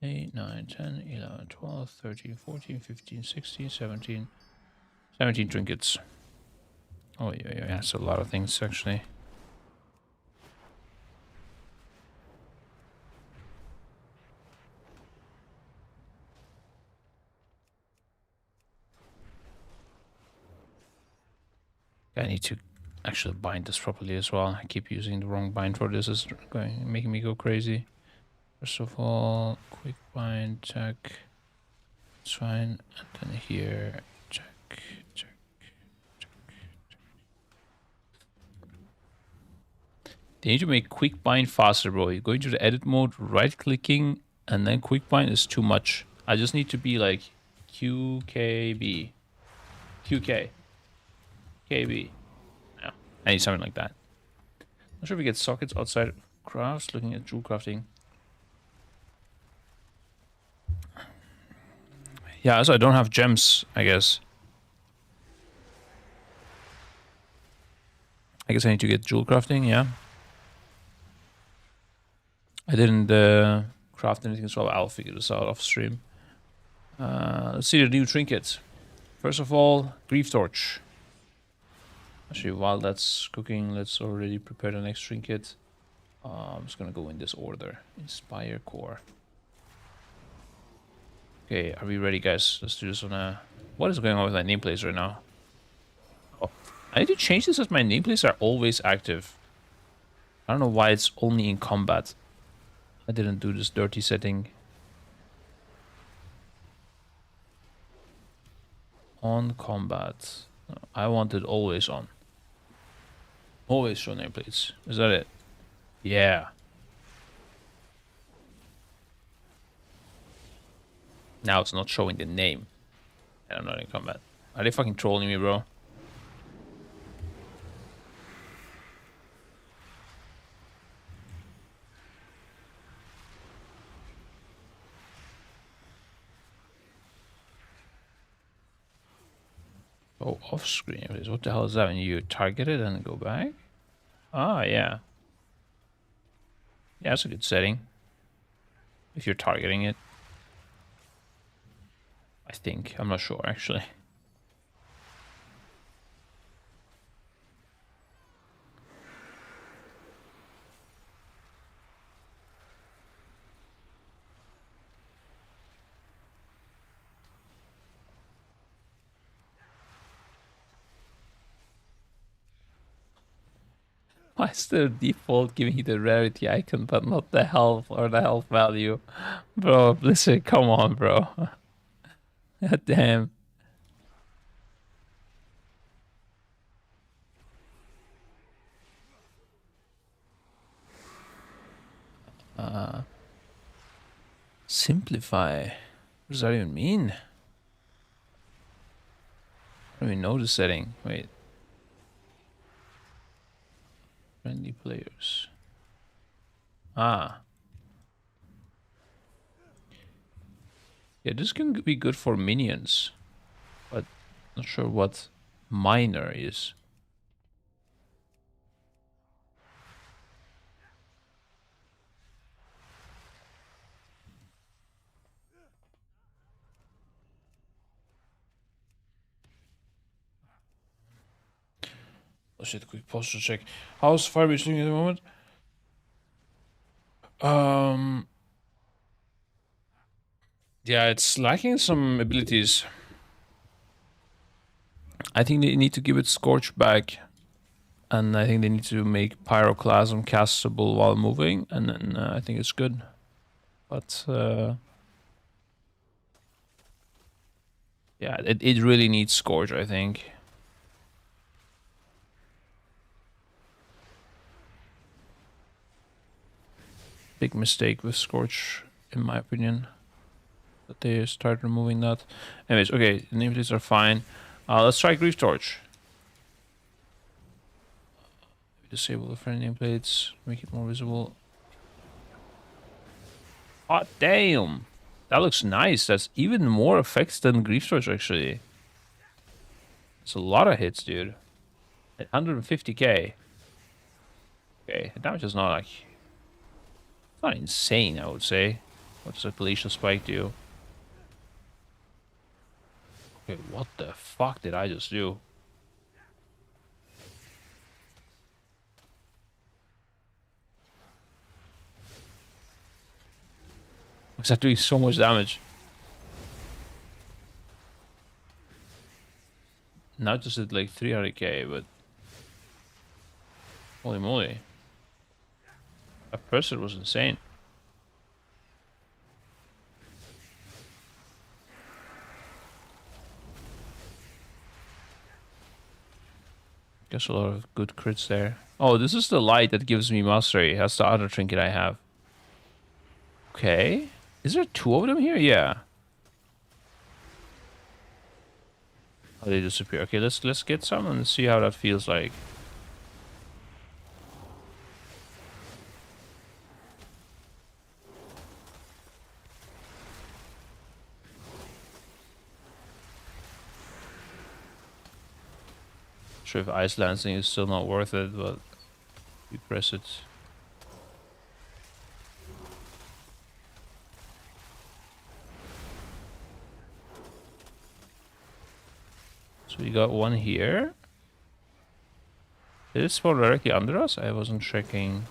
Speaker 1: 8, 9, 10, 11, 12, 13, 14, 15, 16, 17. 17 trinkets. Oh yeah, that's a lot of things actually. I need to actually bind this properly as well. I keep using the wrong bind for this. It's making me go crazy. First of all, quick bind, check. It's fine. And then here, check. They need to make quick bind faster, bro. You go into the edit mode, right clicking, and then quick bind is too much. I just need to be like QKB. QK. KB. Yeah, I need something like that. Not sure if we get sockets outside crafts. Looking at jewel crafting. Yeah, also I don't have gems, I guess. I guess I need to get jewel crafting, yeah. I didn't craft anything as well. I'll figure this out off stream. Let's see the new trinkets. First of all, grief torch. Actually, while that's cooking, let's already prepare the next trinket. I'm just gonna go in this order. Inspire core. Okay, are we ready, guys? Let's do this on a... What is going on with my nameplates right now? Oh, I need to change this as my nameplates are always active. I don't know why it's only in combat. I didn't do this dirty setting. On combat. I want it always on. Always show nameplates. Is that it? Yeah. Now it's not showing the name. And I'm not in combat. Are they fucking trolling me, bro? Oh, off screen. What the hell is that? When you target it and go back? Ah, yeah. Yeah, that's a good setting. If you're targeting it. I think. I'm not sure, actually. Why is the default giving you the rarity icon but not the health or the health value? Bro, listen, come on, bro. God damn. Simplify. What does that even mean? I don't even know the setting. Wait. Friendly players. Ah. Yeah, this can be good for minions. But not sure what miner is. Oh shit, quick posture check. How's Firebase doing at the moment? Yeah, it's lacking some abilities. I think they need to give it Scorch back. And I think they need to make Pyroclasm castable while moving. And then I think it's good. But yeah, it really needs Scorch, I think. Big mistake with Scorch, in my opinion. That they start removing that. Anyways, okay, the nameplates are fine. Let's try Grief Torch. Disable the friendly nameplates, make it more visible. Hot damn! That looks nice. That's even more effects than Grief Torch, actually. It's a lot of hits, dude. At 150k. Okay, the damage is not like... It's not insane, I would say. What does a Glacial Spike do? Okay, what the fuck did I just do? Was that doing so much damage? Now just at like 300k, but... Holy moly. That person was insane. Guess a lot of good crits there. Oh, this is the light that gives me mastery. That's the other trinket I have. Okay. Is there two of them here? Yeah. Oh, they disappear. Okay, let's get some and see how that feels like. Sure if ice lancing is still not worth it, but you press it. So we got one here. Did it spawn directly under us? I wasn't checking.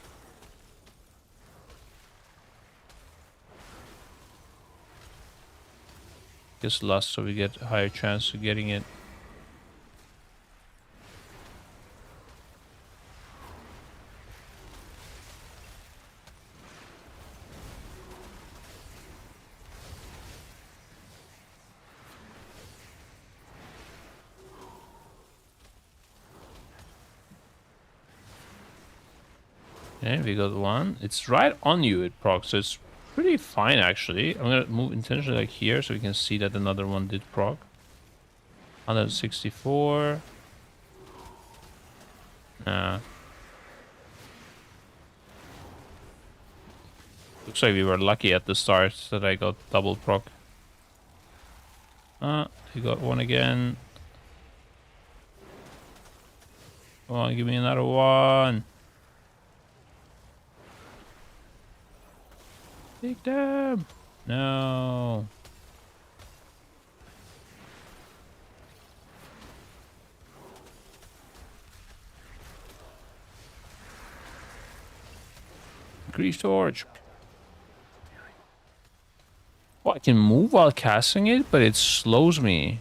Speaker 1: Guess last, so we get a higher chance of getting it. Okay, we got one. It's right on you, it procs, so it's pretty fine actually. I'm gonna move intentionally like here so we can see that another one did proc. 164. Nah. Looks like we were lucky at the start that I got double proc. He got one again. Come on, give me another one. Take them. No. Grief Torch. Oh, I can move while casting it, but it slows me.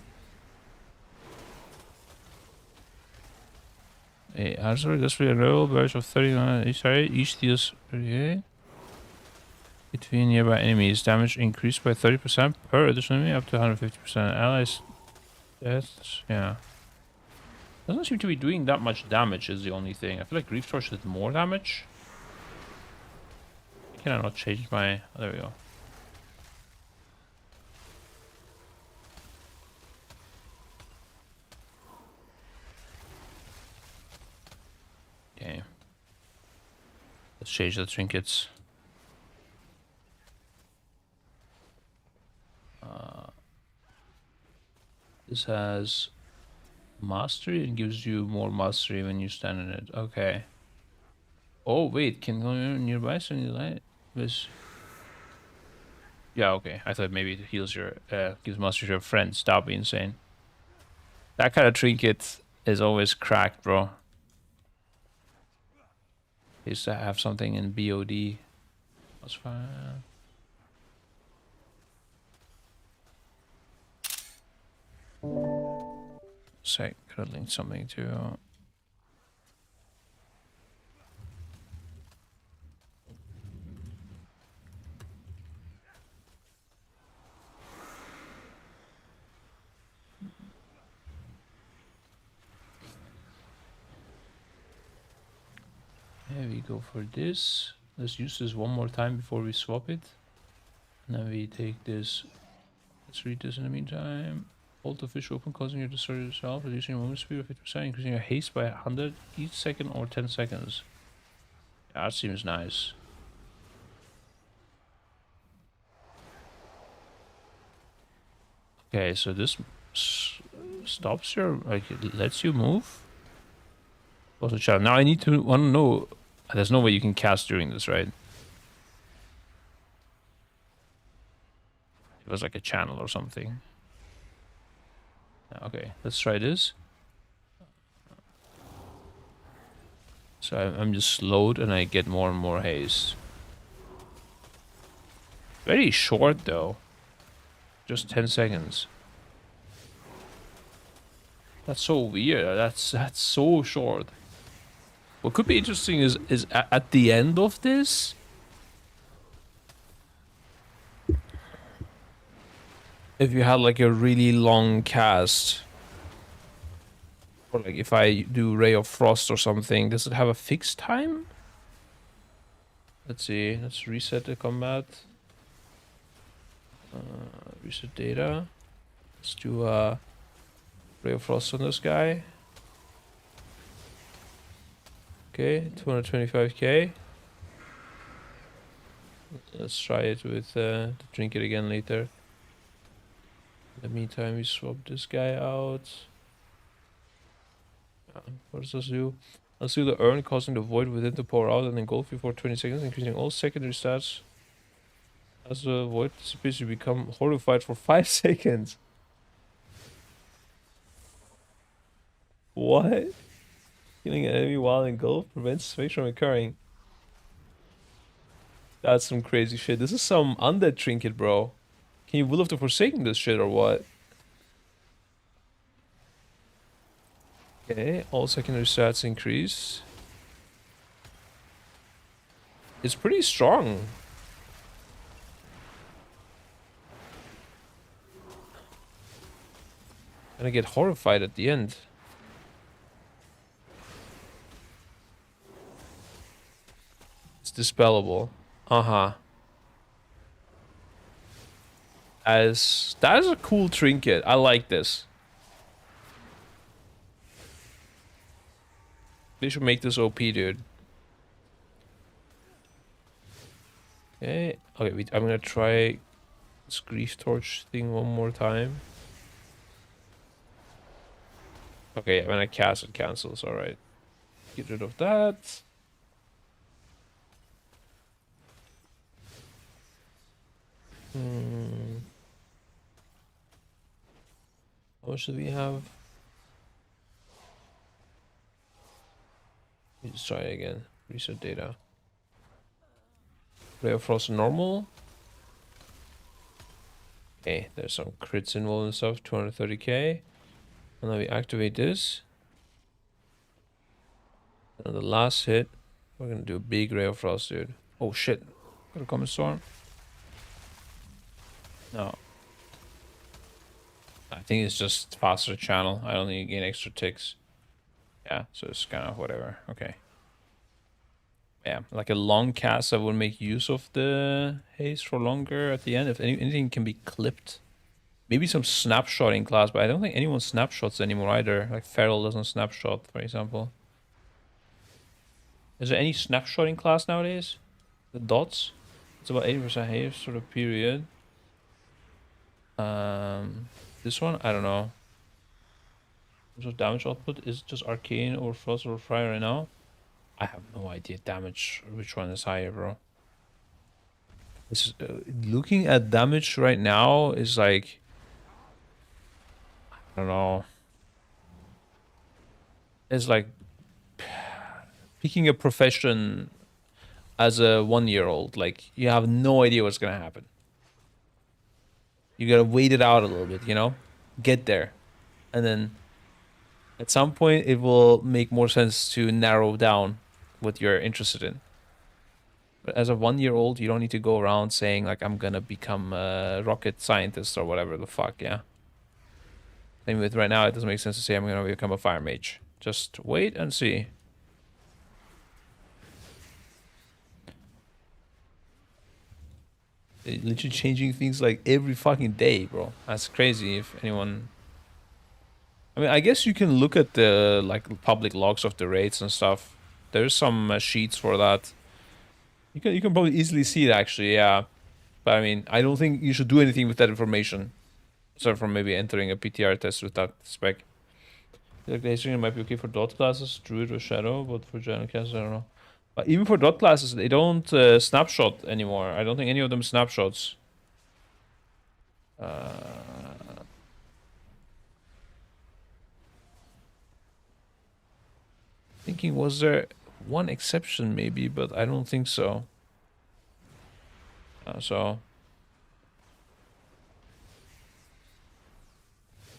Speaker 1: Hey, answer this will roll burst of 39. Sorry, each deals 38. Between nearby enemies, damage increased by 30% per additional enemy, up to 150%. Allies deaths, yeah. Doesn't seem to be doing that much damage is the only thing. I feel like Grief Torch did more damage. Can I not change my... Oh, there we go. Okay. Let's change the trinkets. This has mastery and gives you more mastery when you stand in it. Okay. Oh wait, can go nearby so you light this. Yeah, okay. I thought maybe it heals your gives mastery to your friends. That would be insane. That kind of trinket is always cracked, bro. Used to have something in BOD. That's fine. Sec, gotta link something to. Yeah, we go for this. Let's use this one more time before we swap it. And then we take this. Let's read this in the meantime. Hold the fish open, causing you to destroy yourself, reducing your movement speed by 50%, increasing your haste by 100 each second or 10 seconds. Yeah, that seems nice. Okay, so this stops your, like, it lets you move. Also, chat. Now I need to want to know. There's no way you can cast during this, right? It was like a channel or something. Okay, let's try this. So I'm just slowed and I get more and more haste. Very short though. Just 10 seconds. That's so weird. That's so short. What could be interesting is at the end of this, if you had like a really long cast, or like if I do Ray of Frost or something, does it have a fixed time? Let's see. Let's reset the combat. Reset data. Let's do Ray of Frost on this guy. Okay, 225k. Let's try it with the trinket again later. In the meantime, we swap this guy out. What does this do? Let's do the urn, causing the void within to pour out and engulf you for 20 seconds, increasing all secondary stats. As the void disappears, you become horrified for 5 seconds. What? Killing an enemy while engulfed prevents space from occurring. That's some crazy shit. This is some undead trinket, bro. Can you Will of the Forsaken this shit or what? Okay, all secondary stats increase. It's pretty strong. And I get horrified at the end. It's dispellable. Uh-huh. That is a cool trinket. I like this. They should make this OP, dude. Okay. Okay, I'm gonna try this Grief Torch thing one more time. Okay, when I cast it cancels, alright. Get rid of that. How much do we have? Let me just try it again. Reset data. Ray of Frost normal. Okay, there's some crits involved and stuff. 230k. And then we activate this. And the last hit, we're gonna do a big Ray of Frost, dude. Oh shit. Got a Comet Storm. No. I think it's just faster channel. I don't need to gain extra ticks. Yeah, so it's kind of whatever. Okay. Yeah, like a long cast, I would make use of the haste for longer at the end. If anything can be clipped. Maybe some snapshot in class, but I don't think anyone snapshots anymore either. Like Feral doesn't snapshot, for example. Is there any snapshotting class nowadays? The dots? It's about 80% haste for the period. This one? I don't know. So damage output is just arcane or frost or fire right now. I have no idea damage. Which one is higher, bro? This is, looking at damage right now is like, I don't know. It's like picking a profession as a 1-year-old. Like, you have no idea what's gonna happen. You gotta wait it out a little bit, you know? Get there. And then at some point it will make more sense to narrow down what you're interested in. But as a 1-year-old, you don't need to go around saying like, I'm gonna become a rocket scientist or whatever the fuck, yeah. Same with right now, it doesn't make sense to say I'm gonna become a fire mage. Just wait and see. They're literally changing things like every fucking day, bro. That's crazy. If anyone, I mean, I guess you can look at the like public logs of the raids and stuff. There's some sheets for that. You can probably easily see it actually, yeah. But I mean, I don't think you should do anything with that information, aside from maybe entering a PTR test with that spec. Like the history might be okay for dot classes, druid or shadow, but for general classes, I don't know. But even for dot classes, they don't snapshot anymore. I don't think any of them snapshots. Thinking, was there one exception maybe, but I don't think so. So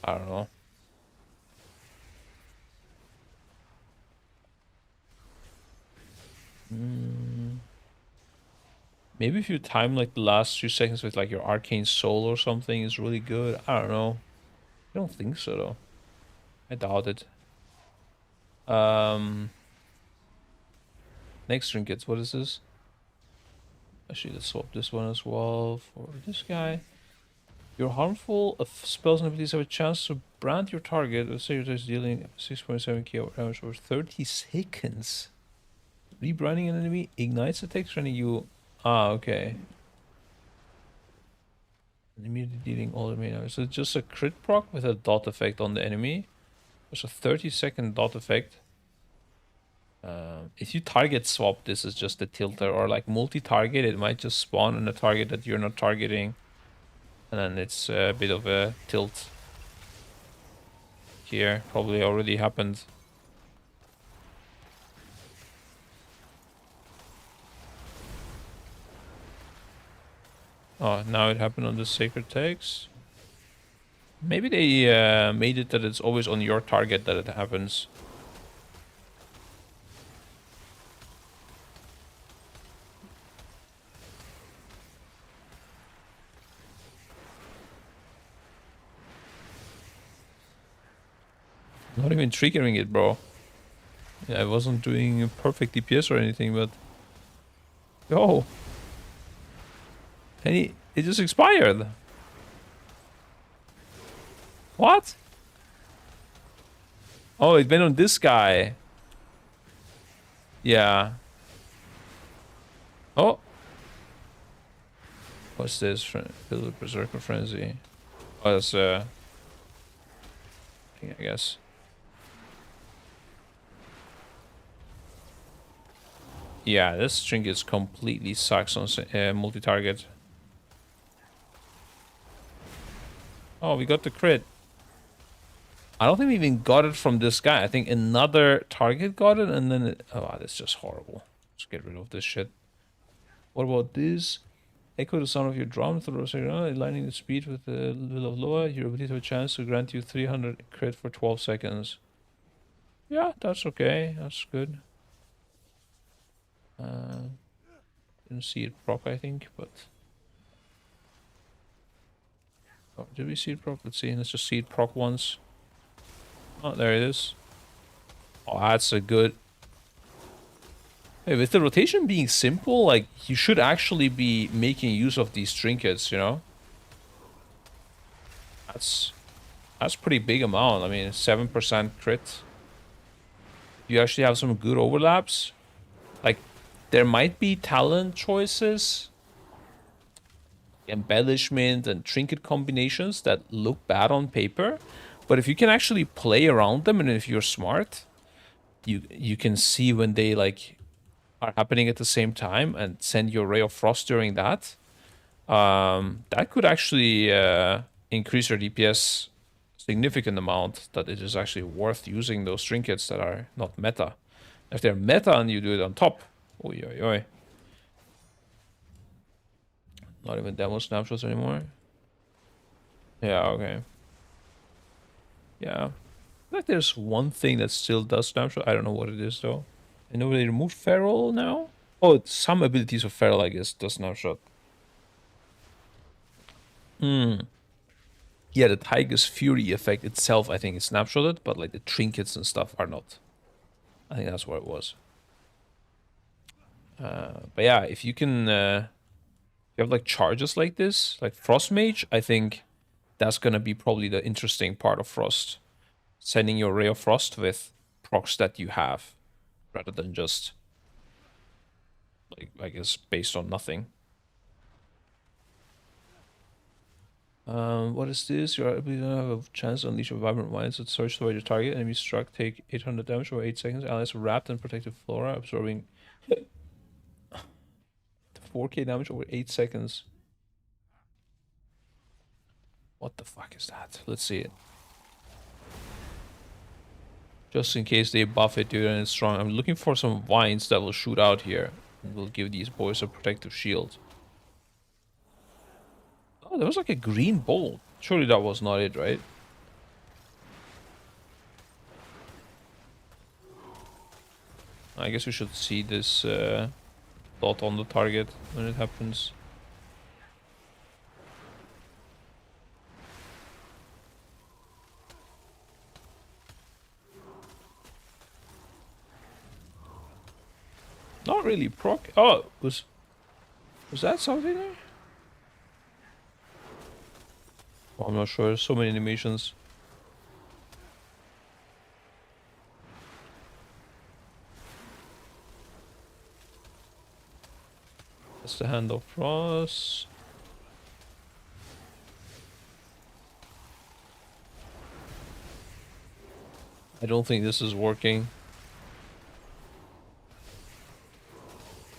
Speaker 1: I don't know. Maybe if you time like the last few seconds with like your arcane soul or something is really good. I don't know. I don't think so though. I doubt it. Next trinkets, what is this? Actually, let's swap this one as well for this guy. Your harmful spells and abilities have a chance to brand your target. Let's say you're just dealing 6.7k damage over 30 seconds. Rebranding an enemy ignites attacks running you. Ah, okay. And immediately dealing all the main damage. So it's just a crit proc with a dot effect on the enemy. There's a 30-second dot effect. If you target swap, this is just a tilter, or like multi-target, it might just spawn on a target that you're not targeting. And then it's a bit of a tilt. Here, probably already happened. Oh, now it happened on the sacred text. Maybe they made it that it's always on your target that it happens. Not even triggering it, bro. Yeah, I wasn't doing perfect DPS or anything, but... Yo! And it just expired! What? Oh, it went on this guy. Yeah. Oh! What's this? Filled with Berserker Frenzy. Oh, that's thing, I guess. Yeah, this trinket completely sucks on multi-target. Oh, we got the crit. I don't think we even got it from this guy. I think another target got it, and then it... Oh, that's just horrible. Let's get rid of this shit. What about this? Echo the sound of your drum through aligning the speed with the will of Loa. Your ability to have a chance to grant you 300 crit for 12 seconds. Yeah, that's okay. That's good. Didn't see it proc, I think, but... Oh, did we see it proc? Let's see. Let's just see it proc once. Oh, there it is. Oh, that's a good... Hey, with the rotation being simple, like, you should actually be making use of these trinkets, you know? That's pretty big amount. I mean, 7% crit. You actually have some good overlaps. Like, there might be talent choices, embellishment, and trinket combinations that look bad on paper, but if you can actually play around them, and if you're smart, you can see when they like are happening at the same time and send your Ray of Frost during that. That could actually increase your DPS significant amount, that it is actually worth using those trinkets that are not meta. If they're meta and you do it on top, oi oi oi. Not even demo snapshots anymore. Yeah, okay. Yeah. Like there's one thing that still does snapshot. I don't know what it is though. I know they removed Feral now. Oh, some abilities of Feral, I guess, does snapshot. Hmm. Yeah, the Tiger's Fury effect itself, I think, is snapshotted, but like the trinkets and stuff are not. I think that's what it was. But yeah, if you can, you have like charges like this, like Frost Mage, I think that's gonna be probably the interesting part of Frost. Sending your Ray of Frost with procs that you have, rather than just like, I guess, based on nothing. What is this? Your ability to have a chance to unleash a vibrant mind that search toward your target. Enemy struck, take 800 damage over 8 seconds. Allies wrapped in protective flora, absorbing 4k damage over 8 seconds. What the fuck is that? Let's see it. Just in case they buff it, dude, and it's strong. I'm looking for some vines that will shoot out here. And will give these boys a protective shield. Oh, there was like a green bolt. Surely that was not it, right? I guess we should see this dot on the target when it happens. Not really proc. Oh, was that something there? Oh, I'm not sure. There's so many animations. That's the Hand of Frost. I don't think this is working.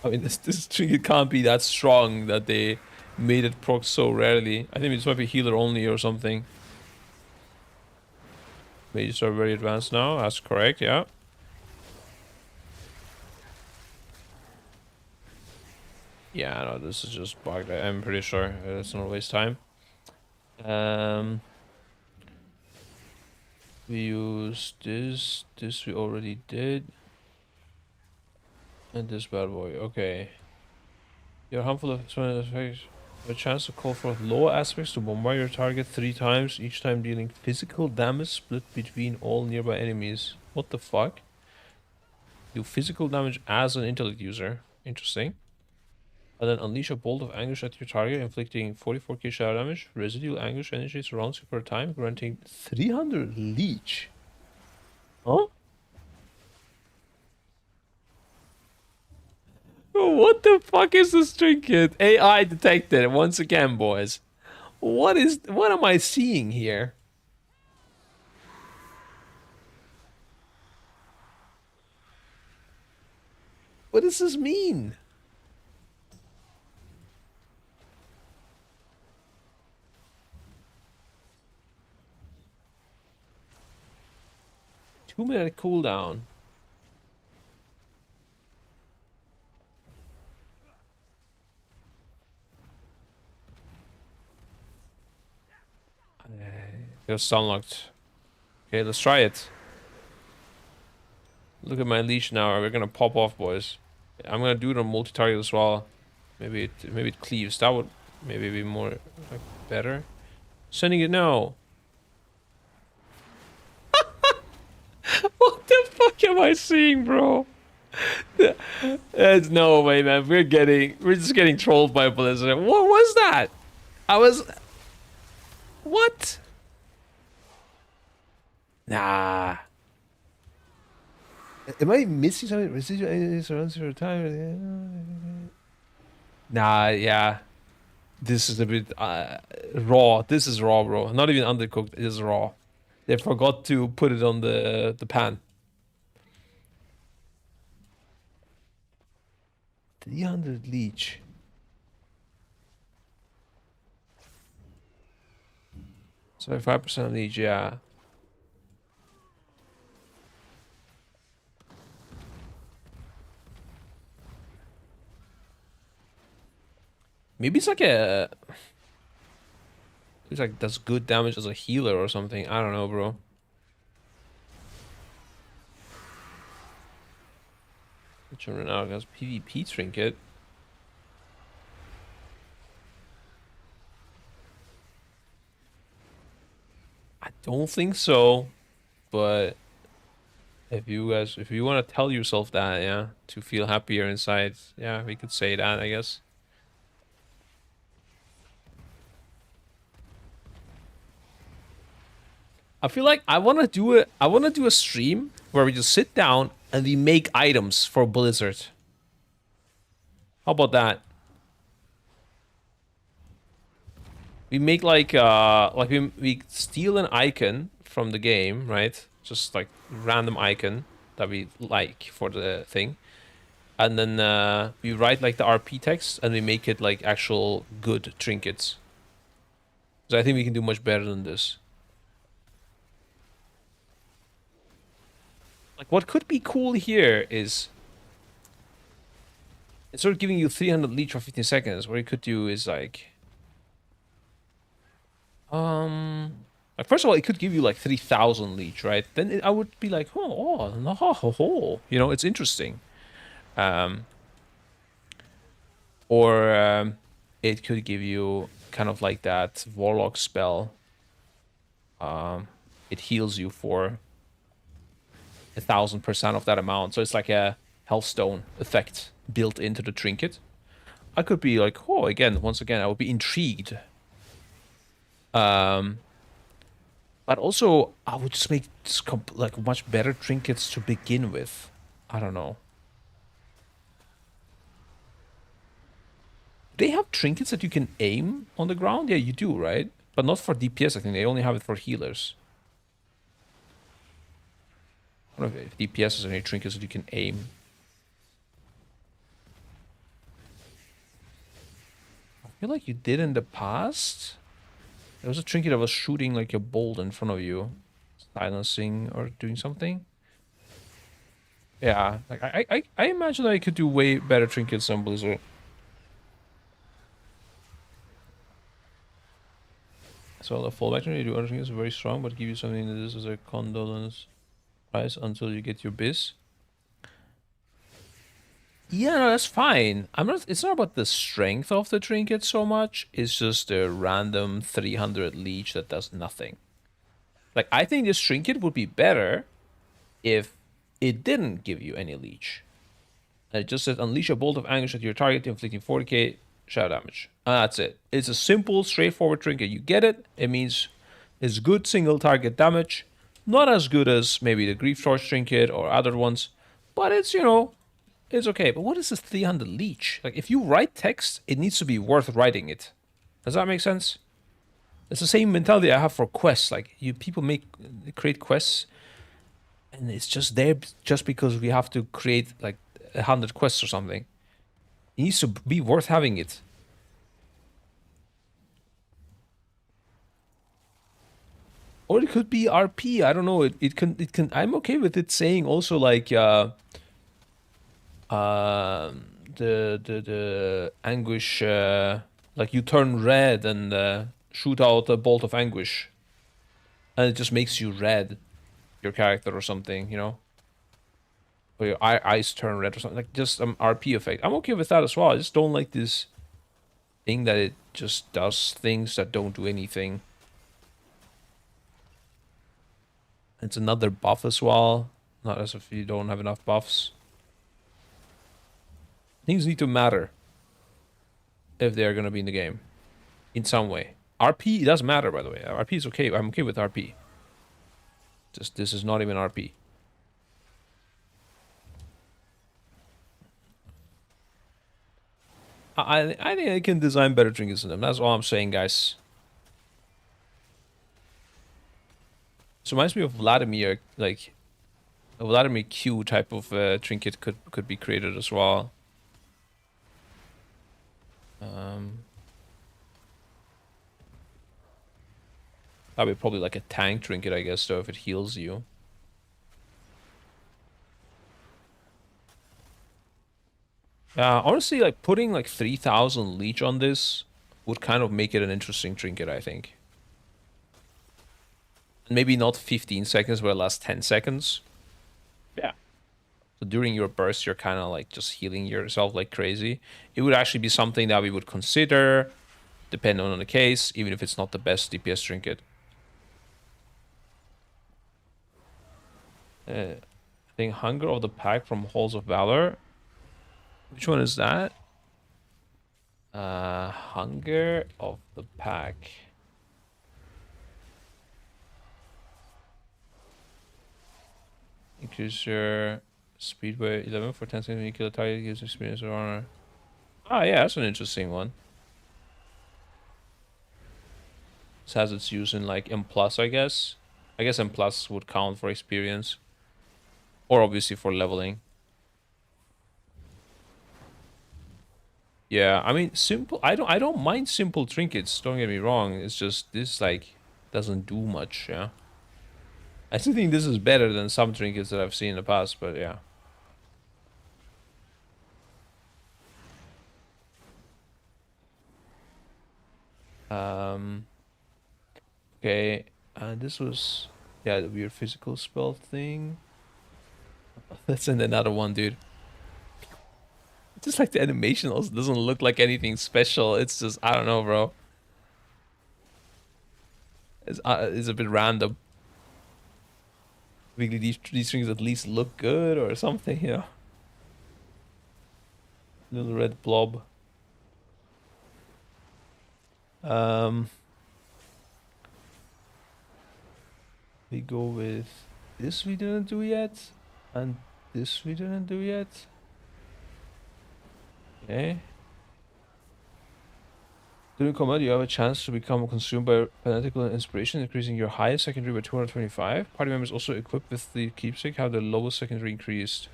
Speaker 1: I mean, this trinket can't be that strong that they made it proc so rarely. I think this might be healer only or something. Mages are very advanced now. That's correct, yeah. Yeah, no, this is just bugged. I'm pretty sure it's not a waste time. We use this. This we already did. And this bad boy. Okay. You're harmful of effects. A chance to call for low aspects to bombard your target 3 times, each time dealing physical damage split between all nearby enemies. What the fuck? Do physical damage as an intellect user. Interesting. And then unleash a bolt of anguish at your target, inflicting 44k shadow damage. Residual anguish energy surrounds you for a time, granting 300 leech. Huh? What the fuck is this trinket? AI detected once again, boys. What am I seeing here? What does this mean? Two-minute cooldown. It's unlocked. Okay, let's try it. Look at my leash now. We're gonna pop off, boys. I'm gonna do it on multi-target as well. Maybe it cleaves. That would maybe be more like better. Sending it now. What the fuck am I seeing, bro? There's no way, man. We're just getting trolled by Blizzard. What was that? What? Nah.
Speaker 5: Am I missing something? Residual surrounds your time. Nah, yeah. This is a bit raw. This is raw, bro. Not even undercooked. It is raw. They forgot to put it on the pan. 300 leech. So 5% leech, yeah. Maybe it's like a... It's like does good damage as a healer or something. I don't know, bro. Children out has PvP trinket. I don't think so, but if you want to tell yourself that, yeah, to feel happier inside, yeah, we could say that, I guess. I feel like I want to do a stream where we just sit down and we make items for Blizzard. How about that? We make like we steal an icon from the game, right? Just like random icon that we like for the thing. And then we write like the RP text and we make it like actual good trinkets. So I think we can do much better than this. Like what could be cool here is instead of giving you 300 leech for 15 seconds, what you could do is like first of all, it could give you like 3,000 leech, right? Then I would be like, oh, no, ho, ho, ho. You know, it's interesting. Or it could give you kind of like that warlock spell. It heals you for 1,000% of that amount. So it's like a healthstone effect built into the trinket. I could be like, oh, once again, I would be intrigued. But also, I would just make like much better trinkets to begin with. I don't know. They have trinkets that you can aim on the ground? Yeah, you do, right? But not for DPS, I think. They only have it for healers. I don't know if DPS has any trinkets that you can aim. I feel like you did in the past. There was a trinket that was shooting like a bolt in front of you. Silencing or doing something. Yeah, like I imagine I could do way better trinkets than Blizzard. So the fallback you do other things is very strong, but give you something that is as a condolence price until you get your biz. Yeah, no, that's fine. It's not about the strength of the trinket so much. It's just a random 300 leech that does nothing. Like, I think this trinket would be better if it didn't give you any leech. And it just said unleash a bolt of anguish at your target, inflicting 40k shadow damage. And that's it. It's a simple, straightforward trinket. You get it. It means it's good single target damage. Not as good as maybe the Grief Torch trinket or other ones. But it's, you know, it's okay. But what is this 300 leech? Like, if you write text, it needs to be worth writing it. Does that make sense? It's the same mentality I have for quests. Like, people create quests, and it's just there just because we have to create like 100 quests or something. It needs to be worth having it. Or it could be RP. I don't know. It can. I'm okay with it saying also like the anguish. Like you turn red and shoot out a bolt of anguish, and it just makes you red, your character or something. You know. Or your eyes turn red or something, like just an RP effect. I'm okay with that as well. I just don't like this thing that it just does things that don't do anything. It's another buff as well. Not as if you don't have enough buffs. Things need to matter if they're gonna be in the game in some way. RP does matter, by the way. RP is okay. I'm okay with RP. Just this is not even RP. I think I can design better trinkets than them. That's all I'm saying, guys. This reminds me of Vladimir, like a Vladimir Q type of trinket could be created as well. That'd be probably like a tank trinket, I guess, though, if it heals you. Honestly, like putting like 3,000 leech on this would kind of make it an interesting trinket, I think. Maybe not 15 seconds, but it lasts 10 seconds. Yeah. So during your burst, you're kind of like just healing yourself like crazy. It would actually be something that we would consider, depending on the case, even if it's not the best DPS trinket. I think Hunger of the Pack from Halls of Valor. Which one is that? Hunger of the Pack. Increase your speed by 11 for 10 seconds when you kill a target, gives experience or honor. Ah, yeah, that's an interesting one. This has its use in like M+, I guess. I guess M+ would count for experience. Or obviously for leveling. Yeah, I mean simple. I don't mind simple trinkets. Don't get me wrong. It's just this like doesn't do much. Yeah. I still think this is better than some trinkets that I've seen in the past, but yeah. Okay, this was the weird physical spell thing. Let's send another one, dude. Just like the animation also doesn't look like anything special. It's just, I don't know, bro. It's a bit random. Maybe these things at least look good or something, you know. Little red blob. We go with this we didn't do yet, and this we didn't do yet. Okay. During combat, you have a chance to become consumed by fanatical inspiration, increasing your highest secondary by 225. Party members also equipped with the keepsake have their lowest secondary increased.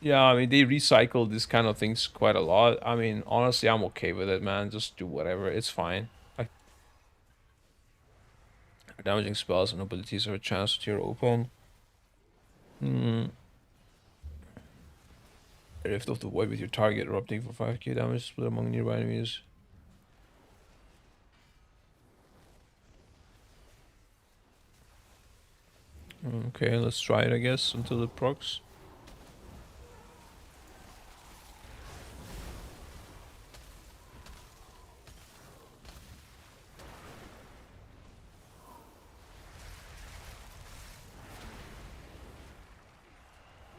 Speaker 5: Yeah, I mean, they recycle these kind of things quite a lot. I mean, honestly, I'm okay with it, man. Just do whatever. It's fine. Damaging spells and abilities have a chance to tear open. Rift of the Void with your target, erupting for 5k damage, split among nearby enemies. Okay, let's try it, I guess, until it procs.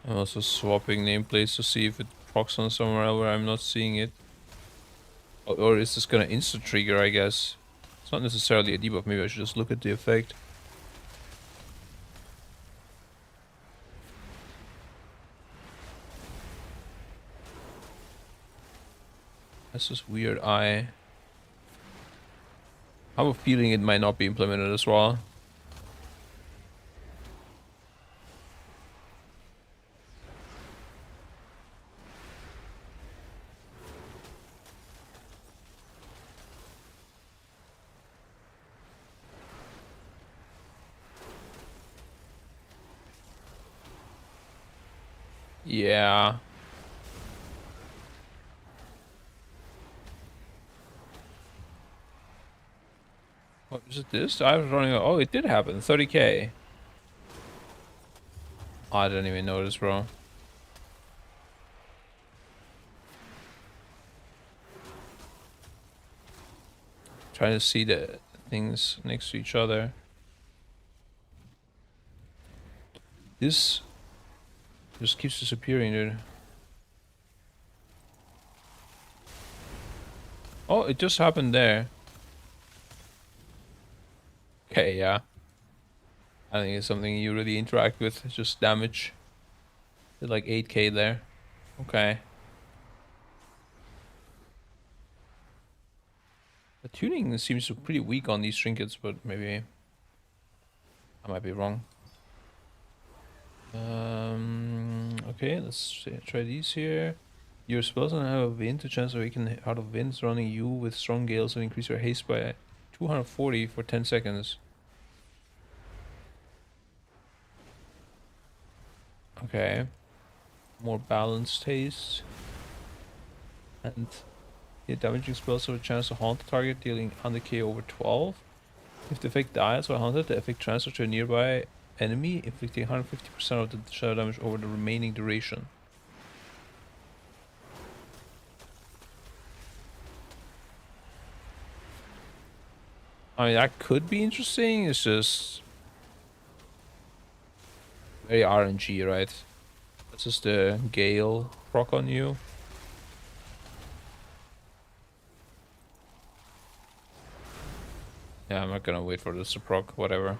Speaker 5: I'm also swapping nameplates to see if it procs on somewhere else where I'm not seeing it. Or is this gonna insta trigger, I guess? It's not necessarily a debuff, maybe I should just look at the effect. That's just weird eye. I have a feeling it might not be implemented as well. Yeah. What is it this? I was running. Oh, it did happen. 30k. Oh, I didn't even notice, bro. Trying to see the things next to each other. This just keeps disappearing, dude. Oh, it just happened there. Okay, yeah. I think it's something you really interact with. It's just damage. Did like 8k there. Okay. The tuning seems pretty weak on these trinkets, but maybe I might be wrong. Okay, let's try these here. Your spells don't have a wind to chance to awaken out of wind surrounding you with strong gales and increase your haste by 240 for 10 seconds. Okay. More balanced haste. And the damaging spells have a chance to haunt the target, dealing 100k over 12. If the effect dies while haunted, the effect transfers to a nearby enemy, inflicting 150% of the shadow damage over the remaining duration. I mean, that could be interesting. It's just very RNG, right? That's just the Gale proc on you. Yeah, I'm not gonna wait for this to proc, whatever.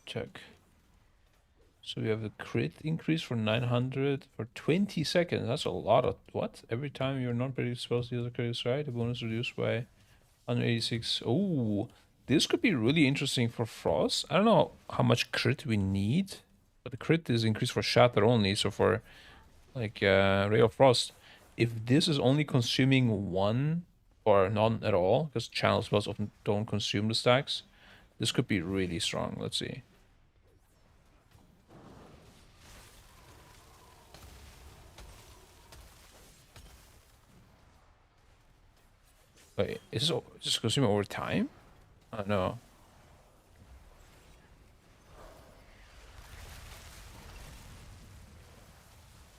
Speaker 5: Check. So we have a crit increase for 900 for 20 seconds. That's a lot of what? Every time your non-predictive spells deals a crit strike, the bonus reduced by 186. Oh, this could be really interesting for Frost. I don't know how much crit we need, but the crit is increased for Shatter only. So for like Ray of Frost, if this is only consuming one or none at all, because channel spells often don't consume the stacks, this could be really strong. Let's see. Wait, is it just consuming over time? Oh no.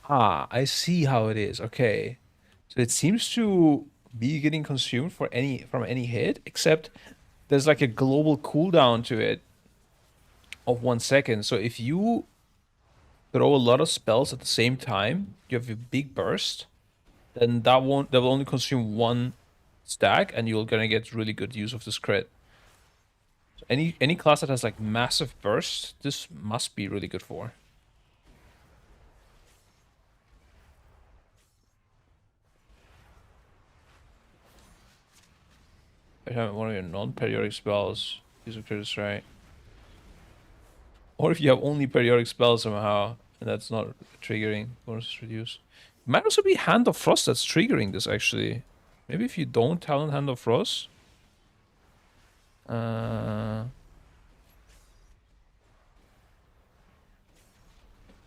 Speaker 5: Ah, I see how it is. Okay. So it seems to be getting consumed for from any hit, except there's like a global cooldown to it of 1 second. So if you throw a lot of spells at the same time, you have a big burst, then that will only consume one stack, and you're gonna get really good use of this crit. So any class that has like massive burst, this must be really good for. I have one of your non-periodic spells, use a crit strike. Or if you have only periodic spells somehow, and that's not triggering, bonus is reduced. It might also be Hand of Frost that's triggering this, actually. Maybe if you don't talent Hand of Frost.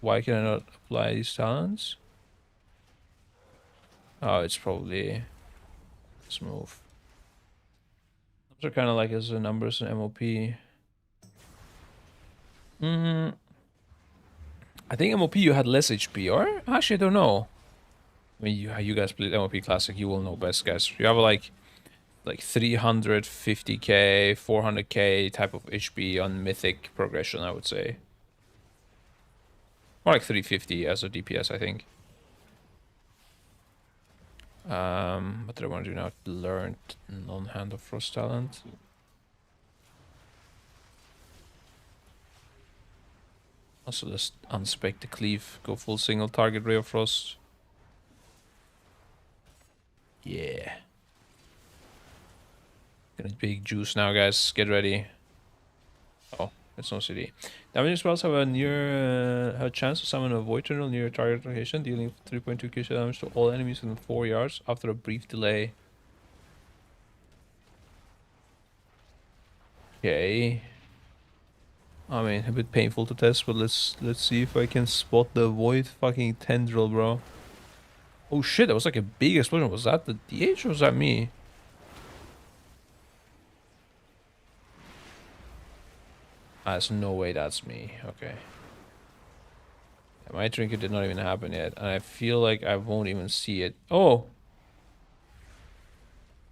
Speaker 5: Why can I not apply these talents? Oh, it's probably this move. Those are kind of like as the numbers in MOP. I think MOP you had less HP, or actually I don't know. I mean, you guys played MOP Classic, you will know best, guys. You have like 350k, 400k type of HP on Mythic progression, I would say. More like 350 as a DPS, I think. What do I want to do now? Learn non-Hand of Frost talent. Also, just unspec the cleave, go full single target Ray of Frost. Yeah. Gonna big juice now, guys. Get ready. Oh, it's no CD. Damaging spells have a chance to summon a void tunnel near target location, dealing 3.2k damage to all enemies within 4 yards after a brief delay. Okay. I mean, a bit painful to test, but let's see if I can spot the void fucking tendril, bro. Oh shit, that was like a big explosion. Was that the DH or was that me? There's no way that's me. Okay. My trinket did not even happen yet, and I feel like I won't even see it. Oh!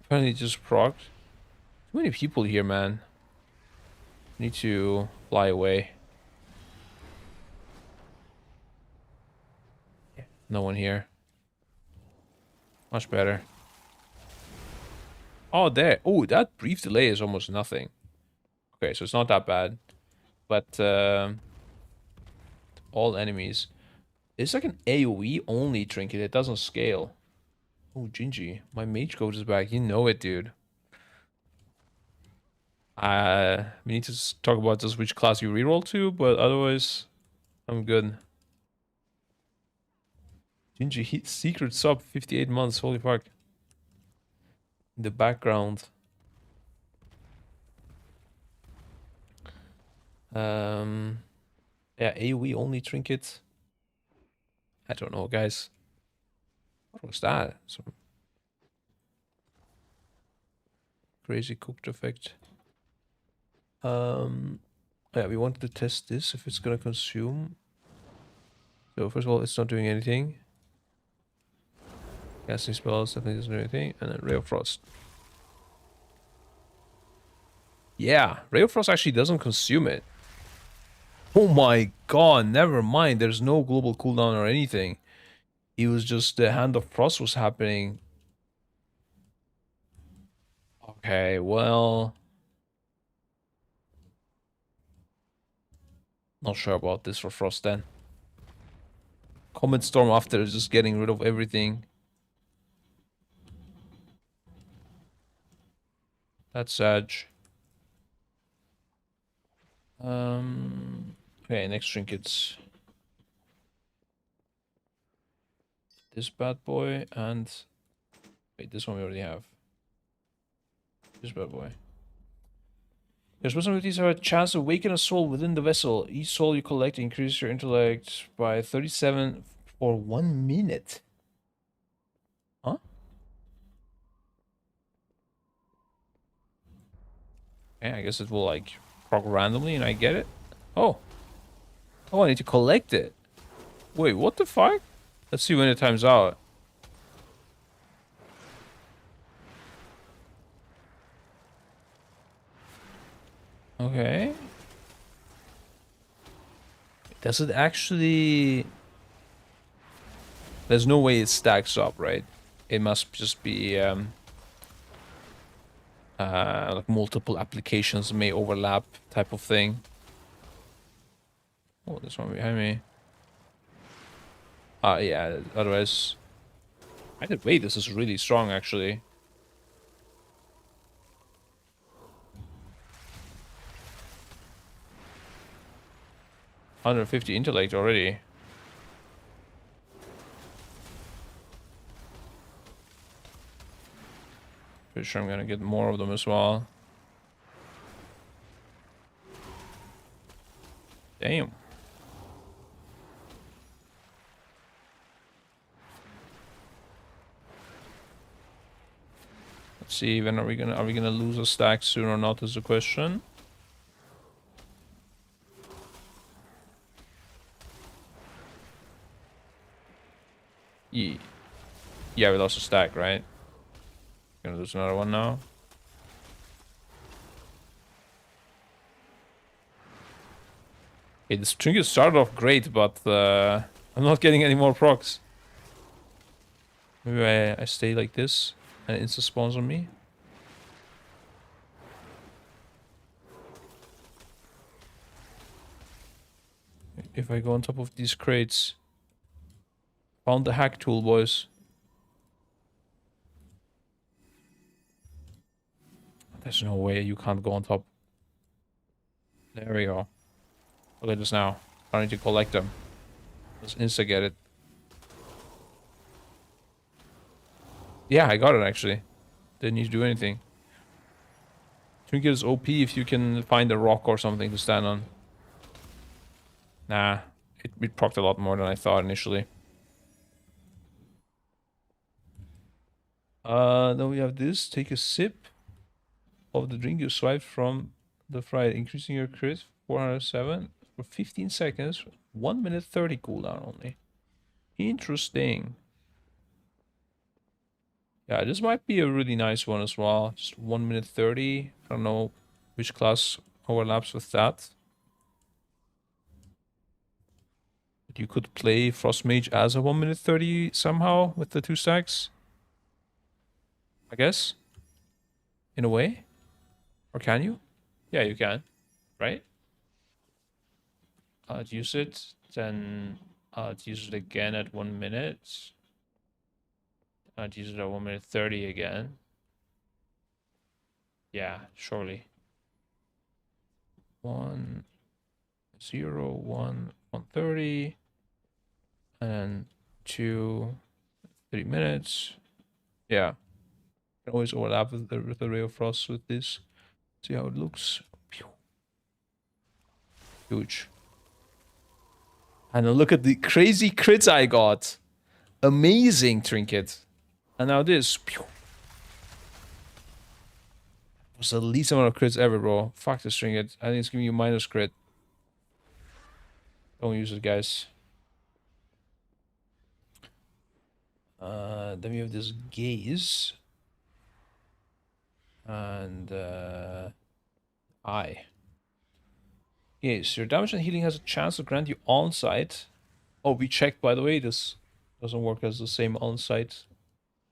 Speaker 5: Apparently just procced. Too many people here, man. Need to fly away. No one here. Much better. Oh, there. Oh, that brief delay is almost nothing. Okay, so it's not that bad. But all enemies. It's like an AoE only trinket. It doesn't scale. Oh, Gingy. My mage code is back. You know it, dude. We need to talk about just which class you reroll to, but otherwise, I'm good. Gingy hit secret sub 58 months. Holy fuck. In the background. Yeah, AoE only trinket. I don't know, guys. What was that? Some crazy cooked effect. Yeah, we wanted to test this if it's gonna consume. So first of all, it's not doing anything. Casting spells definitely doesn't do anything, and then Ray of Frost. Yeah, Ray of Frost actually doesn't consume it. Oh my god, never mind. There's no global cooldown or anything. It was just the Hand of Frost was happening. Okay, well... Not sure about this for Frost then. Comet Storm after is just getting rid of everything. That's Sag. Okay, next trinkets. This bad boy and... Wait, this one we already have. This bad boy. Your responsibilities are a chance to awaken a soul within the vessel. Each soul you collect increases your intellect by 37 for 1 minute. Huh? Okay, I guess it will like proc randomly and I get it. Oh. Oh, I need to collect it. Wait, what the fuck? Let's see when it times out. Okay. Does it actually... There's no way it stacks up, right? It must just be like multiple applications may overlap type of thing. Oh, there's one behind me. Yeah, otherwise... Either way, this is really strong, actually. $150 intellect already. Pretty sure I'm gonna get more of them as well. Damn. Let's see, when are we gonna lose a stack soon or not is the question. Yeah, we lost a stack, right? Gonna lose another one now. Okay, this trinket started off great, but I'm not getting any more procs. Maybe I stay like this and it insta spawns on me. If I go on top of these crates. Found the hack tool, boys. There's no way you can't go on top. There we go. Look at this now. I need to collect them. Let's insta get it. Yeah, I got it actually. Didn't need to do anything. Trinket is OP if you can find a rock or something to stand on. Nah, it procced a lot more than I thought initially. Then we have this. Take a sip of the drink you swiped from the fry, increasing your crit 407 for 15 seconds. 1 minute 30 cooldown only. Interesting. Yeah, this might be a really nice one as well. Just 1 minute 30. I don't know which class overlaps with that. But you could play Frost Mage as a 1 minute 30 somehow with the 2 stacks. I guess. In a way. Or can you? Yeah, you can. right? I'd use it, then I'd use it again at 1 minute. I'd use it at 1 minute 30 again. Yeah, surely. 1, 0, 1, 130, and 2, 3 minutes. Yeah, can always overlap with the ray of frost with this. See how it looks. Pew. Huge. And then look at the crazy crits I got. Amazing trinket. And now this. Pew. Was the least amount of crits ever, bro. Fuck this trinket. I think it's giving you minus crit. Don't use it, guys. Then we have this gaze. And eye. Yes, your damage and healing has a chance to grant you on-site. Oh, we checked, by the way. This doesn't work as the same on-site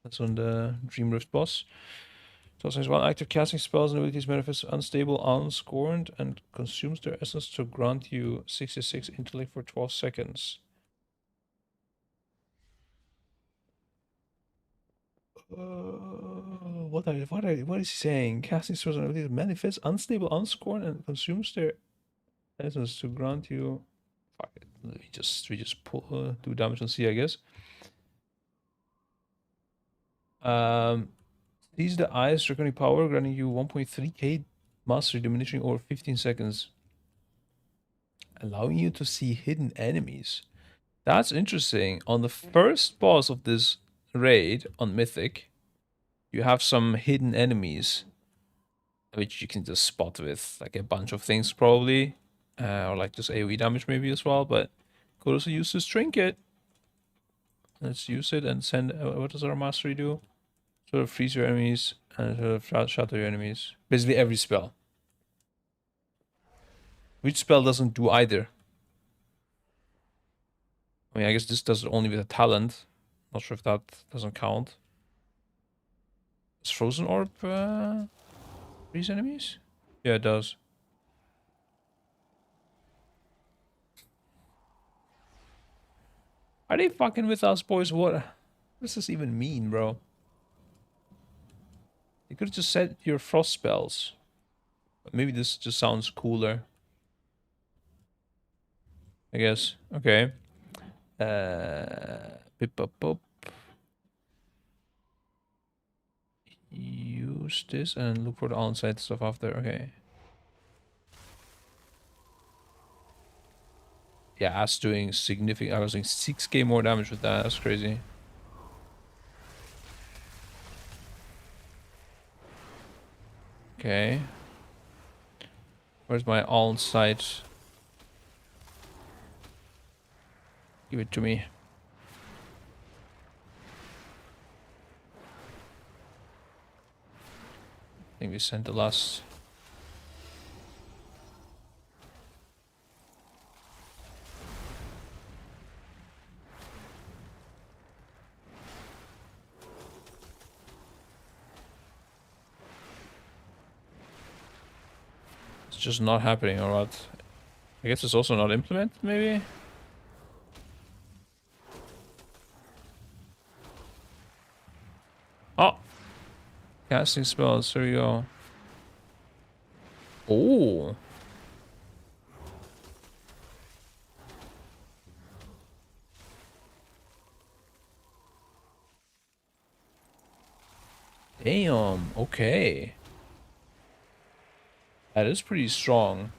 Speaker 5: that's on the Dream Rift boss. So since one active casting spells and abilities manifest unstable, unscorned, and consumes their essence to grant you 66 intellect for 12 seconds. What is he saying? Casting spells and abilities manifest unstable, unscorned, and consumes their essence to grant you. Fuck it. We just pull, do damage on C, I guess. These the eyes draconic power, granting you 1.3k mastery, diminishing over 15 seconds, allowing you to see hidden enemies. That's interesting. On the first boss of this raid on Mythic, you have some hidden enemies, which you can just spot with like a bunch of things probably, or like just AoE damage maybe as well. But could also use this trinket. Let's use it and send. What does our mastery do? Sort of freeze your enemies and sort of shatter your enemies. Basically every spell. Which spell doesn't do either? I mean, I guess this does it only with a talent. Not sure if that doesn't count. Does Frozen Orb freeze enemies? Yeah, it does. Are they fucking with us, boys? What does this even mean, bro? You could have just said your frost spells. But maybe this just sounds cooler. I guess. Okay. Pip up up. Use this and look for the on-site stuff after. Okay. Yeah, I was doing significant. I was doing 6k more damage with that. That's crazy. Okay. Where's my on-site? Give it to me. I think we sent the last. It's just not happening, or what? I guess it's also not implemented, maybe? Oh! Casting spells, there you go. Oh! Damn, okay. That is pretty strong.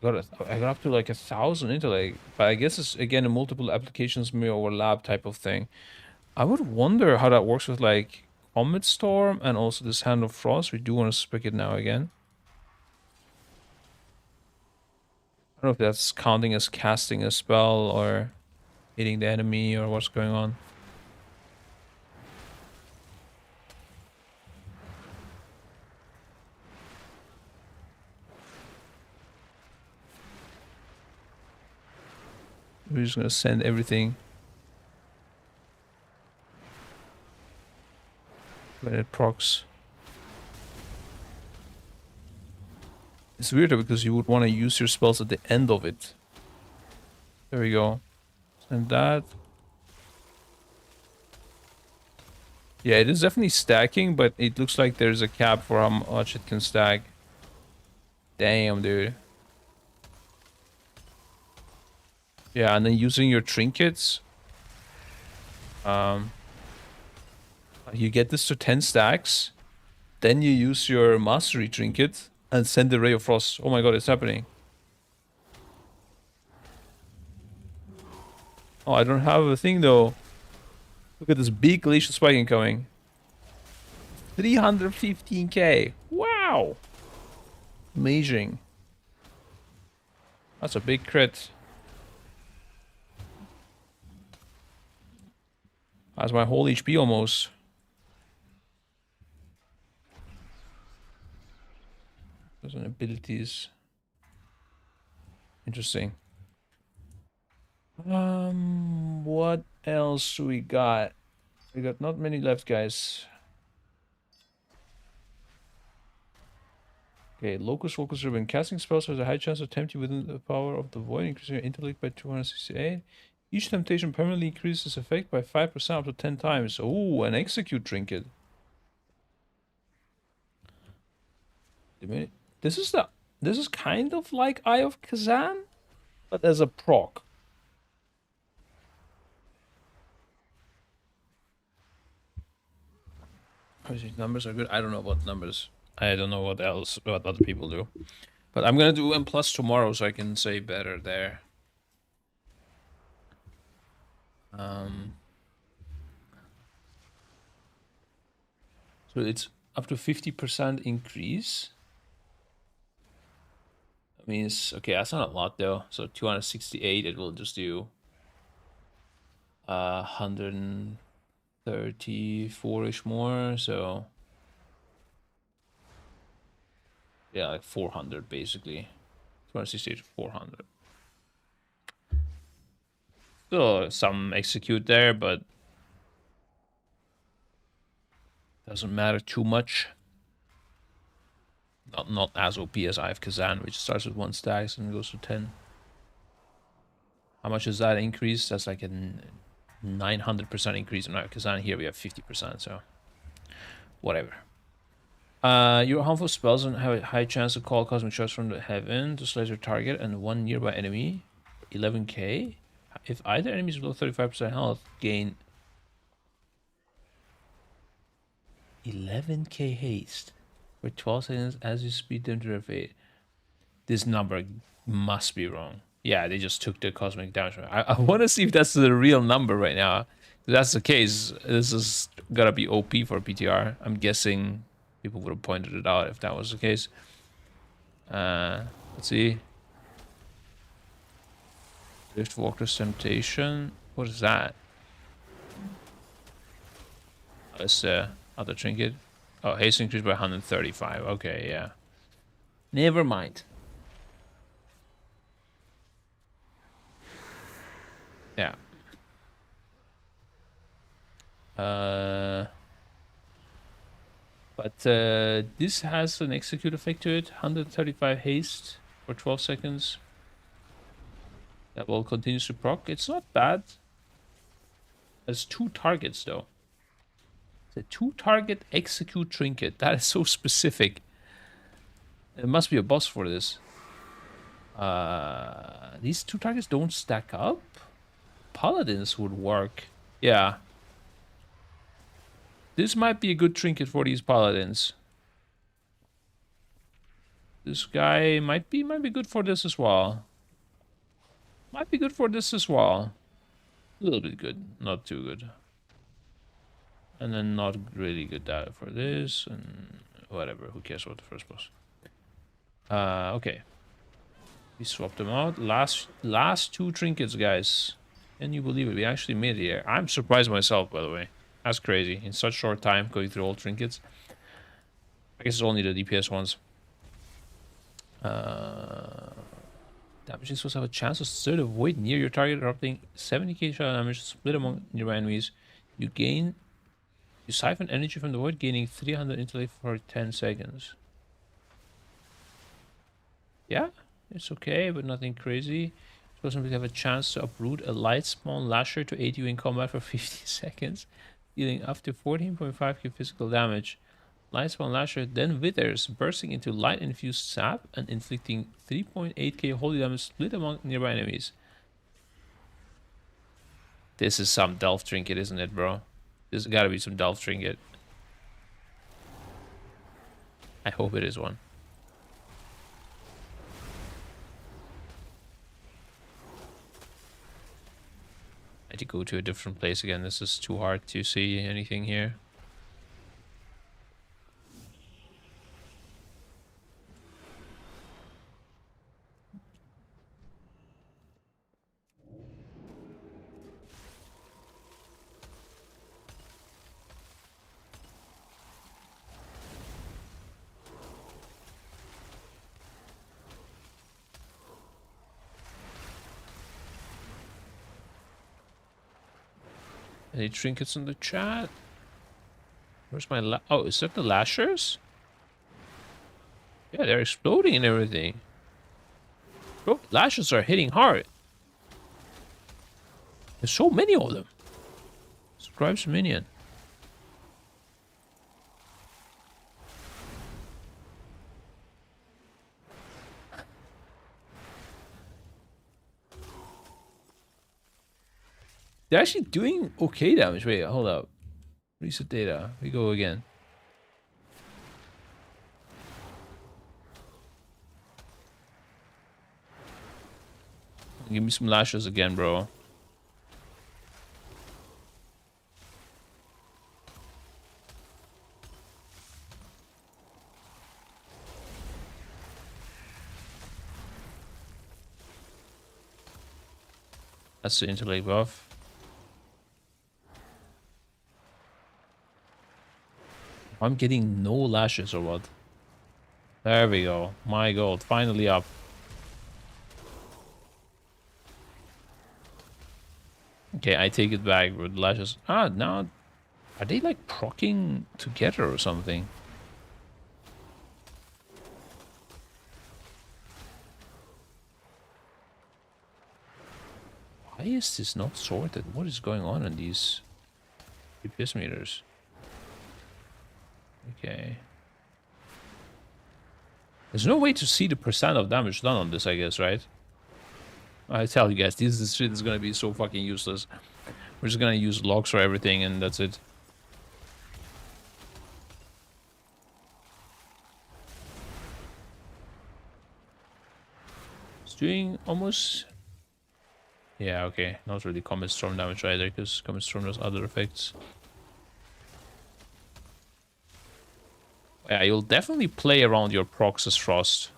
Speaker 5: I got up to like 1,000 intellect, but I guess it's again a multiple applications may overlap type of thing. I would wonder how that works with like Comet Storm and also this Hand of Frost. We do want to spec it now again. I don't know if that's counting as casting a spell or hitting the enemy or what's going on. We're just gonna send everything when it procs. It's weirder because you would want to use your spells at the end of it. There we go. And that. Yeah, it is definitely stacking, but it looks like there's a cap for how much it can stack. Damn, dude. Yeah, and then using your trinkets. You get this to 10 stacks. Then you use your mastery trinket and send the Ray of Frost. Oh my god, it's happening. Oh, I don't have a thing though. Look at this big glacial spike incoming. 315k. Wow. Amazing. That's a big crit. That's my whole HP almost. Those are abilities. Interesting. What else we got? We got not many left, guys. Okay, Locust Focus Ribbon. Casting spells has a high chance of tempting within the power of the void, increasing your intellect by 268. Each temptation permanently increases effect by 5% up to 10 times. Oh, an execute trinket. This is kind of like Eye of Kazan, but as a proc. These numbers are good. I don't know what numbers. I don't know what other people do. But I'm gonna do M plus tomorrow, so I can say better there. So it's up to 50% increase. That means, okay, that's not a lot though. So 268, it will just do 134-ish more, so yeah, like 400 basically. 268 to 400. Still some execute there, but doesn't matter too much. Not as OP as I have Kazan, which starts with 1 stacks and goes to 10. How much is that increase? That's like a 900% increase in Kazan. Here we have 50%, so whatever. Your harmful spells have a high chance to call cosmic shards from the heaven to slay your target and one nearby enemy. 11k. If either enemy is below 35% health, gain 11k haste for 12 seconds as you speed them to their fate. This number must be wrong. Yeah, they just took the cosmic damage. I want to see if that's the real number right now. If that's the case, this is gotta be OP for PTR. I'm guessing people would have pointed it out if that was the case. Let's see. Drift Walker's Temptation. What is that? Oh, it's the other trinket. Oh, haste increased by 135. Okay, yeah. Never mind. Yeah. But this has an execute effect to it. 135 haste for 12 seconds. That will continue to proc. It's not bad. There's 2 targets though. It's a 2-target execute trinket. That is so specific. There must be a boss for this. These 2 targets don't stack up. Paladins would work. Yeah. This might be a good trinket for these paladins. This guy might be good for this as well. Might be good for this as well. A little bit good, not too good. And then not really good data for this, and whatever, who cares about the first boss. Okay. We swapped them out. Last 2 trinkets, guys. Can you believe it? We actually made it here. I'm surprised myself, by the way. That's crazy. In such short time, going through all trinkets. I guess it's only the DPS ones. Damage is supposed to have a chance to stir the void near your target, erupting 70k shot damage, split among nearby enemies. You siphon energy from the void, gaining 300 intellect for 10 seconds. Yeah, it's okay, but nothing crazy. Suppose we have a chance to uproot a light spawn lasher to aid you in combat for 50 seconds, dealing up to 14.5k physical damage. Light spawn lasher then withers, bursting into light infused sap and inflicting 3.8k holy damage split among nearby enemies. This is some Delph trinket, isn't it, bro? There's gotta be some Delph trinket. I hope it is one. I had to go to a different place again. This is too hard to see anything here. Any trinkets in the chat? Where's my oh, is that the lashers? Yeah, they're exploding and everything. Bro, lashes are hitting hard. There's so many of them. Scribe's minion. They're actually doing okay damage. Wait, hold up. Reset data. We go again. Give me some lashes again, bro. That's the interlake buff. I'm getting no lashes or what? There we go. My god, finally up. Okay, I take it back with lashes. Ah, now are they like proccing together or something? Why is this not sorted? What is going on in these DPS meters? Okay. There's no way to see the percent of damage done on this, I guess, right? I tell you guys, this shit is gonna be so fucking useless. We're just gonna use logs for everything and that's it. It's doing almost... Yeah, okay. Not really Comet Storm damage either, because Comet Storm does other effects. Yeah, you'll definitely play around your procs as Frost.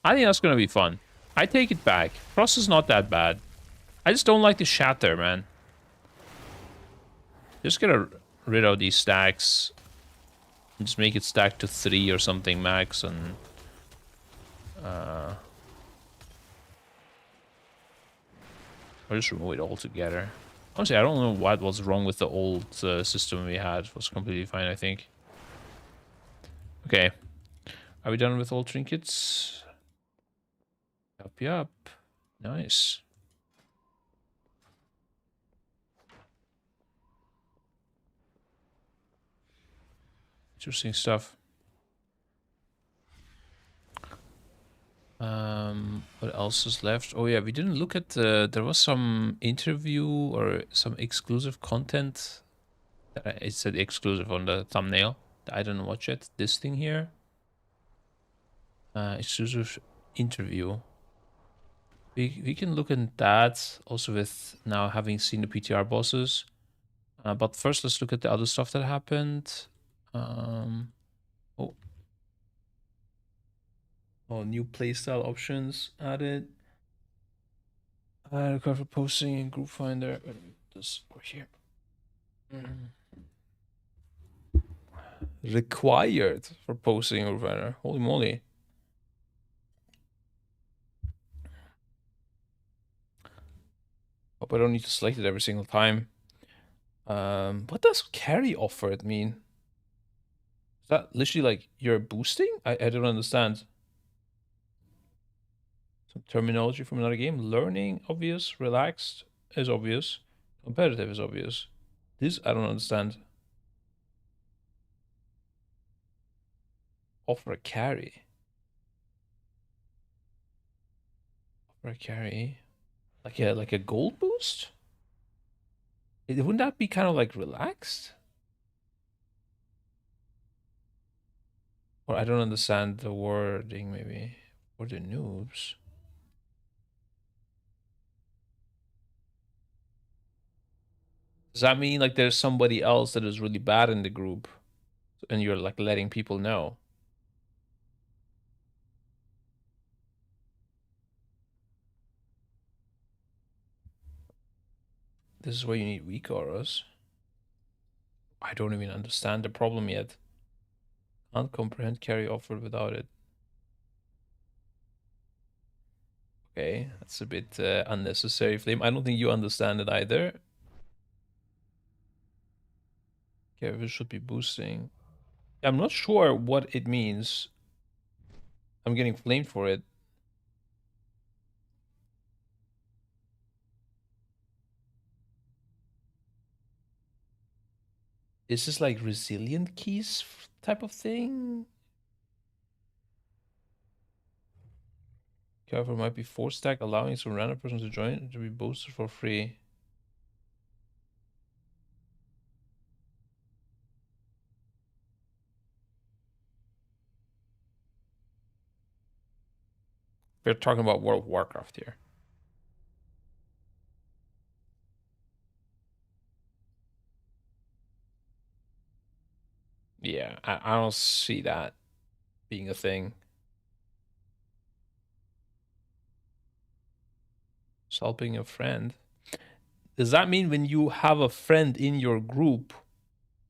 Speaker 5: I think that's gonna be fun. I take it back. Frost is not that bad. I just don't like the shatter, man. Just get rid of these stacks. And just make it stack to 3 or something max and... I'll just remove it altogether. Honestly, I don't know what was wrong with the old system we had. It was completely fine, I think. Okay. Are we done with all trinkets? Yup. Nice. Interesting stuff. What else is left? Oh yeah, we didn't look at the... There was some interview or some exclusive content. It said exclusive on the thumbnail. I didn't watch it. This thing here. Exclusive interview. We can look at that also with now having seen the PTR bosses. But first let's look at the other stuff that happened. Oh, new playstyle options added. Required for posting in group finder. This over here. Required for posting in group finder. Holy moly. Hope I don't need to select it every single time. What does carry offered mean? Is that literally like you're boosting? I don't understand. Some terminology from another game. Learning, obvious. Relaxed is obvious. Competitive is obvious. This I don't understand. Offer a carry. Offer a carry. Like a gold boost? Wouldn't that be kind of like relaxed? Or I don't understand the wording maybe. Or the noobs. Does that mean like there's somebody else that is really bad in the group and you're like letting people know? This is why you need weak auras. I don't even understand the problem yet. Can't comprehend carry offered without it. Okay, that's a bit unnecessary, Flame. I don't think you understand it either. Okay, this should be boosting. I'm not sure what it means. I'm getting flamed for it. Is this like resilient keys type of thing? Careful, might be 4-stack, allowing some random person to join to be boosted for free. We're talking about World of Warcraft here. Yeah, I don't see that being a thing. Helping a friend. Does that mean when you have a friend in your group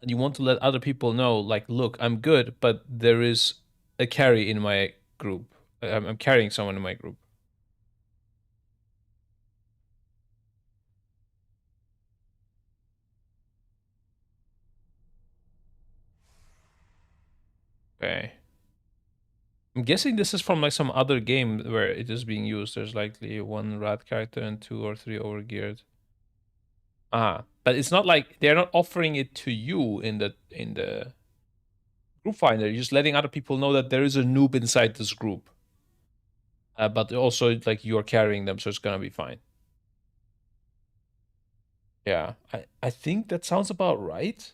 Speaker 5: and you want to let other people know, like, look, I'm good, but there is a carry in my group. I'm carrying someone in my group. Okay. I'm guessing this is from like some other game where it is being used. There's likely one rat character and 2 or 3 overgeared. But it's not like they're not offering it to you in the group finder. You're just letting other people know that there is a noob inside this group. But also like you're carrying them, so it's gonna be fine. Yeah, I think that sounds about right.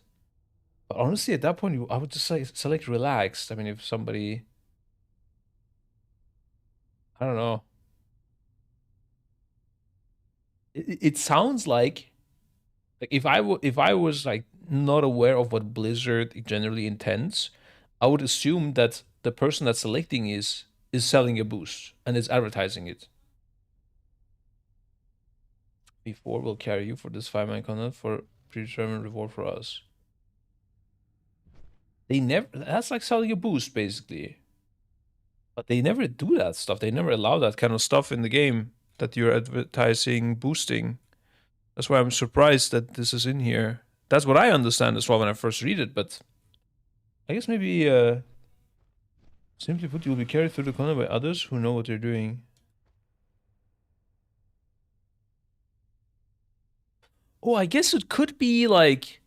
Speaker 5: But honestly, at that point, I would just like select relaxed. I mean, if somebody, I don't know, it sounds like if I was like not aware of what Blizzard generally intends, I would assume that the person that's selecting is selling a boost and is advertising it. Before will carry you for this 5-man content for predetermined reward for us. They never. That's like selling a boost basically. But they never do that stuff. They never allow that kind of stuff in the game that you're advertising boosting. That's why I'm surprised that this is in here. That's what I understand as well when I first read it, but I guess maybe simply put, you will be carried through the content by others who know what they're doing. Oh, I guess it could be like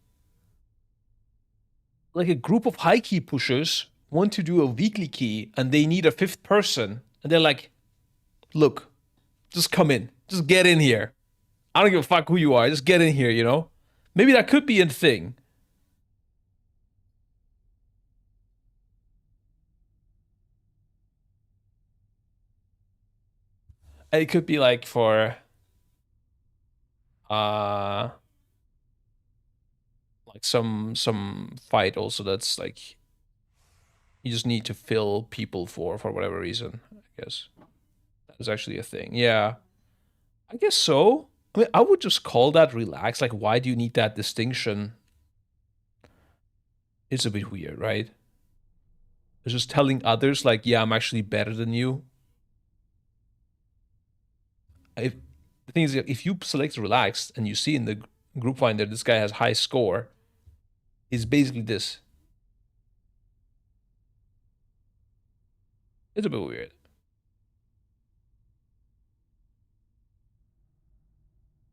Speaker 5: a group of high key pushers want to do a weekly key and they need a 5th person, and they're like, look, just come in, just get in here. I don't give a fuck who you are, just get in here, you know? Maybe that could be a thing. It could be like for like some fight also that's like you just need to fill people for whatever reason, I guess. That is actually a thing. Yeah. I guess so. I mean, I would just call that relaxed. Like, why do you need that distinction? It's a bit weird, right? It's just telling others, like, yeah, I'm actually better than you. If the thing is, if you select relaxed and you see in the group finder this guy has high score, it's basically this. It's a bit weird.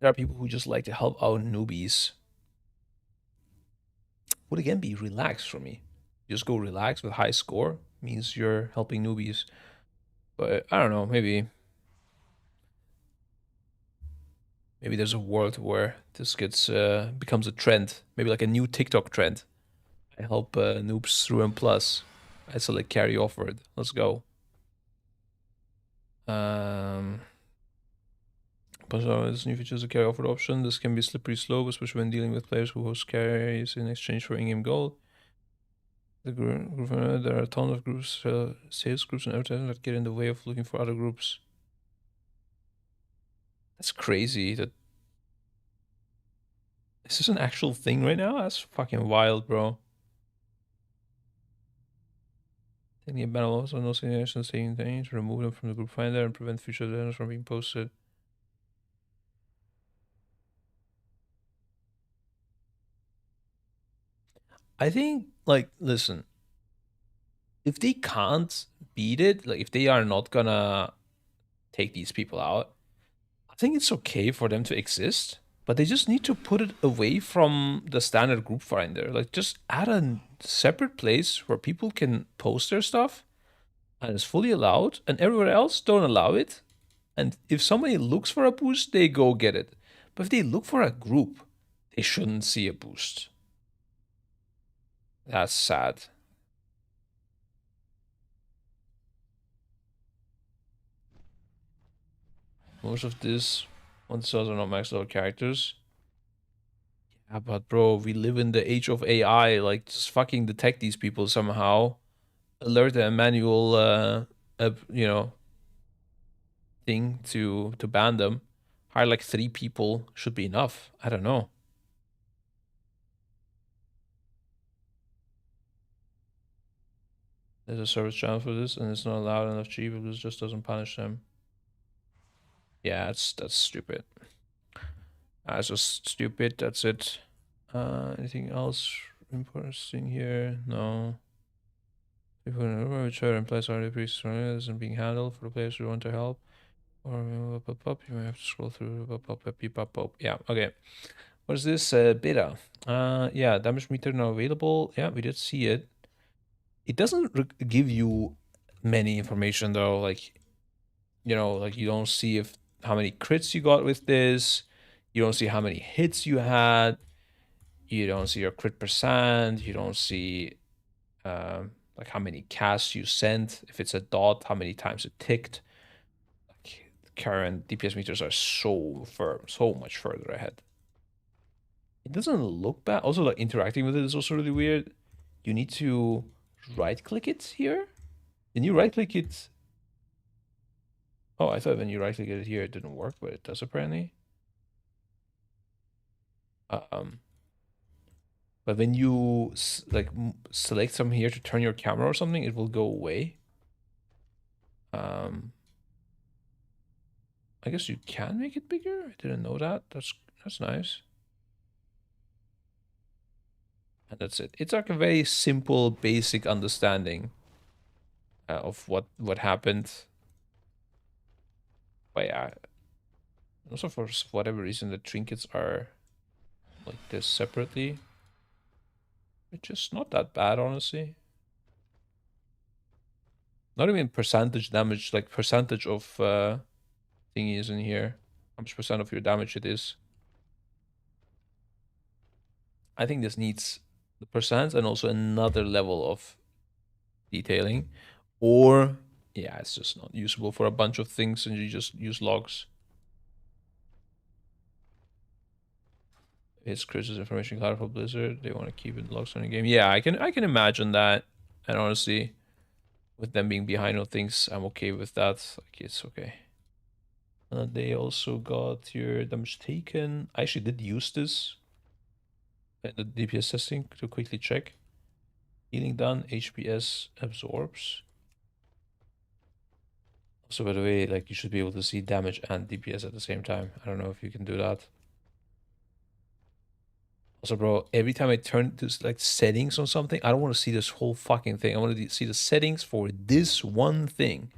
Speaker 5: There are people who just like to help out newbies. Would again be relaxed for me. Just go relax with high score means you're helping newbies. But I don't know, maybe there's a world where this gets becomes a trend, maybe like a new TikTok trend. I help noobs through M+. I select carry offered. Let's go. But this new feature is a carry offered option. This can be slippery slope, especially when dealing with players who host carries in exchange for in-game gold. There are a ton of groups, sales groups and advertising that get in the way of looking for other groups. That's crazy. Is this an actual thing right now? That's fucking wild, bro. Taking a ban also no suggestions saying things, remove them from the group finder and prevent future events from being posted. I think, like, listen, if they can't beat it, like, if they are not gonna take these people out, I think it's okay for them to exist, but they just need to put it away from the standard group finder. Like, just add a separate place where people can post their stuff and it's fully allowed, and everywhere else don't allow it. And if somebody looks for a boost, they go get it. But if they look for a group, they shouldn't see a boost. That's sad. Most of this, once are not maxed out characters. Yeah, but bro, we live in the age of AI. Like, just fucking detect these people somehow. Alert a manual, you know, thing to ban them. Hire like 3 people should be enough. I don't know. There's a service channel for this, and it's not allowed enough cheap. If this just doesn't punish them. Yeah, that's stupid. That's just stupid. That's it. Anything else interesting here? No. Which are in place already isn't being handled for the players who want to help. Or you may have to scroll through. Yeah, okay. What is this? Beta. Yeah, damage meter now available. Yeah, we did see it. It doesn't give you many information though. Like, you know, like you don't see if how many crits you got with this. You don't see how many hits you had. You don't see your crit percent. You don't see like how many casts you sent. If it's a dot, how many times it ticked. Like, current DPS meters are so much further ahead. It doesn't look bad. Also, like interacting with it is also really weird. You need to right click it here. When you right click it. Oh, I thought when you right click it here, it didn't work, but it does apparently. But when you like select some here to turn your camera or something, it will go away. I guess you can make it bigger. I didn't know that. That's nice. And that's it. It's like a very simple, basic understanding of what happened. But yeah, also for whatever reason, the trinkets are like this separately. Which is not that bad, honestly. Not even percentage damage, like percentage of thingies in here. How much percent of your damage it is. I think this needs the percent and also another level of detailing. Or, yeah, it's just not usable for a bunch of things and you just use logs. It's Chris's information cloud for Blizzard. They want to keep it logs on the game. Yeah, I can imagine that. And honestly, with them being behind on things, I'm okay with that. Like, it's okay. They also got your damage taken. I actually did use this in the DPS testing to quickly check. Healing done, HPS absorbs. Also, by the way, like you should be able to see damage and DPS at the same time. I don't know if you can do that. Also, bro, every time I turn to like settings on something, I don't want to see this whole fucking thing. I want to see the settings for this one thing,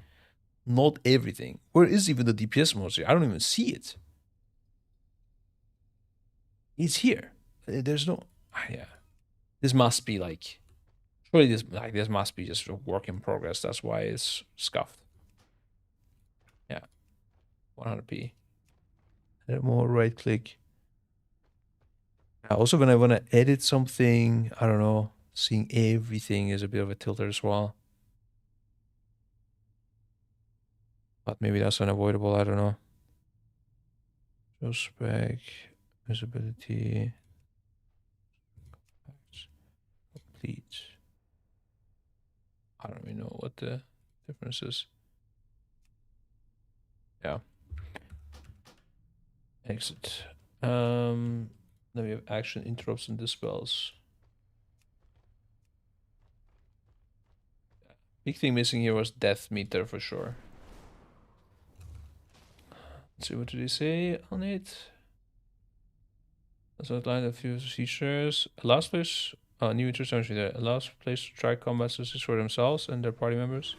Speaker 5: not everything. Where is even the DPS mode here? I don't even see it. It's here. There's no. Yeah. This must be like. Surely this must be just a work in progress. That's why it's scuffed. Yeah. 100p. Edit mode, right click. Also, when I want to edit something, I don't know, seeing everything is a bit of a tilter as well. But maybe that's unavoidable, I don't know. Show spec, visibility, complete. I don't really know what the difference is. Yeah. Exit. Then we have action interrupts and dispels. Big thing missing here was death meter for sure. Let's see, what did they say on it? Let's outline a few features. Allows players, new interest there. Allows players to try combat statistics for themselves and their party members.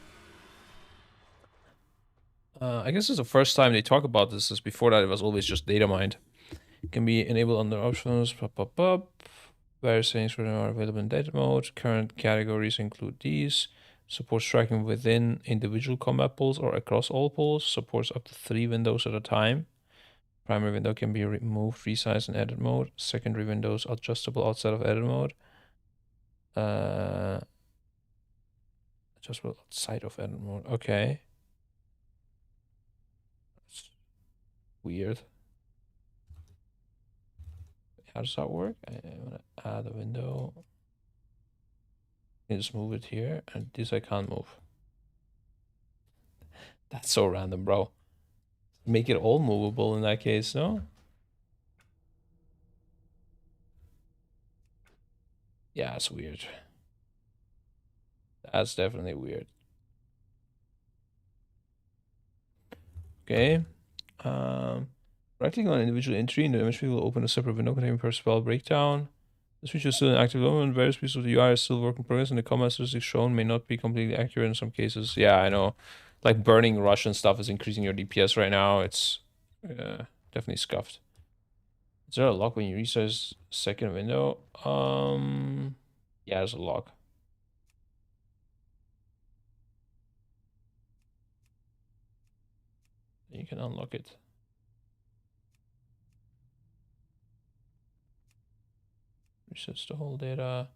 Speaker 5: I guess it's the first time they talk about this, as before that it was always just data mined. It can be enabled under options, Various things are available in data mode. Current categories include these. Supports tracking within individual combat pools or across all pools. Supports up to 3 windows at a time. Primary window can be removed, resized in edit mode. Secondary windows adjustable outside of edit mode. Adjustable outside of edit mode. Okay. That's weird. How does that work? I want to add a window. I just move it here, and this I can't move. That's so random, bro. Make it all movable in that case, no? Yeah, it's weird. That's definitely weird. Okay. Right-clicking on an individual entry in the image field will open a separate window containing per spell breakdown. This feature is still in active development. Various pieces of the UI are still work in progress, and the combat statistics shown may not be completely accurate in some cases. Yeah, I know. Like burning rush and stuff is increasing your DPS right now. It's definitely scuffed. Is there a lock when you resize second window? Yeah, there's a lock. You can unlock it. Resets the whole data.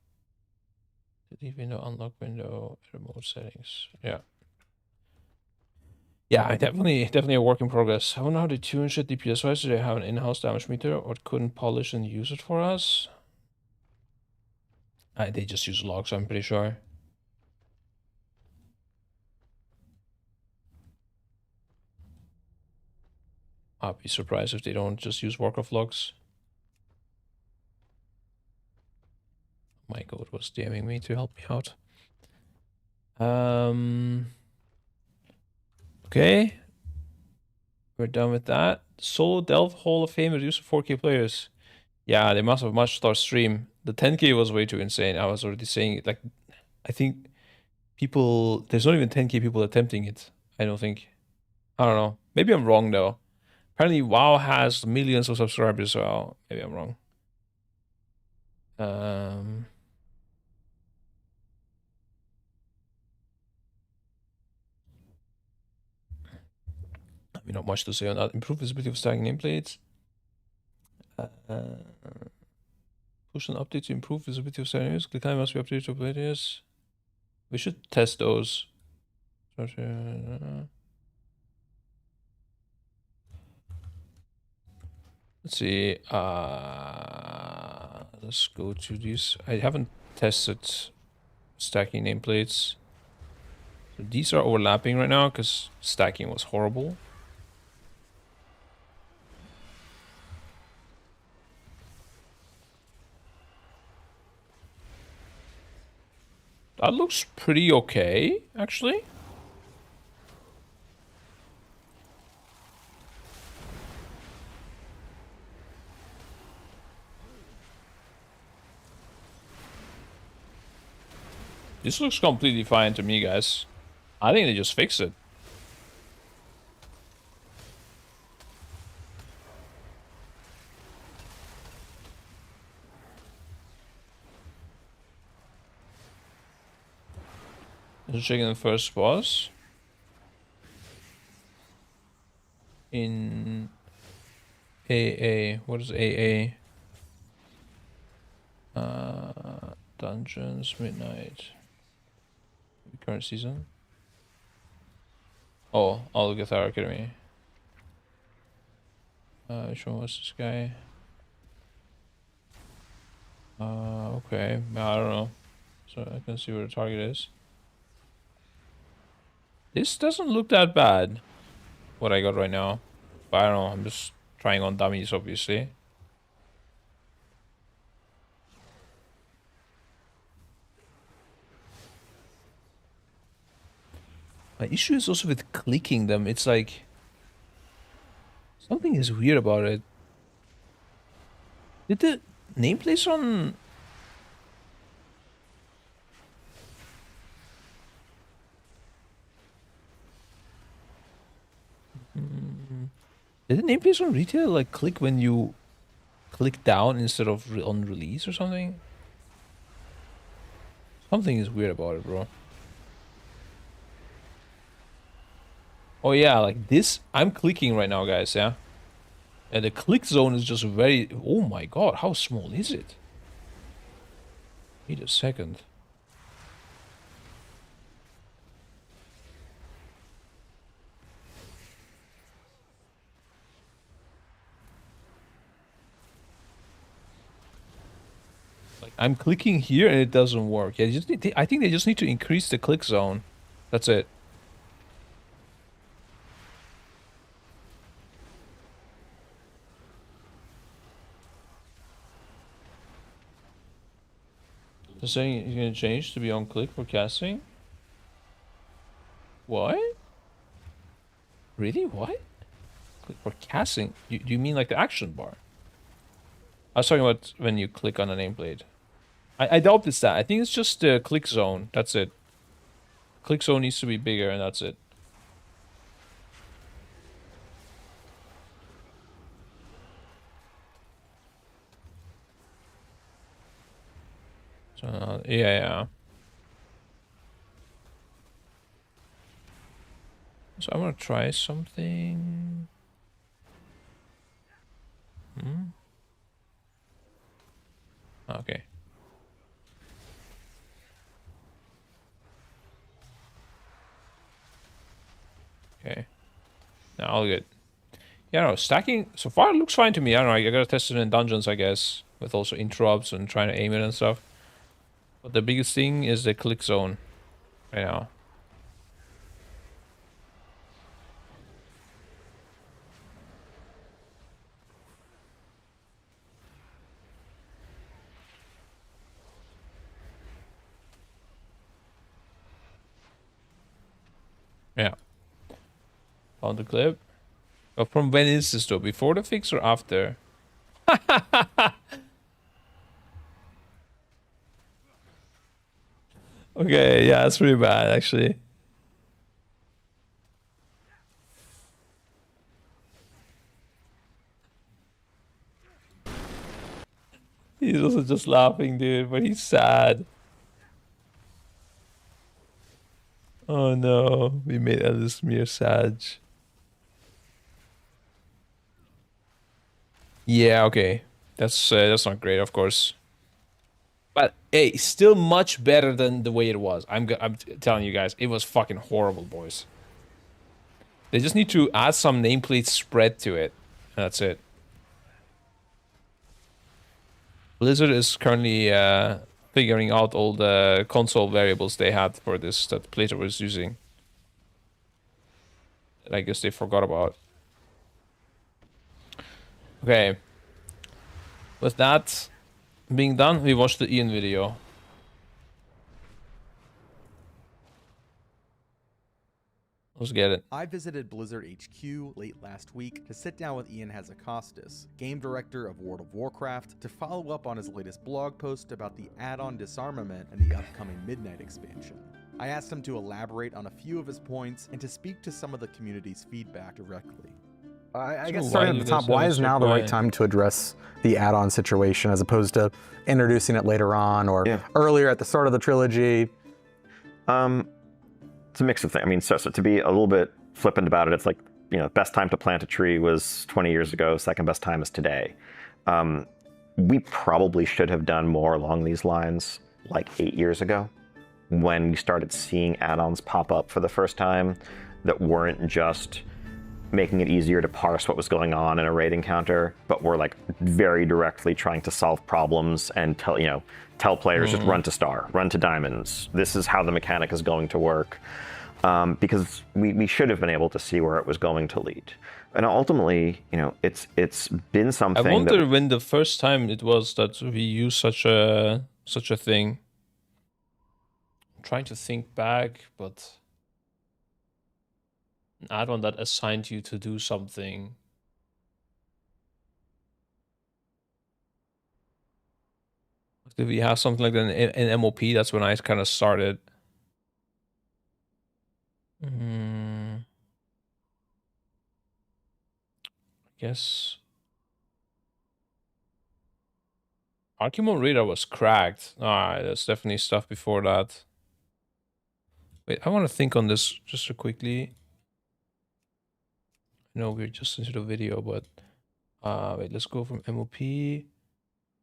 Speaker 5: Delete window, unlock window, remote settings. Yeah. Yeah, definitely a work in progress. I wonder how they tune shit DPS wise. Do they have an in-house damage meter or couldn't polish and use it for us? They just use logs, I'm pretty sure. I'd be surprised if they don't just use Warcraft logs. My god was DMing me to help me out. Okay. We're done with that. Solo Delve Hall of Fame reduced to 4K players. Yeah, they must have matched our stream. The 10K was way too insane. I was already saying it. Like, I think people, there's not even 10K people attempting it. I don't think. I don't know. Maybe I'm wrong though. Apparently WoW has millions of subscribers, so maybe I'm wrong. I mean, not much to say on that. Improve visibility of stacking nameplates. Push an update to improve visibility of stacking nameplates. Click on must be updated to players. We should test those. Let's see. Let's go to these. I haven't tested stacking nameplates. So these are overlapping right now because stacking was horrible. That looks pretty okay, actually. This looks completely fine to me, guys. I think they just fixed it. Just checking the first boss. In AA. What is AA? Dungeons, Midnight. Current season. Oh, Algathar Academy. Which one was this guy? Okay. I don't know. So I can see where the target is. This doesn't look that bad. What I got right now. But I don't know. I'm just trying on dummies, obviously. My issue is also with clicking them. It's like something is weird about it. Did the nameplates on... Did the nameplates on retail like click when you click down instead of on release or something? Something is weird about it, bro. Oh yeah, like this, I'm clicking right now, guys, yeah? And the click zone is just very... Oh my god, how small is it? Wait a second. Like, I'm clicking here and it doesn't work. Yeah, I think they just need to increase the click zone. That's it. The setting is gonna change to be on click for casting. What? Really? What? Click for casting? Do you mean like the action bar? I was talking about when you click on a nameplate. I doubt it's that. I think it's just the click zone. That's it. Click zone needs to be bigger and that's it. So, yeah. So I'm gonna try something. Okay. Okay. Now all good. Yeah, no, stacking so far it looks fine to me. I don't know, I gotta test it in dungeons, I guess, with also interrupts and trying to aim it and stuff. But the biggest thing is the click zone right now. Yeah. On the clip. But from when is this though? Before the fix or after? Okay, yeah, that's pretty bad actually. He's also just laughing, dude, but he's sad. Oh no, we made Elismir sad. Yeah, okay. That's not great, of course. But hey, still much better than the way it was. I'm telling you guys, it was fucking horrible, boys. They just need to add some nameplate spread to it. That's it. Blizzard is currently figuring out all the console variables they had for this that Plato was using. I guess they forgot about. Okay. With that being done, we watched the Ian video. Let's get it.
Speaker 6: I visited Blizzard HQ late last week to sit down with Ian Hazzikostas, game director of World of Warcraft, to follow up on his latest blog post about the add-on disarmament and the upcoming Midnight expansion. I asked him to elaborate on a few of his points and to speak to some of the community's feedback directly.
Speaker 7: I guess starting at the top, why is now the right time to address the add-on situation as opposed to introducing it later on or earlier at the start of the trilogy?
Speaker 8: it's a mix of things. I mean, so to be a little bit flippant about it, it's like, you know, best time to plant a tree was 20 years ago. Second best time is today. We probably should have done more along these lines like 8 years ago, when we started seeing add-ons pop up for the first time that weren't just making it easier to parse what was going on in a raid encounter, but were like very directly trying to solve problems and tell players just run to star, run to diamonds. This is how the mechanic is going to work. Because we should have been able to see where it was going to lead. And ultimately, you know, it's been something.
Speaker 5: I wonder when the first time it was that we used such a thing. I'm trying to think back, but an add-on that assigned you to do something. Did we have something like that in MOP? That's when I kind of started. I guess Archimon Radar was cracked. There's definitely stuff before that. Wait, I want to think on this just quickly. No, we're just into the video, but wait, let's go from MOP.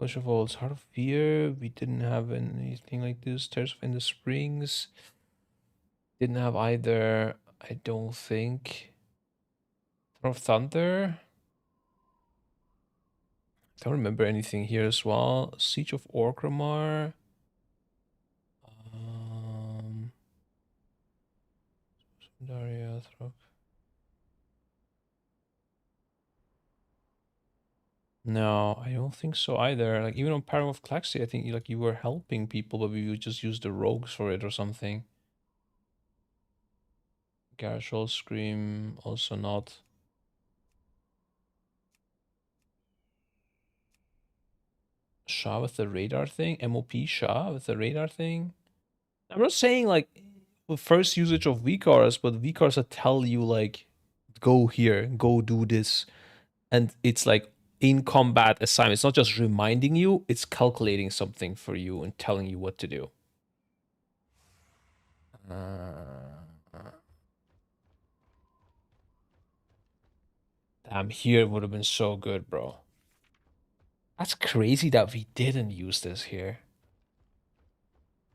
Speaker 5: First of all, it's Heart of Fear. We didn't have anything like this. Tears of Endless Springs. Didn't have either, I don't think. Throne of Thunder. Don't remember anything here as well. Siege of Orgrimmar. Daria, Throg. No, I don't think so either. Like even on Param of Claxi, I think you were helping people, but we would just use the rogues for it or something. Garishol Scream, also not. Shah with the radar thing? MOP Shah with the radar thing? I'm not saying like the first usage of VCARs, but VCARs that tell you like, go here, go do this. And it's like in combat assignment. It's not just reminding you, it's calculating something for you and telling you what to do. Damn, here would have been so good, bro. That's crazy that we didn't use this here.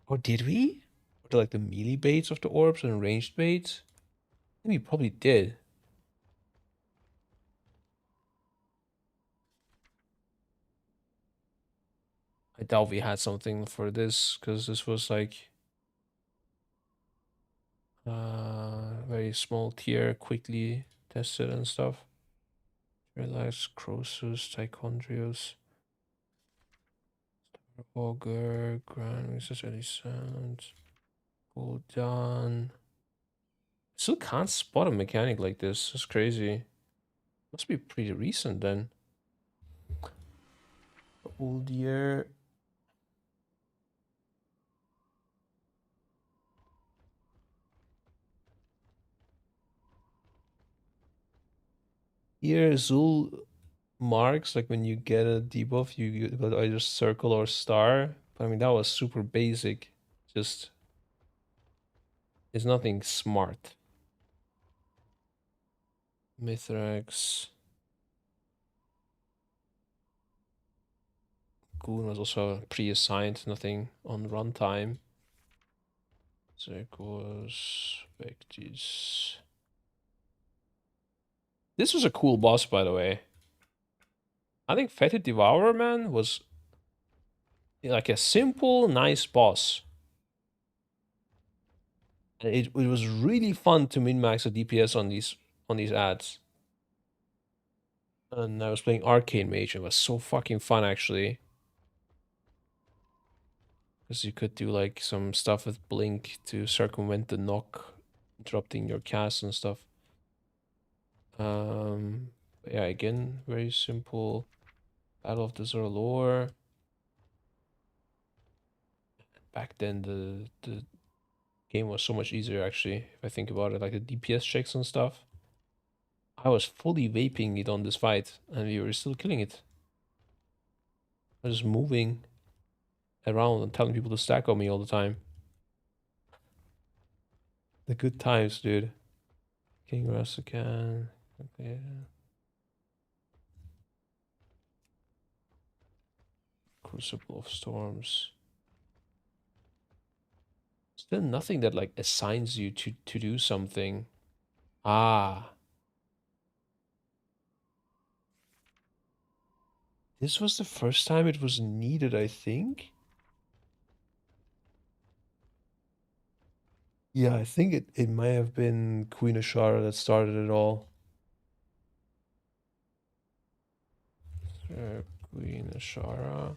Speaker 5: Or did we? Or like the melee baits of the orbs and ranged baits? I think we probably did. I doubt we had something for this, because this was like very small tier, quickly tested and stuff. Relax, Crosus, Tichondrius, Augur, Grand Research, Sound, Gul'dan. Still can't spot a mechanic like this. It's crazy. Must be pretty recent then. Old year. Here, Zul marks, like when you get a debuff, you got either circle or star. But I mean, that was super basic. Just, it's nothing smart. Mithrax. Goon was also pre-assigned, nothing on runtime. Zergos, Vectis. This was a cool boss, by the way. I think Fetid Devourer, man, was like a simple, nice boss. And it was really fun to min-max a DPS on these ads. And I was playing Arcane Mage. It was so fucking fun, actually. Because you could do like some stuff with Blink to circumvent the knock, interrupting your cast and stuff. Yeah, again, very simple. Battle of the Zorlor. Back then, the game was so much easier, actually, if I think about it. Like the DPS checks and stuff. I was fully vaping it on this fight, and we were still killing it. I was just moving around and telling people to stack on me all the time. The good times, dude. King Rasakan. Okay. Crucible of Storms. Still nothing that like assigns you to do something. Ah. This was the first time it was needed, I think. Yeah, I think it might have been Queen Ashara that started it all. Queen Ashara.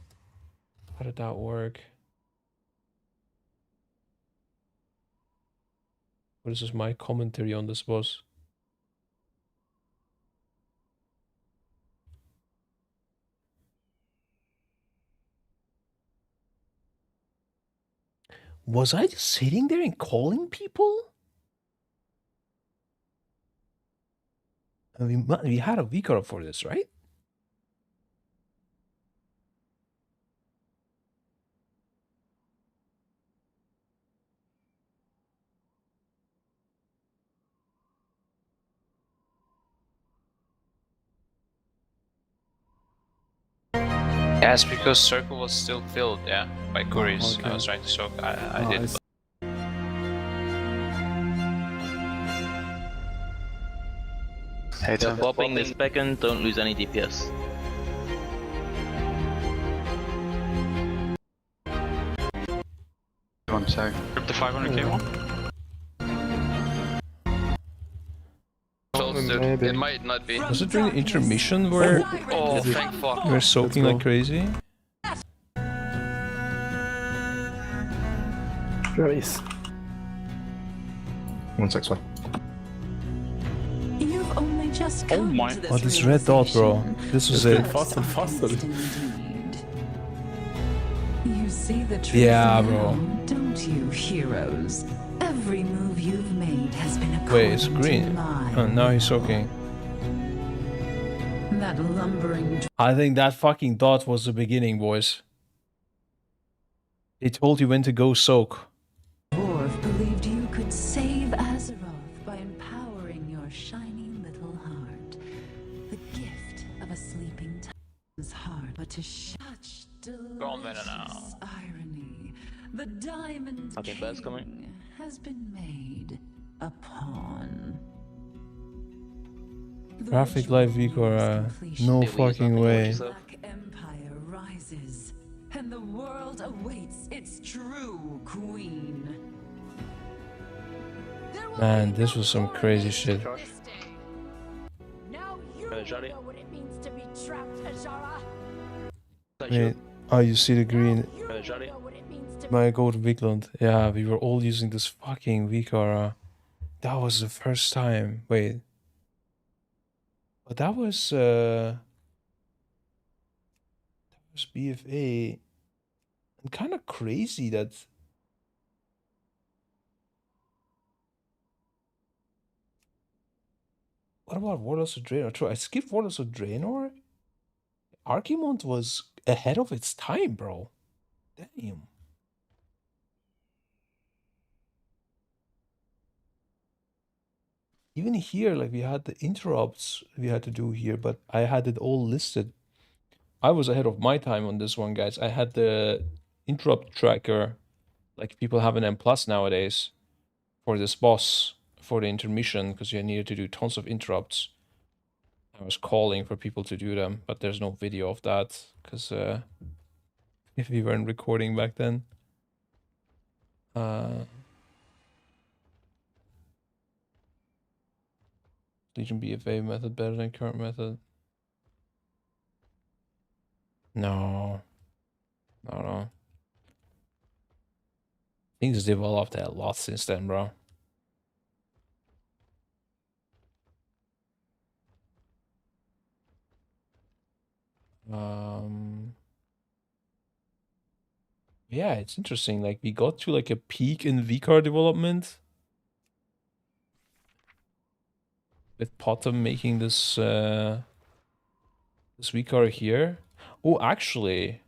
Speaker 5: How did that work? What is this? My commentary on this was. Was I just sitting there and calling people? I mean, we had a VCAR for this, right?
Speaker 1: Yeah, it's because circle was still filled, yeah, by Kuris.
Speaker 2: okay.
Speaker 1: I was trying to soak. I did.
Speaker 2: see.
Speaker 9: Hey, Tom. Popping this beacon, don't lose any DPS.
Speaker 10: One sec.
Speaker 1: Grip the 500k one.
Speaker 10: Maybe.
Speaker 1: It might not be.
Speaker 5: Was it during the intermission where
Speaker 1: Oh, thank fuck.
Speaker 5: we were soaking like crazy?
Speaker 7: Nice.
Speaker 10: 161.
Speaker 3: You've only just come
Speaker 1: my-
Speaker 3: to
Speaker 5: Oh, this red dot, bro. This was it.
Speaker 2: Fast and faster.
Speaker 3: You see the truth
Speaker 5: Yeah,
Speaker 3: now,
Speaker 5: bro.
Speaker 3: don't you, heroes? Every move you've made has been according
Speaker 5: Wait, it's
Speaker 3: to
Speaker 5: green.
Speaker 3: mine.
Speaker 5: Oh, now he's soaking.
Speaker 3: That lumbering
Speaker 5: I think that fucking dot was the beginning, boys. It told you when to go soak.
Speaker 3: dwarf believed you could save Azeroth by empowering your shining little heart. The gift of a sleeping titan's heart, but to such
Speaker 1: Go on, Venom, now.
Speaker 3: delicious irony. The diamond
Speaker 9: Okay,
Speaker 3: king
Speaker 9: Bear's coming.
Speaker 3: has been made a pawn. The
Speaker 5: Graphic
Speaker 3: ritual
Speaker 5: Live VCAR,
Speaker 3: nears completion.
Speaker 5: no
Speaker 9: Yeah, we use
Speaker 5: fucking
Speaker 9: nothing,
Speaker 5: way.
Speaker 9: which is
Speaker 3: Black Empire rises, and the world awaits its true queen.
Speaker 5: Man, this was some crazy shit.
Speaker 3: Now you
Speaker 9: Ajari.
Speaker 3: know what it means to be trapped, Ajara.
Speaker 5: Wait, oh, you see the green.
Speaker 3: You
Speaker 9: Ajari.
Speaker 3: know what it means to
Speaker 5: My go to Vigland. Yeah, we were all using this fucking VCAR. That was the first time. Wait. But that was BFA. And kind of crazy that what about Warlords of Draenor? True, I skipped Warlords of Draenor. Archimond was ahead of its time, bro. Damn. Even here, like we had the interrupts we had to do here, but I had it all listed. I was ahead of my time on this one, guys. I had the interrupt tracker, like people have an M plus nowadays, for this boss, for the intermission, because you needed to do tons of interrupts. I was calling for people to do them, but there's no video of that, because if we weren't recording back then. Legion BFA method better than current method? No. No. Things developed a lot since then, bro. Yeah, it's interesting. Like we got to like a peak in VCAR development with Potem making this this VCAR here. Oh, actually,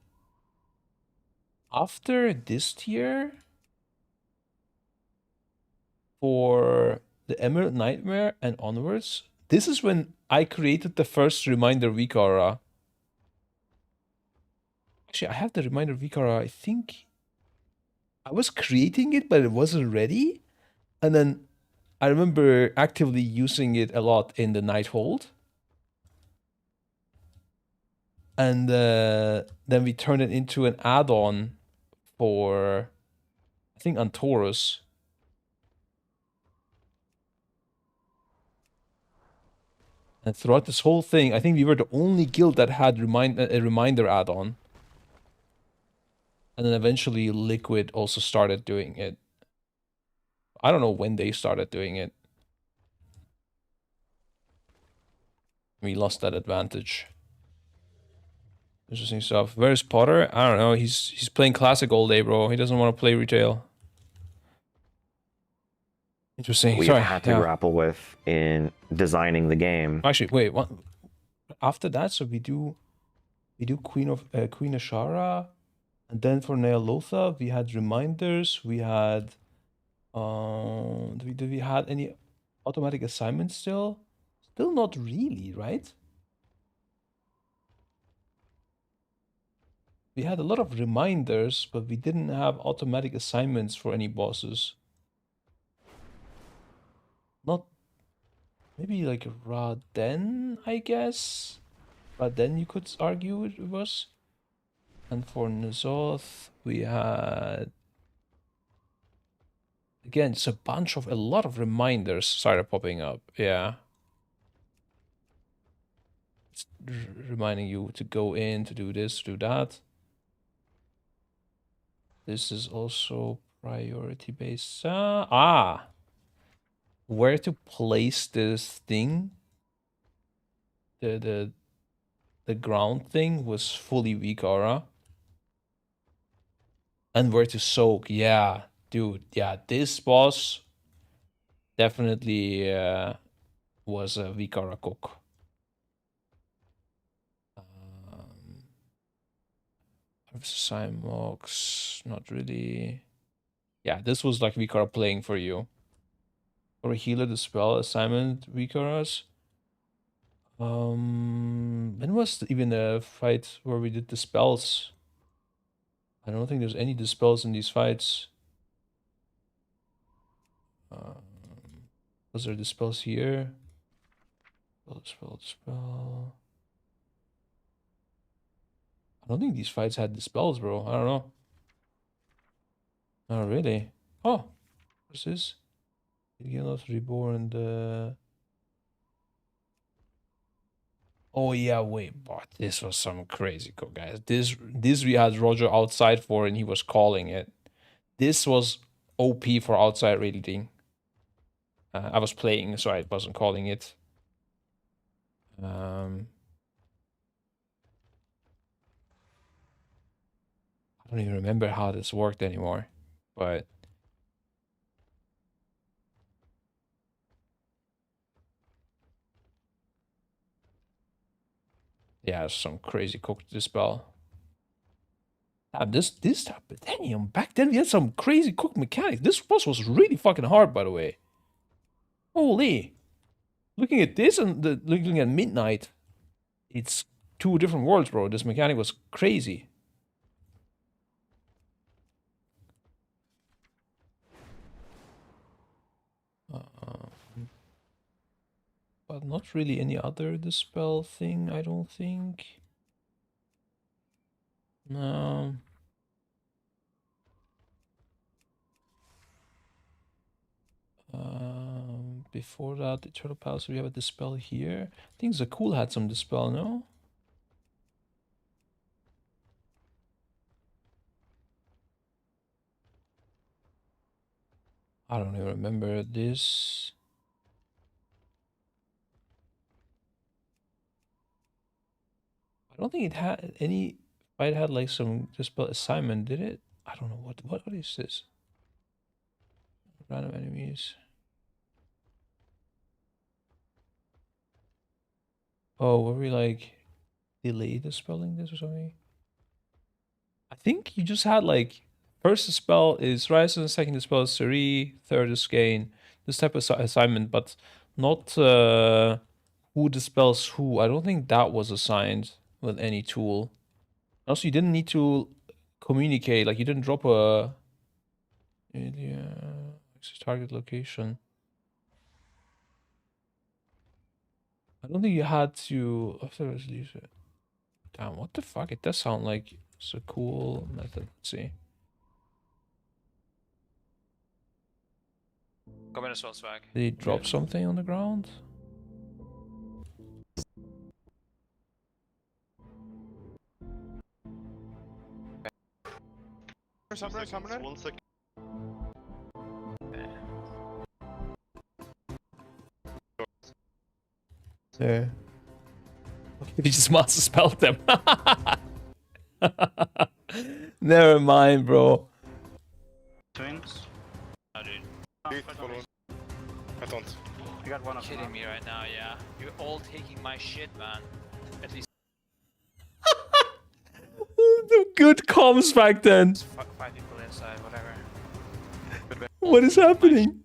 Speaker 5: after this tier, for the Emerald Nightmare and onwards, this is when I created the first Reminder weak aura. Actually, I have the Reminder weak aura. I think I was creating it, but it wasn't ready. And then I remember actively using it a lot in the Nighthold. And then we turned it into an add-on for, I think, on Taurus. And throughout this whole thing, I think we were the only guild that had a reminder add-on. And then eventually Liquid also started doing it. I don't know when they started doing it. We lost that advantage. Interesting stuff. Where's Potter? I don't know. He's playing classic all day, bro. He doesn't want to play retail. Interesting.
Speaker 8: We had to grapple with in designing the game.
Speaker 5: Actually, wait. What? After that, so we do Queen Ashara, and then for Neolotha we had reminders. We had did we had any automatic assignments still? Still not really, right? We had a lot of reminders, but we didn't have automatic assignments for any bosses. Not maybe like Raden, I guess. Raden you could argue it was. And for N'Zoth, we had again just a lot of reminders started popping up. Yeah. It's reminding you to go in, to do this, to do that. This is also priority based. Where to place this thing? The ground thing was fully weak aura. And where to soak? Yeah, dude. Yeah, this boss definitely was a weak aura cook. Cymox, not really. Yeah, this was like weak aura playing for you. For a healer, the spell assignment weak auras. When was even a fight where we did the spells? I don't think there's any dispels in these fights. Was there dispels here? Dispel. I don't think these fights had dispels, bro. I don't know. Not really. Oh, what's this? Gilnos Reborn, the... Oh yeah, wait, but this was some crazy cook, guys. This we had Roger outside for, and he was calling it. This was OP for outside raiding. I was playing, so I wasn't calling it. I don't even remember how this worked anymore, but yeah, some crazy cooked dispel. This Titanium, back then we had some crazy cooked mechanics. This boss was really fucking hard, by the way. Holy. Looking at this and looking at Midnight, it's two different worlds, bro. This mechanic was crazy. But not really any other dispel thing, I don't think. No. Before that, Eternal Palace, we have a dispel here. I think Zakul had some dispel, no? I don't even remember this. I don't think it had any fight had like some dispel assignment, did it? I don't know what is this? Random enemies. Oh, were we like delayed dispelling this or something? I think you just had like first dispel is Ryzen, second dispel is Suri, third is Gain. this type of assignment, but not who dispels who. I don't think that was assigned with any tool. Also, you didn't need to communicate. Like, you didn't drop a target location. I don't think you had to after resolution. Damn, what the fuck? It does sound like it's a cool method. Let's see.
Speaker 10: Come in as well, Swag.
Speaker 5: Did he drop something on the ground?
Speaker 10: One second.
Speaker 5: There. He just must have spelled them. Never mind, bro.
Speaker 10: Twins? No, dude.
Speaker 4: I don't.
Speaker 10: You got one of them. Kidding me right now, yeah. You're all taking my shit, man. At least
Speaker 5: The good comms back then.
Speaker 10: 5 people inside, whatever.
Speaker 5: What is happening?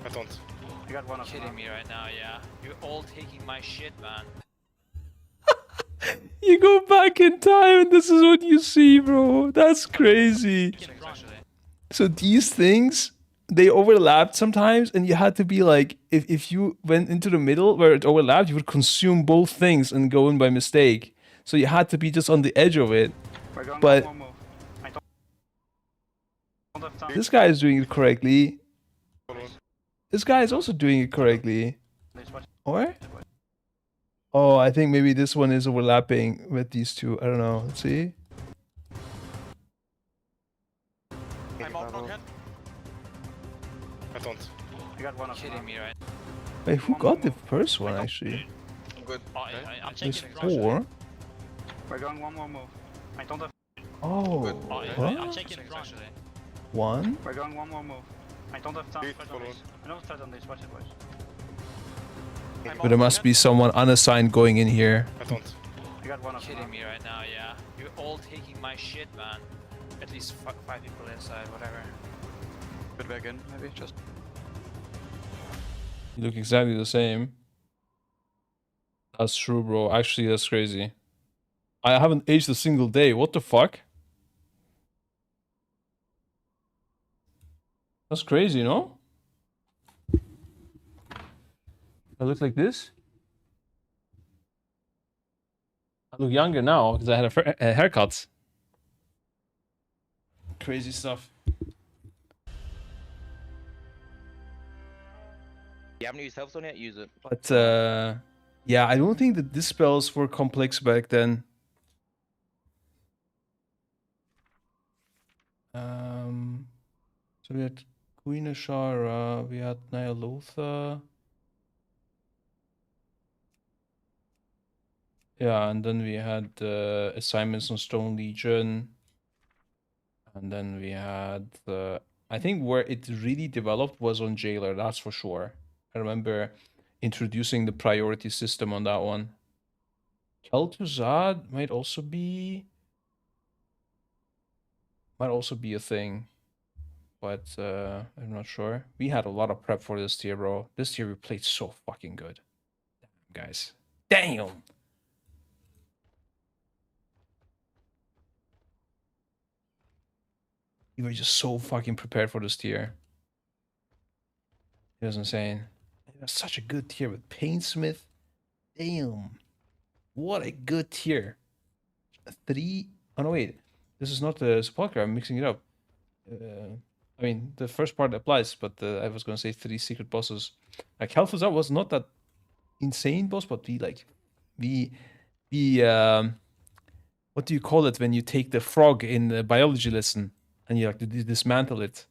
Speaker 4: I don't.
Speaker 10: You got one of them. Kidding me right now, yeah. You're all taking my shit, man.
Speaker 5: You go back in time and this is what you see, bro. That's crazy. So these things, they overlapped sometimes, and you had to be like, if you went into the middle where it overlapped, you would consume both things and go in by mistake. So you had to be just on the edge of it. But this guy is doing it correctly. This guy is also doing it correctly. Or? Oh, I think maybe this one is overlapping with these two. I don't know. Let's see.
Speaker 10: I'm out again.
Speaker 4: I don't.
Speaker 10: You got one of them. Kidding me right
Speaker 5: Wait, who got the first one actually?
Speaker 10: I'm good. I'm
Speaker 5: There's
Speaker 10: checking
Speaker 5: 4.
Speaker 10: We're going one more move. I don't have.
Speaker 5: Oh,
Speaker 10: I'm
Speaker 5: what?
Speaker 10: checking actually.
Speaker 5: 1?
Speaker 10: We're going one more move. I don't have time to fight on this. I don't fight on this. Watch it, boys.
Speaker 5: But there must be someone unassigned going in here.
Speaker 4: I don't.
Speaker 10: You got one of them. Kidding me right now, yeah. You're all taking my shit, man. At least 5 people inside, whatever. Put back in, maybe just.
Speaker 5: You look exactly the same. That's true, bro. Actually, that's crazy. I haven't aged a single day. What the fuck? That's crazy, no? I look like this? I look younger now because I had a haircut. Crazy stuff.
Speaker 9: You haven't used Healthstone yet? Use it.
Speaker 5: But, yeah, I don't think that these spells were complex back then. So we had Queen Ashara, we had Nyalotha. Yeah, and then we had assignments on Stone Legion. And then we had, I think where it really developed was on Jailer, that's for sure. I remember introducing the priority system on that one. Kel'Thuzad might also be a thing. But I'm not sure. We had a lot of prep for this tier, bro. This tier we played so fucking good. Damn, guys. Damn! We were just so fucking prepared for this tier. It was insane. It was such a good tier with Painsmith. Damn. What a good tier. 3... Oh, no, wait. This is not the sepulchre. I'm mixing it up. I mean, the first part applies, but I was going to say 3 secret bosses. Like, Kel'Thuzad was not that insane boss, but what do you call it when you take the frog in the biology lesson and you like to dismantle it?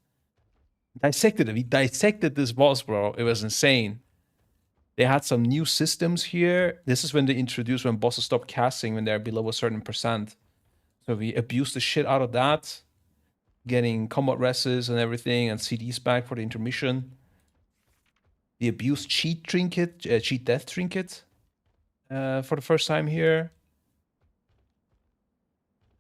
Speaker 5: Dissected it. We dissected this boss, bro. It was insane. They had some new systems here. This is when they introduced when bosses stop casting when they're below a certain %. So we abused the shit out of that. Getting combat rests and everything and CDs back for the intermission. The abused cheat trinket, cheat death trinket for the first time here.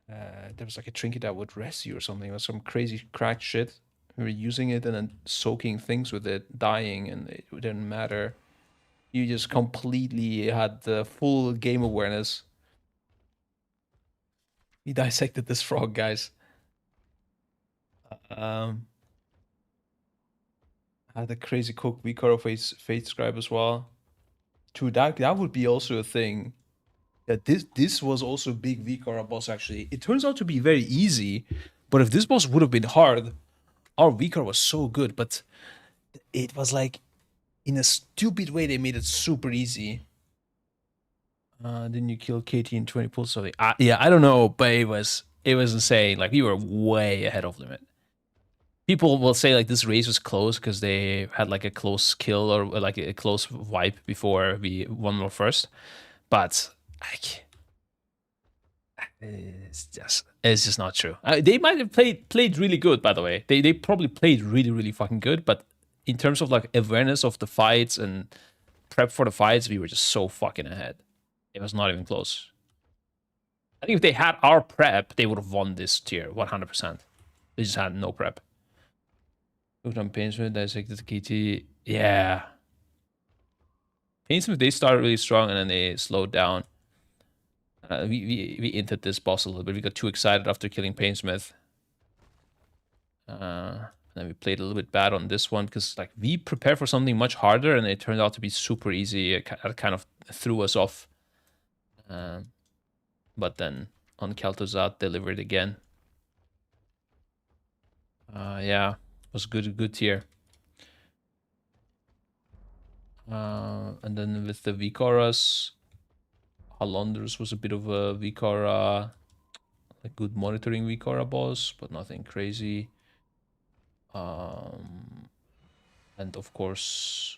Speaker 5: There was like a trinket that would rest you or something. It was some crazy cracked shit. We were using it and then soaking things with it, dying, and it didn't matter. You just completely had the full game awareness. We dissected this frog, guys. Had a crazy cook Vicaro Fate Scribe as well. True, that would be also a thing. Yeah, this was also a big Vikara boss actually. It turns out to be very easy, but if this boss would have been hard, our Vikara was so good, but it was like in a stupid way they made it super easy. Didn't you kill Katie in 20 pulls? So yeah, I don't know, but it was insane. Like we were way ahead of limit. People will say like this race was close because they had like a close kill or like a close wipe before we won more first, but like it's just not true. They might have played really good, by the way. They probably played really fucking good, but in terms of like awareness of the fights and prep for the fights, we were just so fucking ahead. It was not even close. I think if they had our prep, they would have won this tier 100%. They just had no prep. Looked on Painsmith, dissected KT. Yeah. Painsmith, they started really strong and then they slowed down. We inted this boss a little bit. We got too excited after killing Painsmith. And then we played a little bit bad on this one because like we prepared for something much harder and it turned out to be super easy. It kind of threw us off. But then on Kel'Thuzad delivered again. Yeah. Was good tier. And then with the Vikaras, Alonders was a bit of a Vikara, a good monitoring Vikara boss, but nothing crazy. And of course,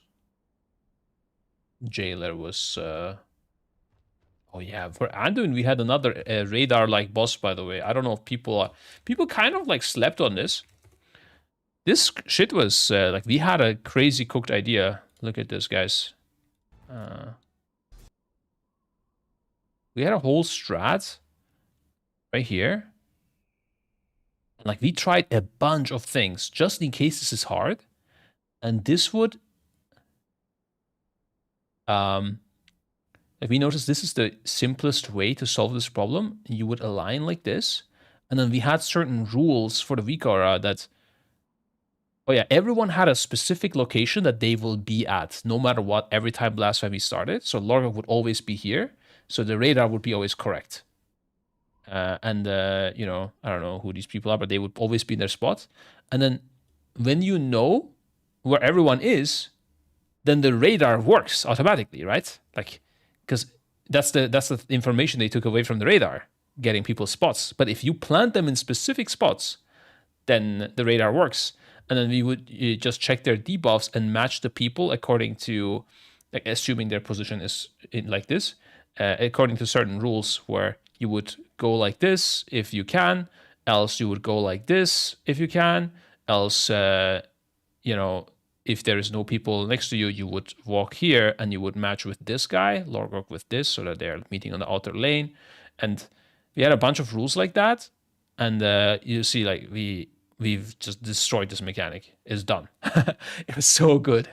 Speaker 5: Jailer was. Oh yeah, for Anduin we had another radar-like boss. By the way, I don't know if people kind of like slept on this. This shit was like we had a crazy cooked idea. Look at this, guys. We had a whole strat right here. Like we tried a bunch of things just in case this is hard. And this would if we notice this is the simplest way to solve this problem, you would align like this. And then we had certain rules for the Vikara that oh yeah, everyone had a specific location that they will be at, no matter what, every time last time we started. So Lorga would always be here. So the radar would be always correct. You know, I don't know who these people are, but they would always be in their spot. And then when you know where everyone is, then the radar works automatically, right? Like, because that's the information they took away from the radar, getting people's spots. But if you plant them in specific spots, then the radar works. And then we would just check their debuffs and match the people according to, like, assuming their position is in like this, according to certain rules where you would go like this if you can, else you would go like this if you can, else, you know, if there is no people next to you, you would walk here and you would match with this guy, Lorgok with this, so that they're meeting on the outer lane. And we had a bunch of rules like that. And you see, like, we've just destroyed this mechanic. It's done. It was so good.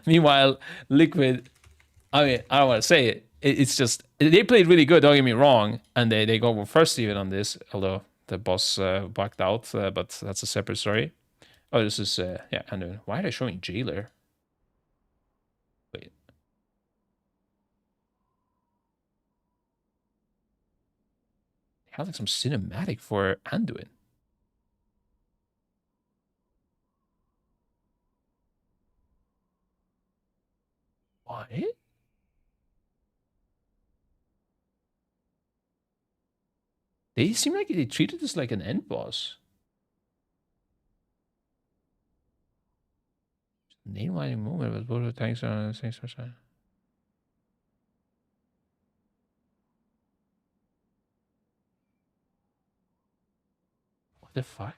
Speaker 5: Meanwhile, Liquid, I mean, I don't want to say it. It's just, they played really good, don't get me wrong. And they go first even on this, although the boss backed out, but that's a separate story. Oh, this is, yeah, and why are they showing Jailer? Wait. They have like some cinematic for Anduin. What? They seem like they treated this like an end boss. Name lighting movement with both tanks on the same side. What the fuck?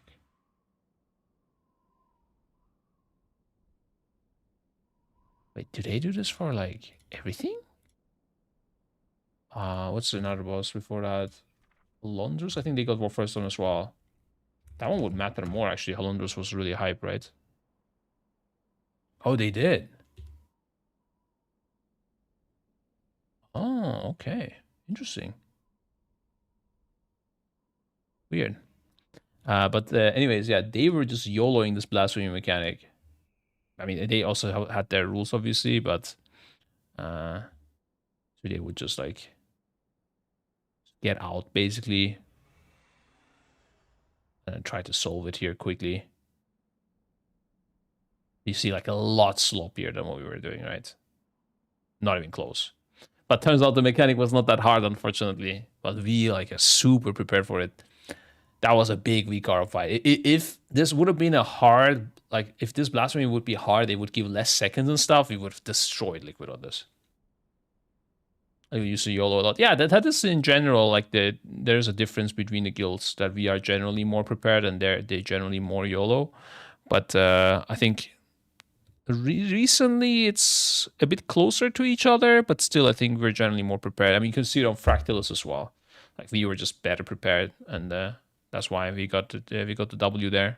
Speaker 5: Wait, do they do this for like everything? What's another boss before that? Londres? I think they got War First on as well. That one would matter more, actually. Halundros was really hype, right? Oh, they did. Oh, okay. Interesting. Weird. But anyways, yeah, they were just YOLOing this blasphemy mechanic. I mean, they also had their rules, obviously, but so they would just like get out, basically, and try to solve it here quickly. You see, like, a lot sloppier than what we were doing, right? Not even close. But turns out the mechanic was not that hard, unfortunately. But we, like, are super prepared for it. That was a big VCAR fight. If this would have been a hard, like, if this blasphemy would be hard, they would give less seconds and stuff, we would have destroyed Liquid on this. Like, we used to YOLO a lot. Yeah, that is in general, like, there's a difference between the guilds, that we are generally more prepared and they're generally more YOLO. But I think recently it's a bit closer to each other, but still I think we're generally more prepared. I mean, you can see it on Fractalus as well. Like, we were just better prepared, and that's why we got the W there.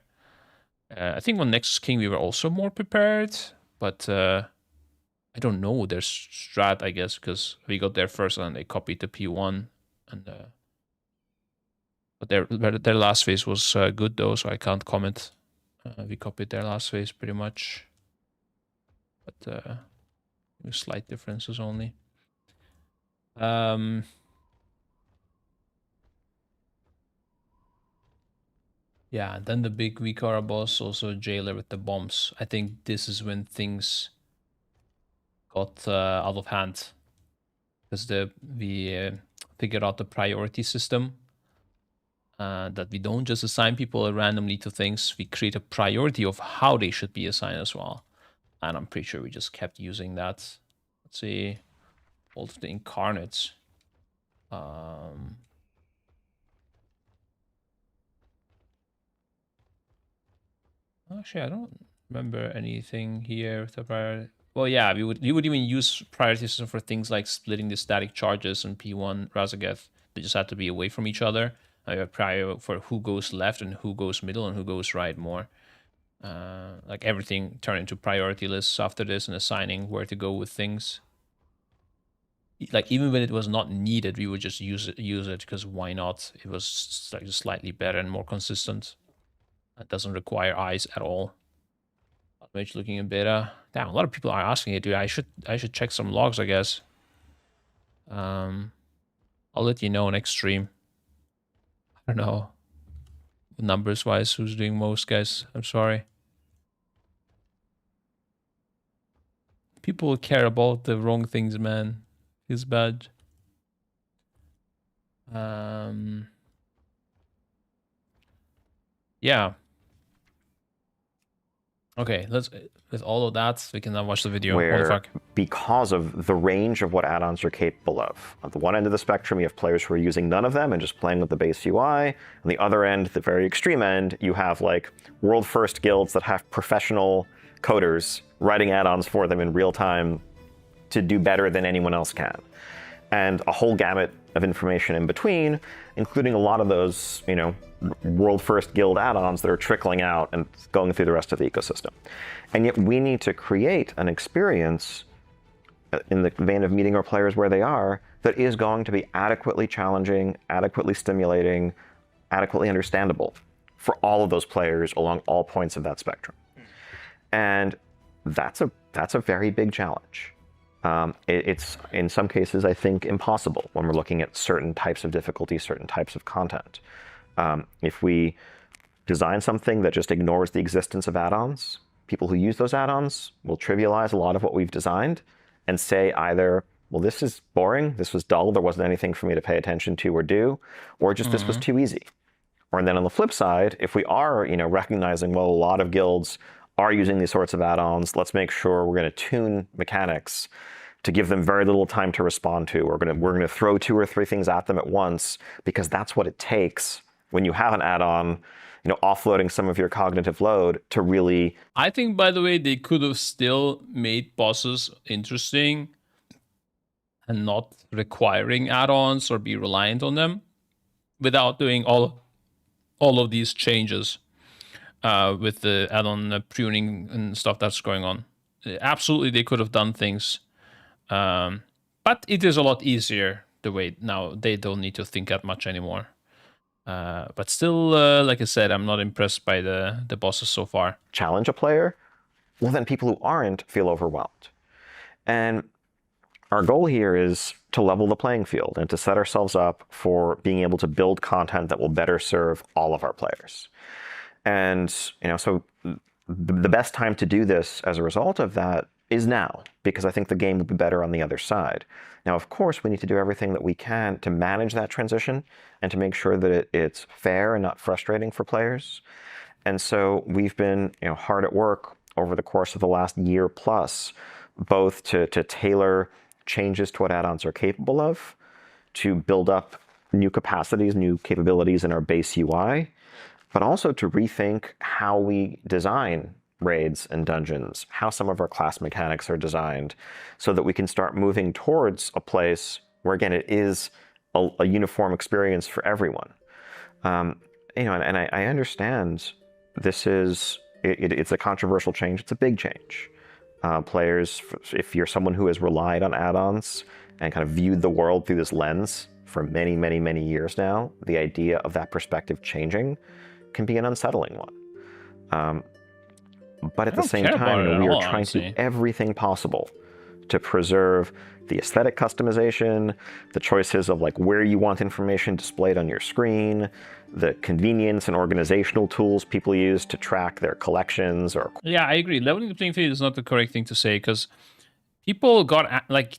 Speaker 5: I think on Nexus King we were also more prepared, but I don't know their strat, I guess, because we got there first and they copied the P1, and but their last phase was good though, so I can't comment. We copied their last phase pretty much, but slight differences only. Yeah, then the big Vikara boss, also Jailer with the bombs. I think this is when things got out of hand, because we figured out the priority system, that we don't just assign people randomly to things, we create a priority of how they should be assigned as well. And I'm pretty sure we just kept using that. Let's see, all of the incarnates. Actually, I don't remember anything here with the priority. Well, yeah, we would even use priority system for things like splitting the static charges and P1 Razageth. They just had to be away from each other. I have prior for who goes left and who goes middle and who goes right more. Like, everything turned into priority lists after this, and assigning where to go with things. Like, even when it was not needed, we would just use it because why not? It was like slightly better and more consistent. It doesn't require eyes at all. Mage looking in beta. Damn, a lot of people are asking it, dude. I should check some logs, I guess. I'll let you know next stream. I don't know, numbers wise, who's doing most, guys. I'm sorry. People care about the wrong things, man. Feels bad. Yeah. Okay, with all of that, we can now watch the video.
Speaker 8: Where, because of the range of what add-ons are capable of. At the one end of the spectrum, you have players who are using none of them and just playing with the base UI. On the other end, the very extreme end, you have like world-first guilds that have professional coders writing add-ons for them in real time to do better than anyone else can. And a whole gamut of information in between, including a lot of those, you know, world-first guild add-ons that are trickling out and going through the rest of the ecosystem. And yet we need to create an experience in the vein of meeting our players where they are that is going to be adequately challenging, adequately stimulating, adequately understandable for all of those players along all points of that spectrum. And that's a very big challenge. It's, in some cases, I think, impossible when we're looking at certain types of difficulty, certain types of content. If we design something that just ignores the existence of add-ons, people who use those add-ons will trivialize a lot of what we've designed and say either, well, this is boring, this was dull, there wasn't anything for me to pay attention to or do, or just this was too easy. Or then on the flip side, if we are, you know, recognizing, well, a lot of guilds are using these sorts of add-ons, let's make sure we're going to tune mechanics to give them very little time to respond to. We're going to throw 2 or 3 things at them at once, because that's what it takes when you have an add-on, you know, offloading some of your cognitive load to really...
Speaker 5: I think, by the way, they could have still made bosses interesting and not requiring add-ons or be reliant on them without doing all all of these changes with the add-on pruning and stuff that's going on. Absolutely, they could have done things, but it is a lot easier the way now. They don't need to think that much anymore. But still, like I said, I'm not impressed by the bosses so far.
Speaker 8: Challenge a player, well, then people who aren't feel overwhelmed. And our goal here is to level the playing field and to set ourselves up for being able to build content that will better serve all of our players. And, so the best time to do this as a result of that is now, because I think the game will be better on the other side. Now, of course, we need to do everything that we can to manage that transition and to make sure that it's fair and not frustrating for players. And so we've been hard at work over the course of the last year plus, both to tailor changes to what add-ons are capable of, to build up new capacities, new capabilities in our base UI, but also to rethink how we design raids and dungeons, how some of our class mechanics are designed, so that we can start moving towards a place where, again, it is a uniform experience for everyone. And I understand this is, it's a controversial change, it's a big change. Players, if you're someone who has relied on add-ons and kind of viewed the world through this lens for many, many, many years now, the idea of that perspective changing can be an unsettling one. But at the same time, we are trying to do everything possible to preserve the aesthetic customization, the choices of where you want information displayed on your screen, the convenience and organizational tools people use to track their collections.
Speaker 5: Yeah, I agree. Leveling the playing field is not the correct thing to say, because people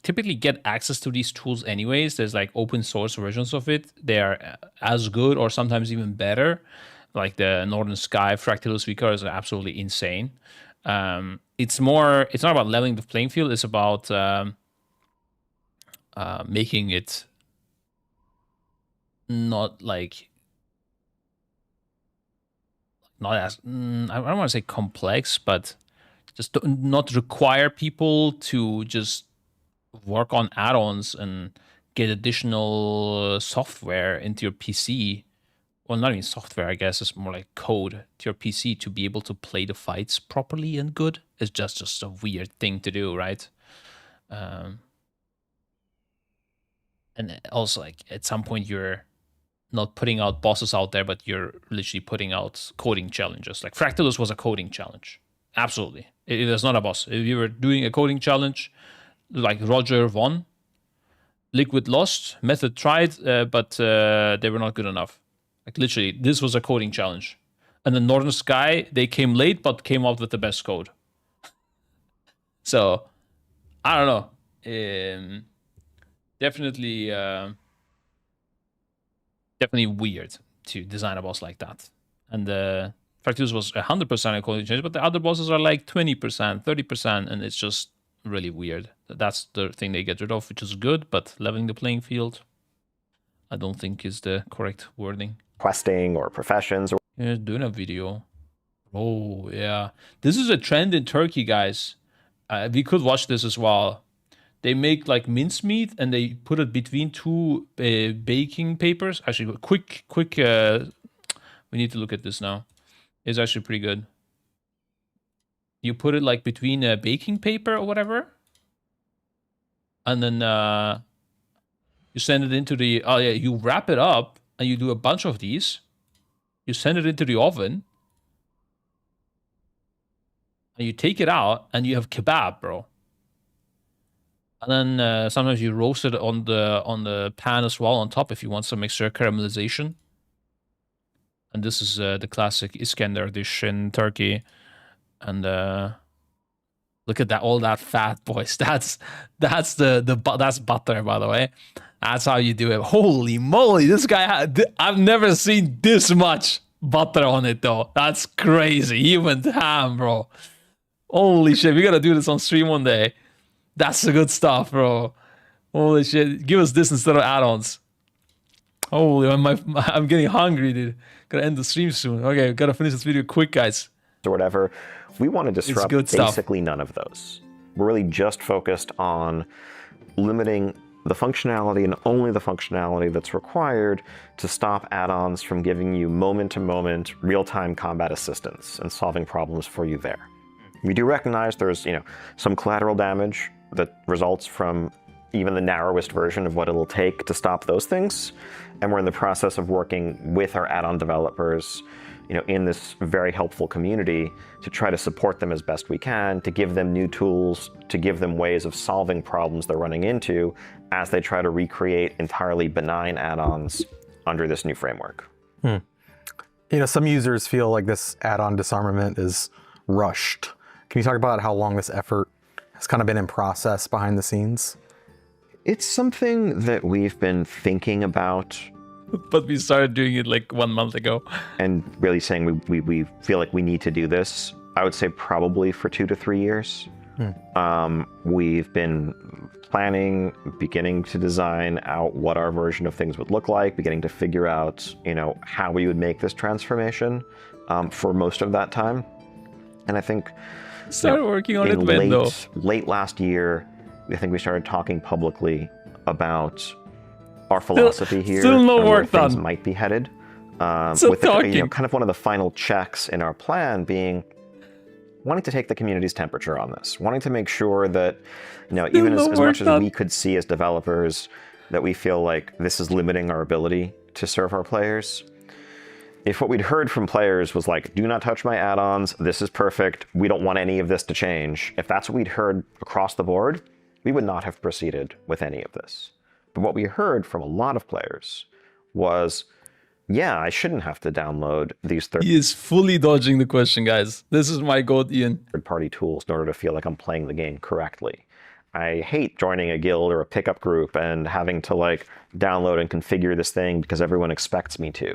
Speaker 5: typically get access to these tools anyways. There's open source versions of it. They are as good or sometimes even better. Like the Northern Sky Fractalus Vicar is absolutely insane. It's not about leveling the playing field. It's about making it not as, I don't want to say complex, but just not require people to just work on add-ons and get additional software into your PC. Well, not even software, I guess. It's more like code to your PC to be able to play the fights properly and good. It's just a weird thing to do, right? And also, at some point, you're not putting out bosses out there, but you're literally putting out coding challenges. Like Fractalus was a coding challenge. Absolutely. It is not a boss. If you were doing a coding challenge, like Roger won, Liquid lost, Method tried, but they were not good enough. Literally, this was a coding challenge. And then Northern Sky, they came late, but came out with the best code. So, I don't know. Definitely weird to design a boss like that. And Fractalus was 100% a coding challenge, but the other bosses are 20%, 30%, and it's just really weird. That's the thing they get rid of, which is good, but leveling the playing field, I don't think is the correct wording.
Speaker 8: Questing or professions.
Speaker 5: Yeah, doing a video. Oh, yeah. This is a trend in Turkey, guys. We could watch this as well. They make mincemeat and they put it between two baking papers. Actually, quick. We need to look at this now. It's actually pretty good. You put it between a baking paper or whatever. And then you send it into the, you wrap it up. And you do a bunch of these. You send it into the oven. And you take it out and you have kebab, bro. And then sometimes you roast it on the pan as well on top if you want some extra caramelization. And this is the classic Iskender dish in Turkey. And look at that, all that fat, boys. That's butter, by the way. That's how you do it. Holy moly, this guy I've never seen this much butter on it though. That's crazy. Even ham, bro. Holy shit, we gotta do this on stream one day. That's the good stuff, bro. Holy shit, give us this instead of add-ons. Holy, I'm getting hungry, dude. Gotta end the stream soon. Okay, gotta finish this video quick, guys.
Speaker 8: Or whatever. We want to disrupt basically none of those. We're really just focused on limiting the functionality and only the functionality that's required to stop add-ons from giving you moment-to-moment, real-time combat assistance and solving problems for you there. We do recognize there's, some collateral damage that results from even the narrowest version of what it'll take to stop those things, and we're in the process of working with our add-on developers, in this very helpful community to try to support them as best we can, to give them new tools, to give them ways of solving problems they're running into as they try to recreate entirely benign add-ons under this new framework.
Speaker 7: Some users feel like this add-on disarmament is rushed. Can you talk about how long this effort has kind of been in process behind the scenes?
Speaker 8: It's something that we've been thinking about.
Speaker 5: But we started doing it like 1 month ago.
Speaker 8: And really saying we feel like we need to do this, I would say probably for 2 to 3 years. We've been planning, beginning to design out what our version of things would look like, beginning to figure out, how we would make this transformation for most of that time. And I think
Speaker 5: started working on it when though?
Speaker 8: Late last year, I think we started talking publicly about our philosophy here,
Speaker 5: still no
Speaker 8: and
Speaker 5: work
Speaker 8: where things
Speaker 5: done.
Speaker 8: might be headed.
Speaker 5: With
Speaker 8: kind of one of the final checks in our plan being wanting to take the community's temperature on this, wanting to make sure that, even as much as we could see as developers, that we feel like this is limiting our ability to serve our players. If what we'd heard from players was like, do not touch my add-ons, this is perfect, we don't want any of this to change, if that's what we'd heard across the board, we would not have proceeded with any of this. But what we heard from a lot of players was, yeah, I shouldn't have to download these
Speaker 5: He is fully dodging the question, guys. This is my goat, Ian.
Speaker 8: third-party tools in order to feel like I'm playing the game correctly. I hate joining a guild or a pickup group and having to download and configure this thing because everyone expects me to,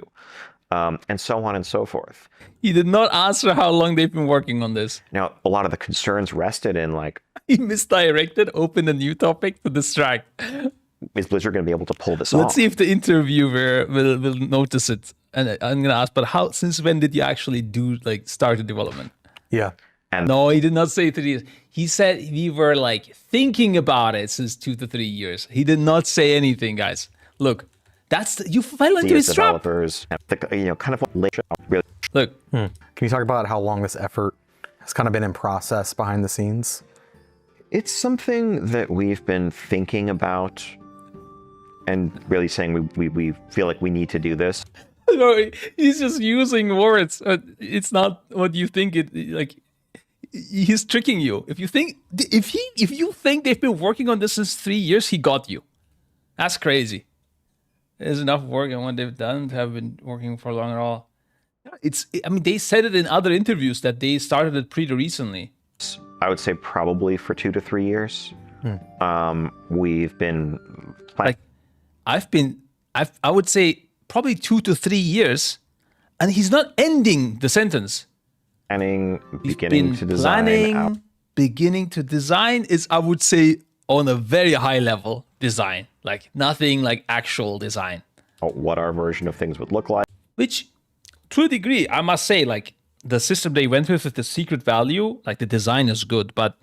Speaker 8: and so on and so forth.
Speaker 5: He did not answer how long they've been working on this.
Speaker 8: Now, a lot of the concerns rested in
Speaker 5: he misdirected, opened a new topic to distract.
Speaker 8: Is Blizzard going to be able to pull this
Speaker 5: Let's
Speaker 8: off?
Speaker 5: see if the interviewer will notice it. And I'm going to ask, but since when did you actually start the development?
Speaker 7: Yeah.
Speaker 8: And
Speaker 5: no, he did not say 3 years. He said we were thinking about it since 2 to 3 years. He did not say anything, guys. Look, you fell into his trap.
Speaker 8: Developers, kind of really.
Speaker 5: Look.
Speaker 7: Can you talk about how long this effort has kind of been in process behind the scenes?
Speaker 8: It's something that we've been thinking about and really saying we feel like we need to do this.
Speaker 5: No, he's just using words. It's not what you think it he's tricking you. If you think they've been working on this since 3 years, he got you. That's crazy. There's enough work on what they've done to have been working for long at all. They said it in other interviews that they started it pretty recently.
Speaker 8: I would say probably for 2 to 3 years. We've been
Speaker 5: I would say probably 2 to 3 years, and he's not ending the sentence.
Speaker 8: Beginning to design.
Speaker 5: Beginning to design is, I would say, on a very high level design, nothing like actual design.
Speaker 8: What our version of things would look like.
Speaker 5: Which, to a degree, I must say, the system they went with the secret value, the design is good, but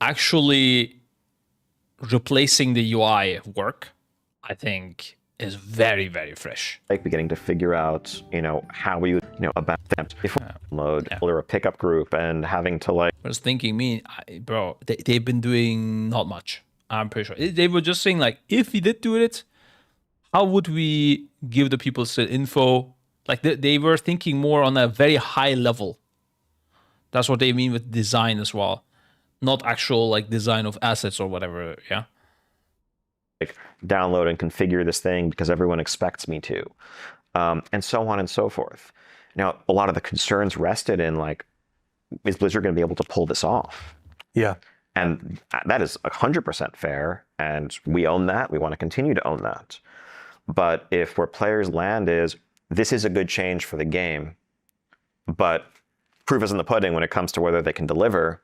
Speaker 5: actually replacing the UI work, I think, is very, very fresh.
Speaker 8: Beginning to figure out, how we would, about that if we download or a pickup group and having to
Speaker 5: I was thinking, bro, they've been doing not much. I'm pretty sure. They were just saying, if we did do it, how would we give the people info? They were thinking more on a very high level. That's what they mean with design as well. Not actual, design of assets or whatever, yeah?
Speaker 8: Download and configure this thing because everyone expects me to, and so on and so forth. Now, a lot of the concerns rested in is Blizzard going to be able to pull this off?
Speaker 7: Yeah.
Speaker 8: And that is 100% fair, and we own that. We want to continue to own that. But if where players land is, this is a good change for the game, but proof is in the pudding when it comes to whether they can deliver,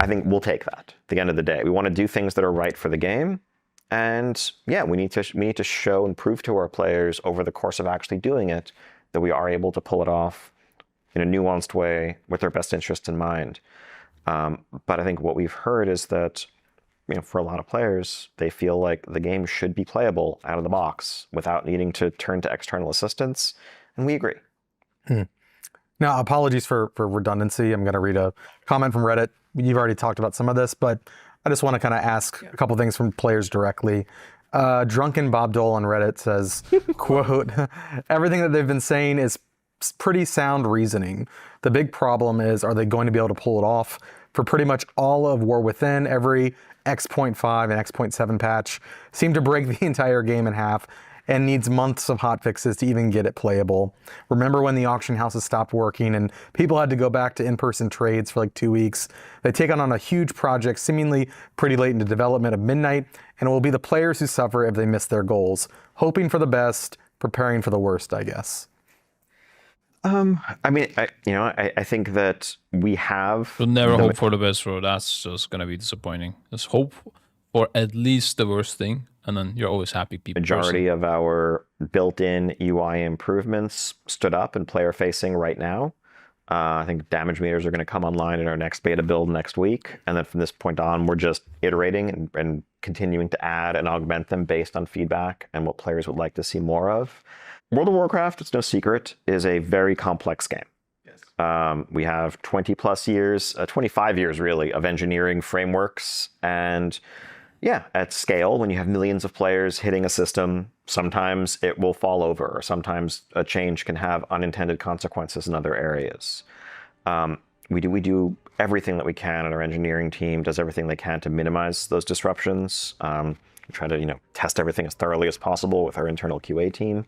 Speaker 8: I think we'll take that. At the end of the day, we want to do things that are right for the game. And yeah, we need to show and prove to our players over the course of actually doing it that we are able to pull it off in a nuanced way with their best interest in mind. But I think what we've heard is that for a lot of players, they feel like the game should be playable out of the box without needing to turn to external assistance, and we agree.
Speaker 7: Now, apologies for redundancy. I'm going to read a comment from Reddit. You've already talked about some of this, but I just want to kind of ask a couple things from players directly. Drunken Bob Dole on Reddit says, quote, everything that they've been saying is pretty sound reasoning. The big problem is, are they going to be able to pull it off? For pretty much all of War Within, every X.5 and X.7 patch seemed to break the entire game in half and needs months of hotfixes to even get it playable. Remember when the auction houses stopped working and people had to go back to in-person trades for like 2 weeks? They take on a huge project seemingly pretty late into development of Midnight, and it will be the players who suffer if they miss their goals. Hoping for the best, preparing for the worst, I guess.
Speaker 8: I mean, I think that we have...
Speaker 5: You'll never hope for the best, bro. That's just going to be disappointing. Just hope for at least the worst thing, and then you're always happy people.
Speaker 8: Majority of our built-in UI improvements stood up and player-facing right now. I think damage meters are going to come online in our next beta build next week, and then from this point on, we're just iterating and continuing to add and augment them based on feedback and what players would like to see more of. World of Warcraft, it's no secret, is a very complex game. Yes. We have 20 plus years, 25 years really, of engineering frameworks. And yeah, at scale, when you have millions of players hitting a system, sometimes it will fall over, or sometimes a change can have unintended consequences in other areas. We do everything that we can, and our engineering team does everything they can to minimize those disruptions. We try to, test everything as thoroughly as possible with our internal QA team.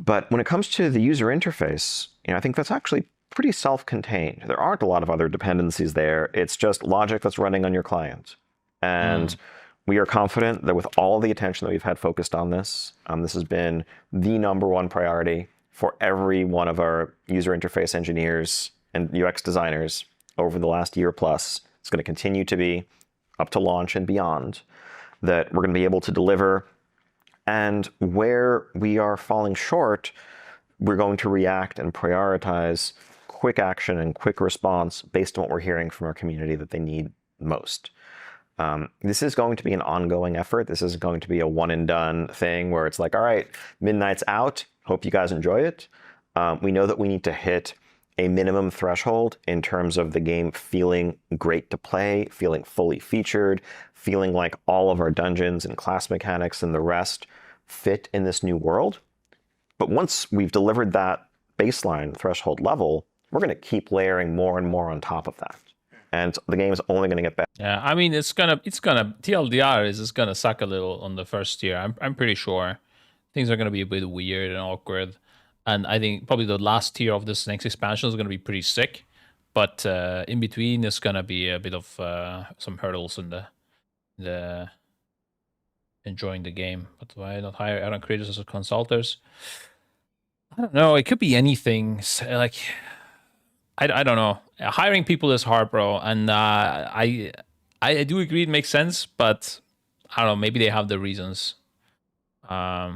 Speaker 8: But when it comes to the user interface, I think that's actually pretty self-contained. There aren't a lot of other dependencies there. It's just logic that's running on your client. And we are confident that with all the attention that we've had focused on this, this has been the #1 priority for every one of our user interface engineers and UX designers over the last year plus. It's going to continue to be up to launch and beyond, that we're going to be able to deliver. And where we are falling short, we're going to react and prioritize quick action and quick response based on what we're hearing from our community that they need most. This is going to be an ongoing effort. This is going to be a one and done thing where it's like, all right, Midnight's out. Hope you guys enjoy it. We know that we need to hit a minimum threshold in terms of the game feeling great to play, feeling fully featured, feeling like all of our dungeons and class mechanics and the rest fit in this new world. But once we've delivered that baseline threshold level, we're going to keep layering more and more on top of that. And the game is only going to get better.
Speaker 5: Yeah, I mean, it's gonna TLDR is it's gonna suck a little on the first tier. I'm pretty sure things are gonna be a bit weird and awkward. And I think probably the last tier of this next expansion is going to be pretty sick. But in between, there's going to be a bit of some hurdles in the enjoying the game. But why not hire add-on creators as consultants? I don't know. It could be anything. Like, I don't know. Hiring people is hard, bro. And I do agree it makes sense. But I don't know. Maybe they have the reasons. Yeah.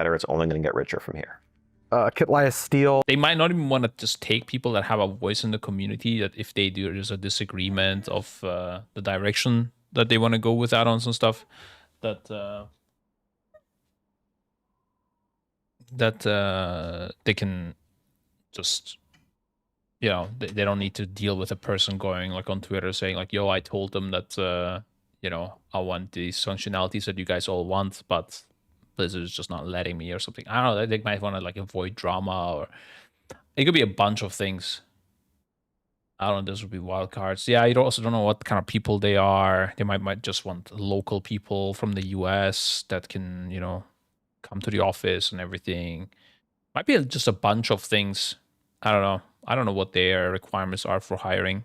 Speaker 8: It's only going to get richer from here.
Speaker 7: Kitlias Steel.
Speaker 5: They might not even want to just take people that have a voice in the community, that if they do, there's a disagreement of the direction that they want to go with add-ons and stuff, that they can just, they don't need to deal with a person going like on Twitter saying like, yo, I told them that, I want these functionalities that you guys all want, but Blizzard is just not letting me or something. I don't know. They might want to like avoid drama, or it could be a bunch of things. I don't know. This would be wild cards. Yeah, you also don't know what kind of people they are. They might just want local people from the US that can, come to the office and everything. Might be just a bunch of things. I don't know. I don't know what their requirements are for hiring.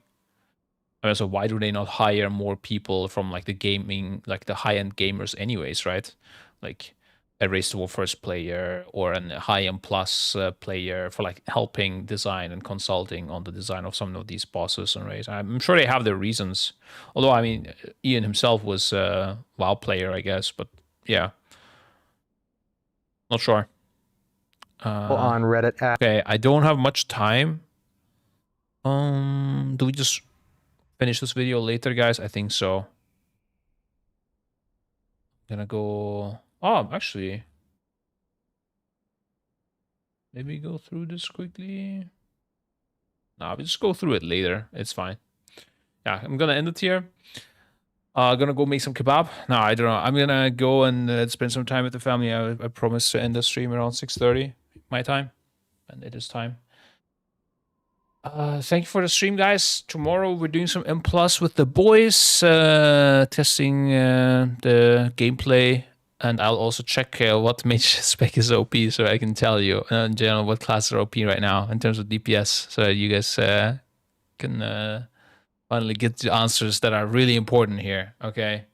Speaker 5: I mean, so why do they not hire more people from like the gaming, like the high-end gamers anyways, right? Like a Race to War first player or a high-end plus player for like helping design and consulting on the design of some of these bosses and raids. I'm sure they have their reasons. Although, I mean, Ian himself was a WoW player, I guess. But yeah, not sure.
Speaker 7: On Reddit.
Speaker 5: Okay, I don't have much time. Do we just finish this video later, guys? I think so. Gonna go. Oh, actually, maybe go through this quickly. No, we'll just go through it later. It's fine. Yeah, I'm gonna end it here. Gonna go make some kebab. No, I don't know. I'm gonna go and spend some time with the family. I promise to end the stream around 6:30 my time, and it is time. Thank you for the stream, guys. Tomorrow we're doing some M+ with the boys, testing the gameplay, and I'll also check what mage spec is OP, so I can tell you in general what classes are OP right now in terms of DPS, so that you guys can finally get the answers that are really important here. Okay,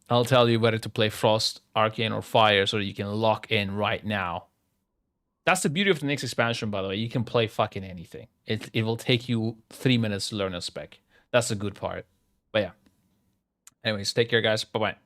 Speaker 5: I'll tell you whether to play Frost, Arcane, or Fire, so that you can lock in right now. That's the beauty of the next expansion, by the way. You can play fucking anything. It will take you 3 minutes to learn a spec. That's the good part. But yeah. Anyways, take care, guys. Bye-bye.